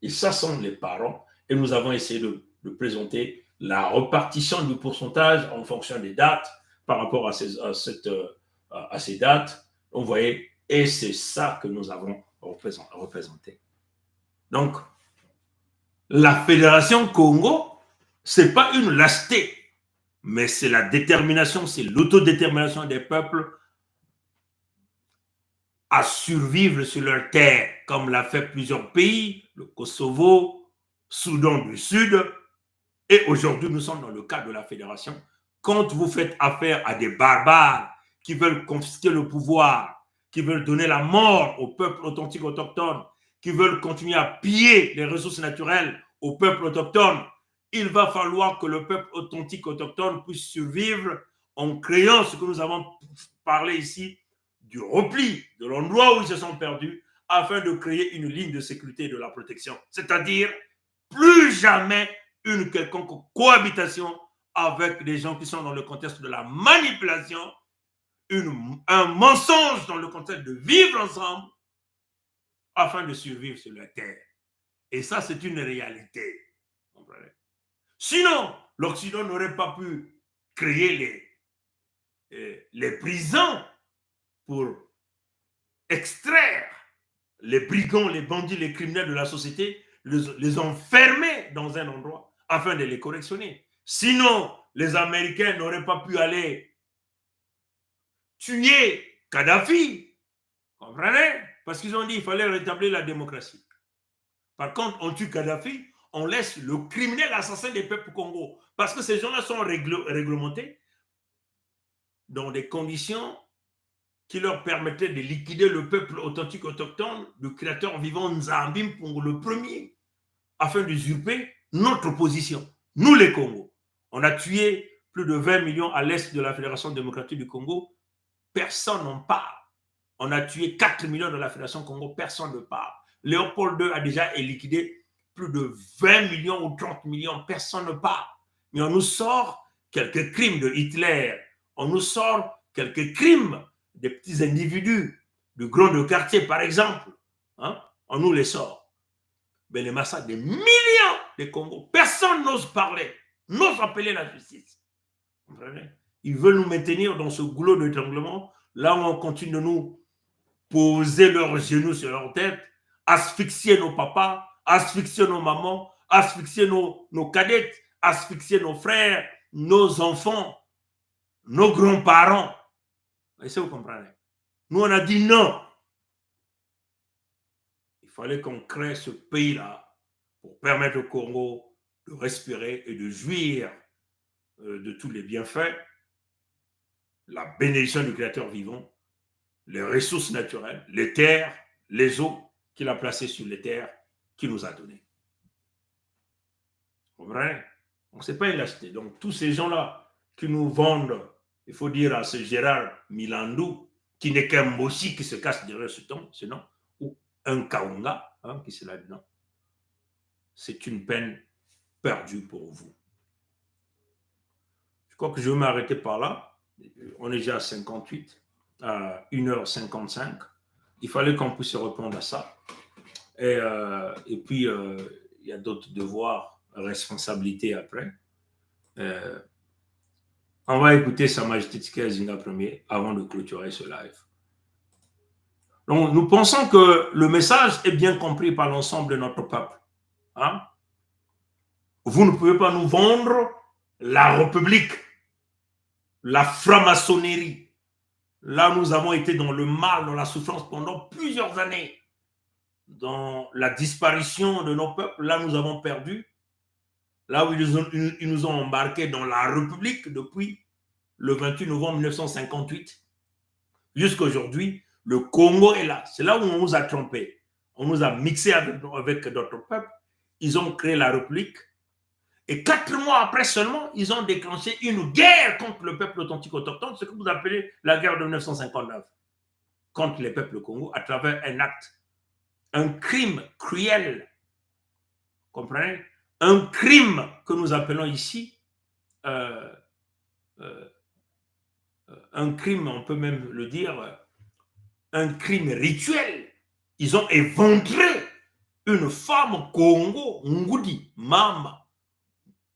A: Et ça sont les parents. Et nous avons essayé de présenter la répartition du pourcentage en fonction des dates par rapport à ces dates. Vous voyez, et c'est ça que nous avons représenté. Donc, la Fédération Congo, ce n'est pas une lâcheté, mais c'est la détermination, c'est l'autodétermination des peuples à survivre sur leur terre, comme l'a fait plusieurs pays, le Kosovo, Soudan du Sud, et aujourd'hui nous sommes dans le cadre de la Fédération. Quand vous faites affaire à des barbares qui veulent confisquer le pouvoir, qui veulent donner la mort au peuple authentique autochtone, qui veulent continuer à piller les ressources naturelles au peuple autochtone, il va falloir que le peuple authentique autochtone puisse survivre en créant ce que nous avons parlé ici, du repli de l'endroit où ils se sont perdus, afin de créer une ligne de sécurité et de la protection. C'est-à-dire, plus jamais une quelconque cohabitation avec des gens qui sont dans le contexte de la manipulation, un mensonge dans le contexte de vivre ensemble afin de survivre sur la terre. Et ça, c'est une réalité. Sinon, l'Occident n'aurait pas pu créer les prisons pour extraire les brigands, les bandits, les criminels de la société, les enfermer dans un endroit afin de les correctionner. Sinon, les Américains n'auraient pas pu aller tuer Kadhafi. Comprenez? Parce qu'ils ont dit qu'il fallait rétablir la démocratie. Par contre, on tue Kadhafi, on laisse le criminel assassin des peuples Congo. Parce que ces gens-là sont réglementés dans des conditions qui leur permettaient de liquider le peuple authentique autochtone, le créateur vivant Nzambim pour le premier, afin d'usurper notre position. Nous, les Congos, on a tué plus de 20 millions à l'est de la Fédération démocratique du Congo. Personne n'en parle. On a tué 4 millions dans la Fédération Congo. Personne ne parle. Léopold II a déjà liquidé plus de 20 millions ou 30 millions. Personne ne parle. Mais on nous sort quelques crimes de Hitler. On nous sort quelques crimes des petits individus, du grand de quartier, par exemple. Hein? On nous les sort. Mais les massacres des millions de Congo, personne n'ose parler, n'ose appeler la justice. Vous comprenez? Ils veulent nous maintenir dans ce goulot d'étranglement, là où on continue de nous poser leurs genoux sur leur tête, asphyxier nos papas, asphyxier nos mamans, asphyxier nos cadettes, asphyxier nos frères, nos enfants, nos grands-parents. Est-ce que vous comprenez? Nous, on a dit non. Il fallait qu'on crée ce pays-là pour permettre au Congo de respirer et de jouir de tous les bienfaits, la bénédiction du Créateur vivant, les ressources naturelles, les terres, les eaux qu'il a placées sur les terres qu'il nous a données. Vous comprenez? Donc, ce n'est pas une lâcheté. Donc, tous ces gens-là qui nous vendent, il faut dire à ce Gérard Milandou, qui n'est qu'un Mossi qui se cache derrière ce nom, ou un Kaunga, hein, qui c'est là-dedans. c'est une peine perdue pour vous. Je crois que je vais m'arrêter par là. On est déjà à 58, à 1h55. Il fallait qu'on puisse répondre à ça. Et puis, il y a d'autres devoirs, responsabilités après. On va écouter Sa Majesté Tike Zinga Ier avant de clôturer ce live. Donc, nous pensons que le message est bien compris par l'ensemble de notre peuple. Hein? Vous ne pouvez pas nous vendre la République, la franc-maçonnerie. Là, nous avons été dans le mal, dans la souffrance pendant plusieurs années. Dans la disparition de nos peuples, là, nous avons perdu. Là où ils nous ont embarqués dans la République depuis le 28 novembre 1958 jusqu'à aujourd'hui, le Congo est là. C'est là où on nous a trompés. On nous a mixés avec d'autres peuples. Ils ont créé la République. Et 4 mois après seulement, ils ont déclenché une guerre contre le peuple authentique autochtone, ce que vous appelez la guerre de 1959, contre les peuples Congo, à travers un acte, un crime cruel. Comprenez? Un crime que nous appelons ici, un crime, on peut même le dire, un crime rituel. Ils ont éventré une femme Congo, Ngudi, Mama.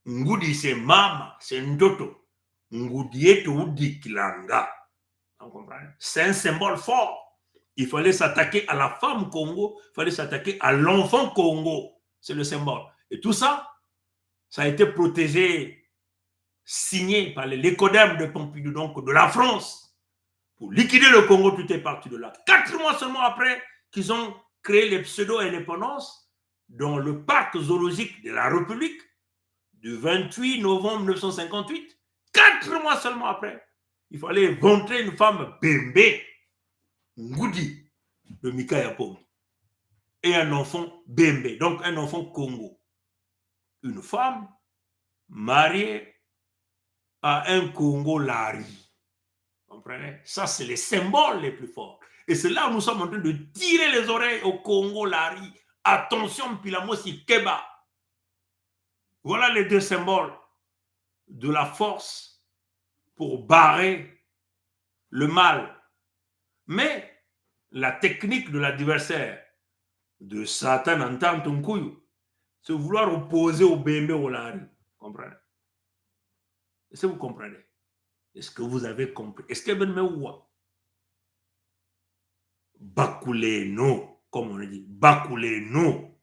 A: Ngudi, c'est Mama, c'est Ndoto. Ngudi est Udi Kilanga. Vous comprenez? C'est un symbole fort. Il fallait s'attaquer à la femme Congo, il fallait s'attaquer à l'enfant Congo. C'est le symbole. Et tout ça, ça a été protégé, signé par l'écodème de Pompidou, donc de la France. Pour liquider le Congo, tout est parti de là. 4 mois seulement après qu'ils ont créé les pseudo-indépendances dans le parc zoologique de la République, du 28 novembre 1958, 4 mois seulement après, il fallait éventrer une femme Bembe, Ngudi, de Mika Yapom, et un enfant Bembe, donc un enfant Congo. Une femme mariée à un Congo Lari. Vous comprenez? Ça, c'est les symboles les plus forts. Et c'est là où nous sommes en train de tirer les oreilles au Congo Lari. Attention, Pilamosi Keba. Voilà les 2 symboles de la force pour barrer le mal. Mais la technique de l'adversaire, de Satan en tant que c'est vouloir opposer au Bembe au Lari. Comprenez? Est-ce que vous comprenez? Est-ce que vous avez compris? Est-ce que Ben Meoua Bakuleno, comme on dit, Bakuleno.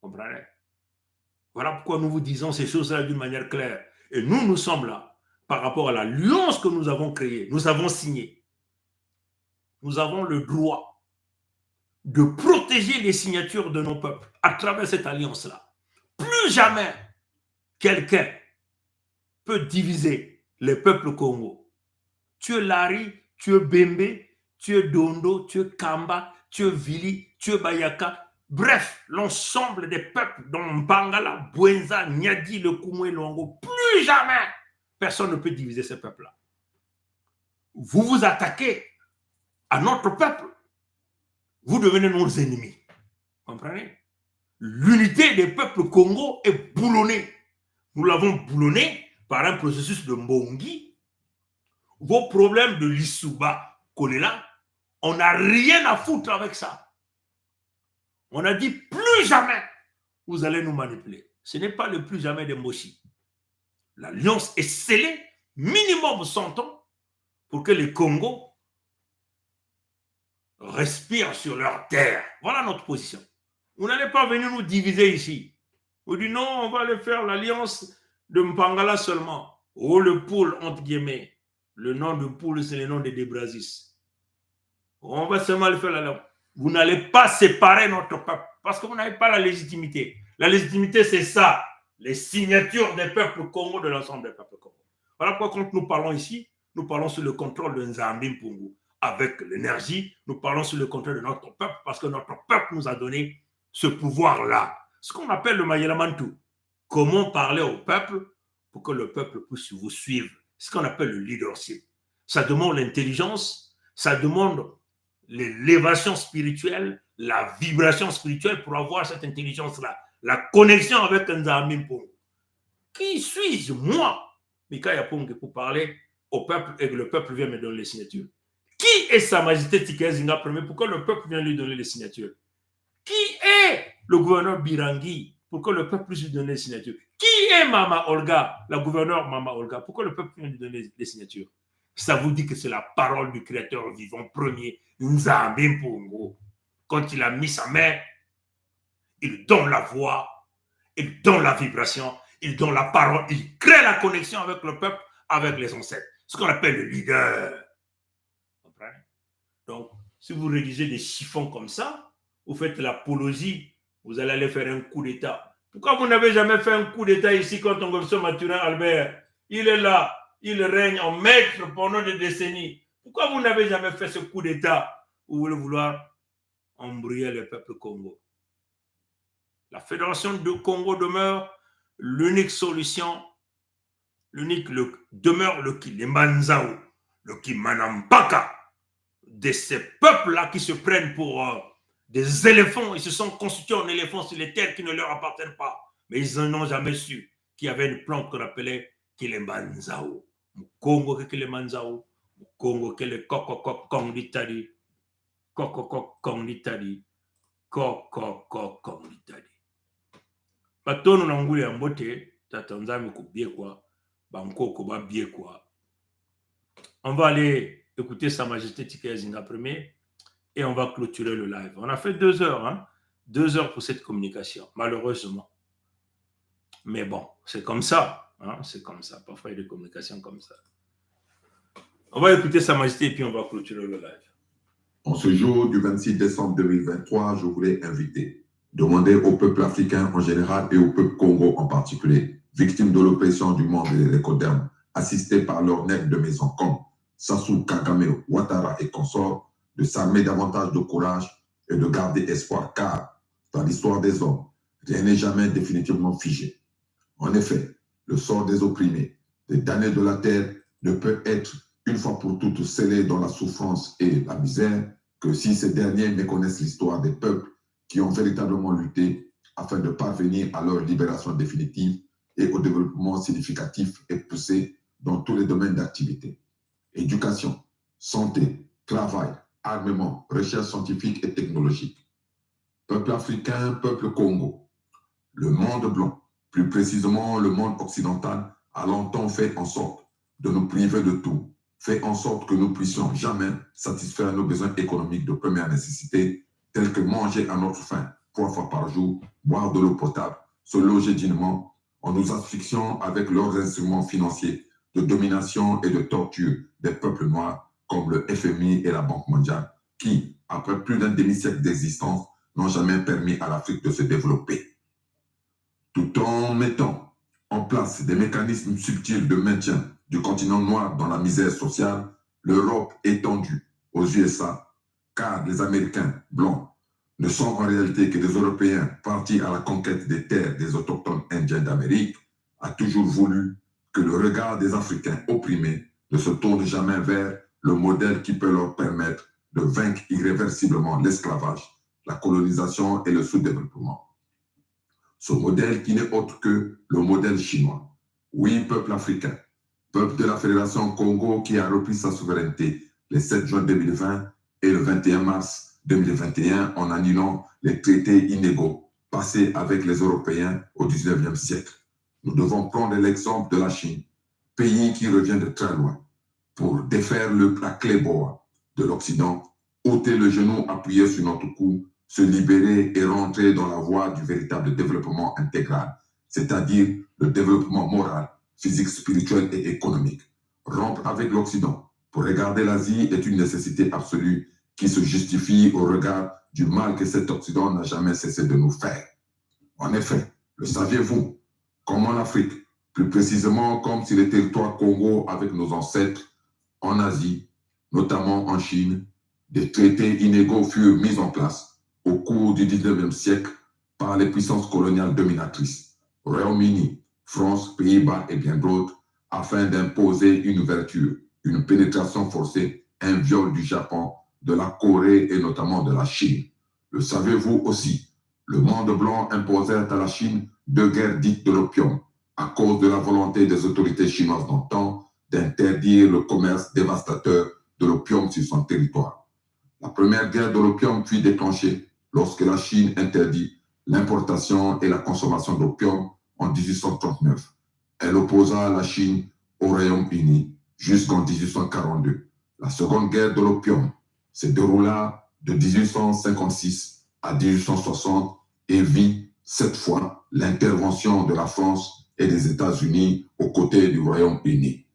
A: Comprenez? Voilà pourquoi nous vous disons ces choses-là d'une manière claire. Et nous sommes là par rapport à l'alliance que nous avons créée, nous avons signé. Nous avons le droit de protéger les signatures de nos peuples à travers cette alliance-là. Plus jamais quelqu'un peut diviser les peuples Congo. Tu es Lari, tu es Bembe, tu es Dondo, tu es Kamba, tu es Vili, tu es Bayaka. Bref, l'ensemble des peuples dont Mbangala, Bwenza, Nyadi, le Koumou et Longo, plus jamais personne ne peut diviser ces peuples-là. Vous vous attaquez à notre peuple, vous devenez nos ennemis. Comprenez? L'unité des peuples Congo est boulonnée. Nous l'avons boulonnée par un processus de Mbongi. Vos problèmes de l'Issouba, Kolela, on n'a rien à foutre avec ça. On a dit plus jamais vous allez nous manipuler. Ce n'est pas le plus jamais de Moshi. L'alliance est scellée, minimum 100 ans, pour que les Congos respirent sur leur terre. Voilà notre position. Vous n'allez pas venir nous diviser ici. Vous dites non, on va aller faire l'alliance de Mpangala seulement. Oh, le poule, entre guillemets. Le nom de poule, c'est le nom de Debrazis. On va seulement le faire l'alliance. Vous n'allez pas séparer notre peuple parce que vous n'avez pas la légitimité. La légitimité, c'est ça. Les signatures des peuples Congo, de l'ensemble des peuples Congo. Voilà pourquoi quand nous parlons ici, nous parlons sous le contrôle de Nzambi Mpungu. Avec l'énergie, nous parlons sous le contrôle de notre peuple parce que notre peuple nous a donné ce pouvoir-là. Ce qu'on appelle le Mayelamantu. Comment parler au peuple pour que le peuple puisse vous suivre. Ce qu'on appelle le leadership. Ça demande l'intelligence, ça demande l'élévation spirituelle, la vibration spirituelle pour avoir cette intelligence-là. la connexion avec Nzambi Mpongo. Qui suis-je, moi, Mikaya Pongue, pour parler au peuple et que le peuple vient me donner les signatures? Qui est Sa Majesté Tiket Zinga Premier? Pourquoi le peuple vient lui donner les signatures? Qui est le gouverneur Birangui? Pourquoi le peuple lui donne les signatures? Qui est Mama Olga, la gouverneure Mama Olga? Pourquoi le peuple vient lui donner les signatures? Ça vous dit que c'est la parole du créateur vivant premier, Nzambi Mpongo. Quand il a mis sa main, il donne la voix, il donne la vibration, il donne la parole, il crée la connexion avec le peuple, avec les ancêtres. Ce qu'on appelle le leader. Vous comprenez? Donc, si vous rédigez des chiffons comme ça, vous faites l'apologie, vous allez aller faire un coup d'État. Pourquoi vous n'avez jamais fait un coup d'État ici quand on gouverne Mathurin Albert? Il est là, il règne en maître pendant des décennies. Pourquoi vous n'avez jamais fait ce coup d'État? Vous voulez vouloir embrouiller le peuple Congo. La Fédération de Congo demeure l'unique solution, demeure le Kilimbanzao, le Kimanampaka, de ces peuples-là qui se prennent pour des éléphants. Ils se sont constitués en éléphants sur les terres qui ne leur appartiennent pas. Mais ils n'en ont jamais su qu'il y avait une plante qu'on appelait Kilimbanzao. Congo que Kilimbanzao, Congo que le Kokokokong d'Italie, Kokokokong d'Italie, Kokokokong d'Italie. Batono na nguli ya mbote tatanzami kubie kwa bankoko ba bie kwa. On va aller écouter Sa Majesté Tiket Zinga Premier et on va clôturer le live. On a fait 2 heures, hein? 2 heures pour cette communication, malheureusement. Mais bon, c'est comme ça, hein? C'est comme ça. Parfois il y a des communications comme ça. On va écouter Sa Majesté et puis on va clôturer le live.
B: En ce jour du 26 décembre 2023, je voulais demander au peuple africain en général et au peuple Congo en particulier, victimes de l'oppression du monde et des écodermes, assistés par leurs nègres de maison comme Sassou, Kagame, Ouattara et consorts, de s'armer davantage de courage et de garder espoir, car dans l'histoire des hommes, rien n'est jamais définitivement figé. En effet, le sort des opprimés, des damnés de la terre, ne peut être une fois pour toutes scellé dans la souffrance et la misère que si ces derniers méconnaissent l'histoire des peuples qui ont véritablement lutté afin de parvenir à leur libération définitive et au développement significatif et poussé dans tous les domaines d'activité. Éducation, santé, travail, armement, recherche scientifique et technologique. Peuple africain, peuple Congo. Le monde blanc, plus précisément le monde occidental, a longtemps fait en sorte de nous priver de tout, fait en sorte que nous puissions jamais satisfaire nos besoins économiques de première nécessité, tels que manger à notre faim 3 fois par jour, boire de l'eau potable, se loger dignement, en nous asphyxiant avec leurs instruments financiers de domination et de torture des peuples noirs comme le FMI et la Banque mondiale, qui, après plus d'un demi-siècle d'existence, n'ont jamais permis à l'Afrique de se développer. Tout en mettant en place des mécanismes subtils de maintien du continent noir dans la misère sociale, l'Europe étendue aux USA, car les Américains blancs ne sont en réalité que des Européens partis à la conquête des terres des autochtones indiens d'Amérique, a toujours voulu que le regard des Africains opprimés ne se tourne jamais vers le modèle qui peut leur permettre de vaincre irréversiblement l'esclavage, la colonisation et le sous-développement. Ce modèle qui n'est autre que le modèle chinois. Oui, peuple africain, peuple de la Fédération Congo qui a repris sa souveraineté le 7 juin 2020 et le 21 mars 2021 en annulant les traités inégaux passés avec les Européens au 19e siècle. Nous devons prendre l'exemple de la Chine, pays qui revient de très loin, pour défaire la clé boa de l'Occident, ôter le genou appuyé sur notre cou, se libérer et rentrer dans la voie du véritable développement intégral, c'est-à-dire le développement moral, physique, spirituel et économique. Rompre avec l'Occident pour regarder l'Asie est une nécessité absolue qui se justifie au regard du mal que cet Occident n'a jamais cessé de nous faire. En effet, le saviez-vous, comme en Afrique, plus précisément comme sur les territoires Congo avec nos ancêtres, en Asie, notamment en Chine, des traités inégaux furent mis en place au cours du 19e siècle par les puissances coloniales dominatrices, Royaume-Uni, France, Pays-Bas et bien d'autres, afin d'imposer une ouverture, une pénétration forcée, un viol du Japon, de la Corée et notamment de la Chine. Le savez-vous aussi, le monde blanc imposait à la Chine 2 guerres dites de l'opium, à cause de la volonté des autorités chinoises d'antan d'interdire le commerce dévastateur de l'opium sur son territoire. La première guerre de l'opium fut déclenchée lorsque la Chine interdit l'importation et la consommation d'opium en 1839. Elle opposa la Chine au Royaume-Uni jusqu'en 1842. La seconde guerre de l'opium se déroula de 1856 à 1860 et vit cette fois l'intervention de la France et des États-Unis aux côtés du Royaume-Uni.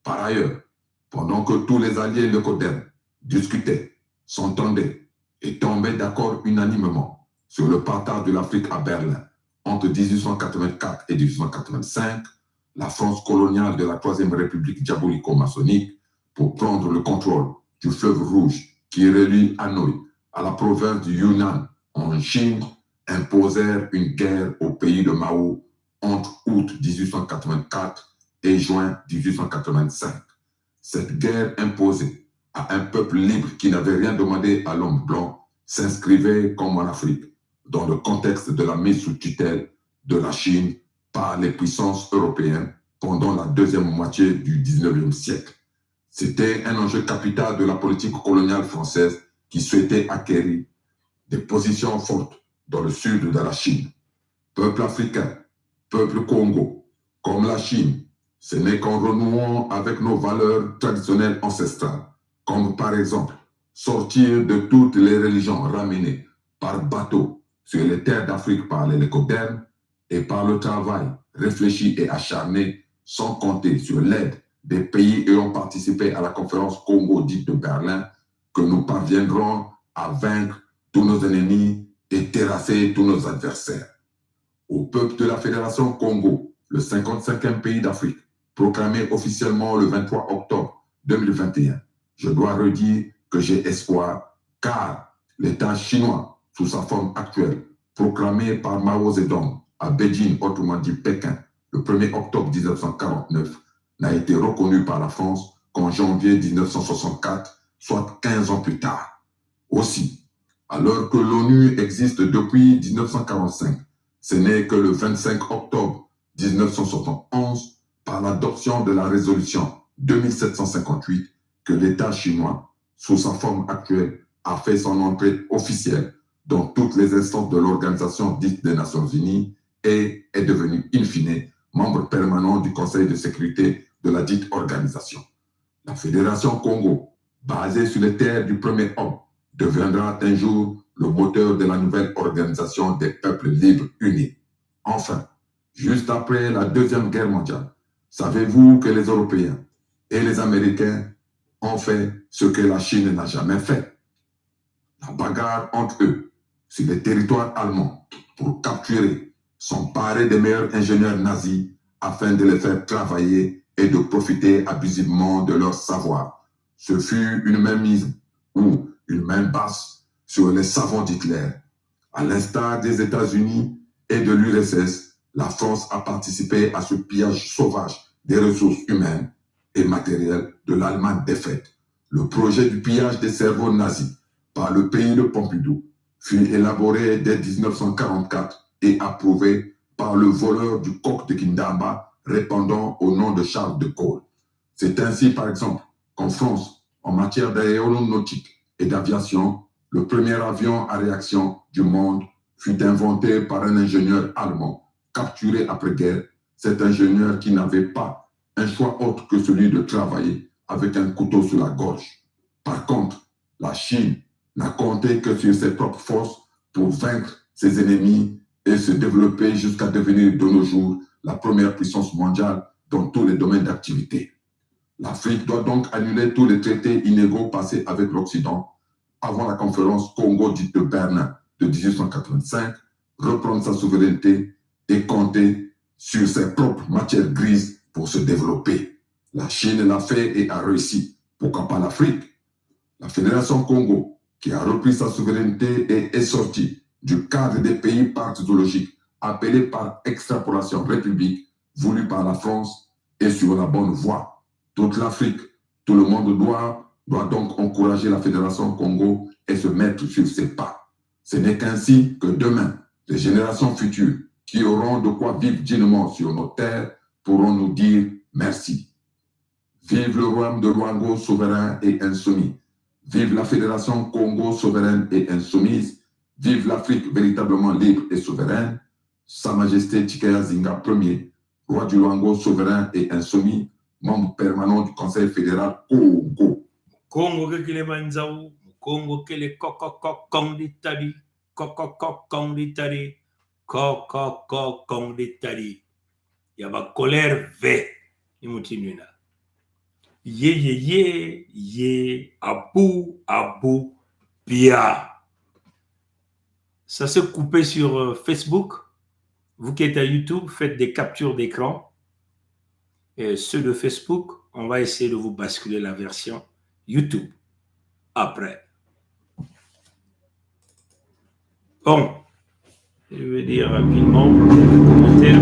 B: Par ailleurs, pendant que tous les alliés leucodèrmes discutaient, s'entendaient et tombaient d'accord unanimement sur le partage de l'Afrique à Berlin entre 1884 et 1885, la France coloniale de la Troisième République diabolico-maçonnique, pour prendre le contrôle du fleuve Rouge qui relie Hanoï à la province du Yunnan en Chine, imposèrent une guerre au pays de Mao entre août 1884 et juin 1885. Cette guerre imposée à un peuple libre qui n'avait rien demandé à l'homme blanc s'inscrivait, comme en Afrique, dans le contexte de la mise sous tutelle de la Chine par les puissances européennes pendant la deuxième moitié du 19e siècle. C'était un enjeu capital de la politique coloniale française qui souhaitait acquérir des positions fortes dans le sud de la Chine. Peuple africain, peuple Congo, comme la Chine, ce n'est qu'en renouant avec nos valeurs traditionnelles ancestrales, comme par exemple sortir de toutes les religions ramenées par bateau sur les terres d'Afrique par les leucodèrmes et par le travail réfléchi et acharné, sans compter sur l'aide des pays ayant participé à la conférence Congo dite de Berlin, que nous parviendrons à vaincre tous nos ennemis et terrasser tous nos adversaires. Au peuple de la Fédération Congo, le 55e pays d'Afrique, proclamé officiellement le 23 octobre 2021, je dois redire que j'ai espoir, car l'État chinois, sous sa forme actuelle, proclamé par Mao Zedong à Beijing, autrement dit Pékin, le 1er octobre 1949, n'a été reconnu par la France qu'en janvier 1964, soit 15 ans plus tard. Aussi, alors que l'ONU existe depuis 1945, ce n'est que le 25 octobre 1971, par l'adoption de la résolution 2758, que l'État chinois, sous sa forme actuelle, a fait son entrée officielle dans toutes les instances de l'Organisation dite des Nations Unies et est devenu, in fine, membre permanent du Conseil de sécurité de la dite organisation. La Fédération Congo, basée sur les terres du premier homme, deviendra un jour le moteur de la nouvelle organisation des peuples libres unis. Enfin, juste après la Deuxième Guerre mondiale, savez-vous que les Européens et les Américains ont fait ce que la Chine n'a jamais fait? La bagarre entre eux sur les territoires allemands pour capturer, s'emparer des meilleurs ingénieurs nazis afin de les faire travailler et de profiter abusivement de leur savoir. Ce fut une mainmise ou une main basse sur les savants d'Hitler. À l'instar des États-Unis et de l'URSS, la France a participé à ce pillage sauvage des ressources humaines et matérielles de l'Allemagne défaite. Le projet du pillage des cerveaux nazis par le pays de Pompidou fut élaboré dès 1944 et approuvé par le voleur du coq de Kindamba répondant au nom de Charles de Gaulle. C'est ainsi, par exemple, qu'en France, en matière d'aéronautique et d'aviation, le premier avion à réaction du monde fut inventé par un ingénieur allemand capturé après-guerre, cet ingénieur qui n'avait pas un choix autre que celui de travailler avec un couteau sur la gorge. Par contre, la Chine n'a compté que sur ses propres forces pour vaincre ses ennemis et se développer jusqu'à devenir de nos jours la première puissance mondiale dans tous les domaines d'activité. L'Afrique doit donc annuler tous les traités inégaux passés avec l'Occident avant la conférence Congo dite de Berlin de 1885, reprendre sa souveraineté et compter sur ses propres matières grises pour se développer. La Chine l'a fait et a réussi. Pourquoi pas l'Afrique? La Fédération Congo, qui a repris sa souveraineté et est sortie du cadre des pays parcs zoologiques appelés par extrapolation république, voulu par la France, est sur la bonne voie. Toute l'Afrique, tout le monde doit donc encourager la Fédération Congo et se mettre sur ses pas. Ce n'est qu'ainsi que demain, Les générations futures qui auront de quoi vivre dignement sur nos terres pourront nous dire merci. Vive le royaume de Luango souverain et insoumis. Vive la Fédération Congo souveraine et insoumise. Vive l'Afrique véritablement libre et souveraine. Sa Majesté Tshikaya Zinga Ier, roi du Luango souverain et insoumis, membre permanent du Conseil fédéral Congo.
A: Congo kele manzao, Congo kele kong d'Italie, kong d'Italie, kong d'Italie. Il y a ma colère V. Il continue là. Ye, abou, bia. Ça s'est coupé sur Facebook. Vous qui êtes à YouTube, faites des captures d'écran. Et ceux de Facebook, on va essayer de vous basculer la version YouTube après. Bon, je vais dire rapidement les commentaires.